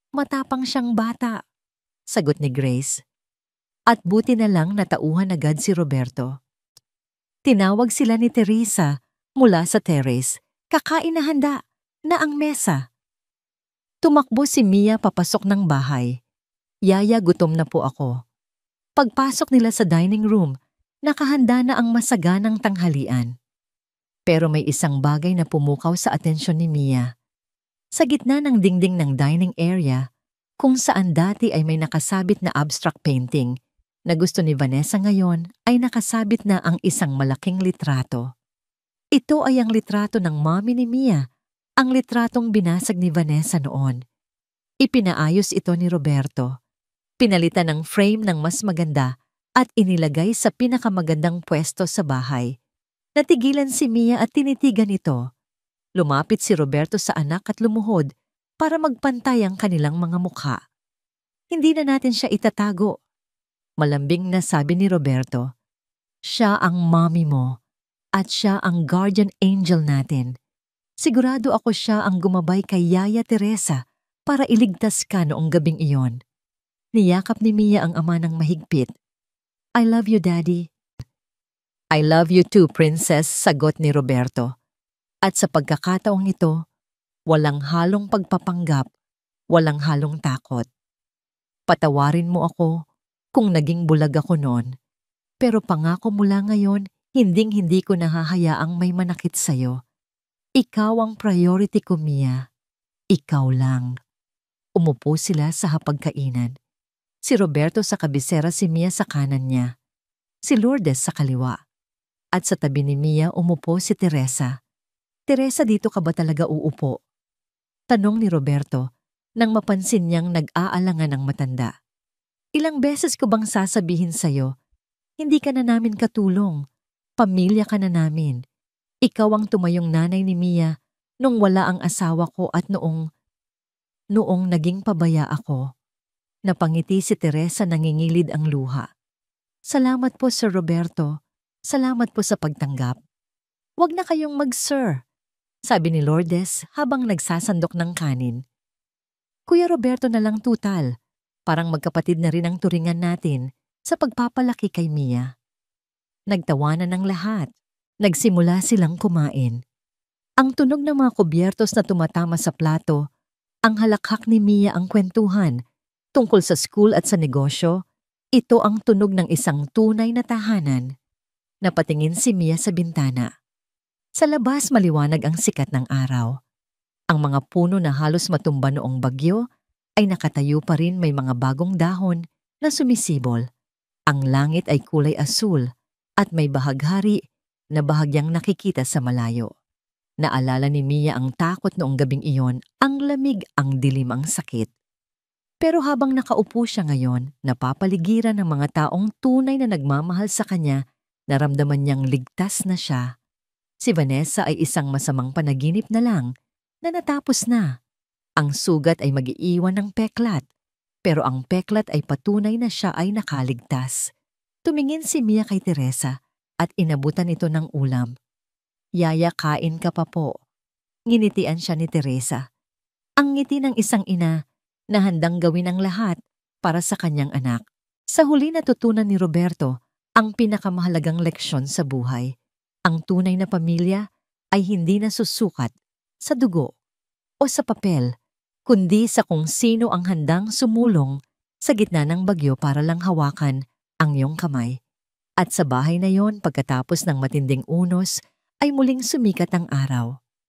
"Matapang siyang bata," sagot ni Grace. At buti na lang natauhan agad si Roberto. Tinawag sila ni Teresa mula sa terrace. Kakain na, handa na ang mesa. Tumakbo si Mia papasok ng bahay. Yaya, gutom na po ako. Pagpasok nila sa dining room, nakahanda na ang masaganang tanghalian. Pero may isang bagay na pumukaw sa atensyon ni Mia. Sa gitna ng dingding ng dining area, kung saan dati ay may nakasabit na abstract painting, na gusto ni Vanessa ngayon ay nakasabit na ang isang malaking litrato. Ito ay ang litrato ng mommy ni Mia, ang litratong binasag ni Vanessa noon. Ipinaayos ito ni Roberto. Pinalitan ng frame ng mas maganda at inilagay sa pinakamagandang pwesto sa bahay. Natigilan si Mia at tinitigan ito. Lumapit si Roberto sa anak at lumuhod para magpantay ang kanilang mga mukha. Hindi na natin siya itatago. Malambing na sabi ni Roberto, siya ang mommy mo at siya ang guardian angel natin. Sigurado ako siya ang gumabay kay Yaya Teresa para iligtas ka noong gabing iyon. Niyakap ni Mia ang ama ng mahigpit. I love you, Daddy. I love you too, Princess, sagot ni Roberto. At sa pagkakataong ito, walang halong pagpapanggap, walang halong takot. Patawarin mo ako kung naging bulag ako noon. Pero pangako mula ngayon, hinding-hindi ko nahahayaang may manakit sa'yo. Ikaw ang priority ko, Mia. Ikaw lang. Umupo sila sa hapagkainan. Si Roberto sa kabisera, si Mia sa kanan niya. Si Lourdes sa kaliwa. At sa tabi ni Mia umupo si Teresa. Teresa, dito ka ba talaga uupo? Tanong ni Roberto nang mapansin niyang nag-aalangan ang matanda. Ilang beses ko bang sasabihin sa'yo, hindi ka na namin katulong, pamilya ka na namin. Ikaw ang tumayong nanay ni Mia nung wala ang asawa ko at noong naging pabaya ako. Napangiti si Teresa, nangingilid ang luha. Salamat po, Sir Roberto. Salamat po sa pagtanggap. Huwag na kayong mag-sir, sabi ni Lourdes habang nagsasandok ng kanin. Kuya Roberto na lang tutal. Parang magkapatid na rin ang turingan natin sa pagpapalaki kay Mia. Nagtawanan ng lahat. Nagsimula silang kumain. Ang tunog ng mga kubyertos na tumatama sa plato, ang halakhak ni Mia ang kwentuhan tungkol sa school at sa negosyo, ito ang tunog ng isang tunay na tahanan. Napatingin si Mia sa bintana. Sa labas maliwanag ang sikat ng araw. Ang mga puno na halos matumba noong bagyo ay nakatayo pa rin, may mga bagong dahon na sumisibol. Ang langit ay kulay asul at may bahaghari na bahagyang nakikita sa malayo. Naalala ni Mia ang takot noong gabing iyon, ang lamig, ang dilim, ang sakit. Pero habang nakaupo siya ngayon, napapaligiran ng mga taong tunay na nagmamahal sa kanya, naramdaman niyang ligtas na siya. Si Vanessa ay isang masamang panaginip na lang na natapos na. Ang sugat ay mag-iiwan ng peklat, pero ang peklat ay patunay na siya ay nakaligtas. Tumingin si Mia kay Teresa at inabutan ito ng ulam. Yaya, kain ka pa po. Nginitian siya ni Teresa. Ang ngiti ng isang ina na handang gawin ang lahat para sa kanyang anak. Sa huli natutunan ni Roberto ang pinakamahalagang leksyon sa buhay. Ang tunay na pamilya ay hindi nasusukat sa dugo o sa papel, kundi sa kung sino ang handang sumulong sa gitna ng bagyo para lang hawakan ang iyong kamay. At sa bahay na yon, pagkatapos ng matinding unos, ay muling sumikat ang araw.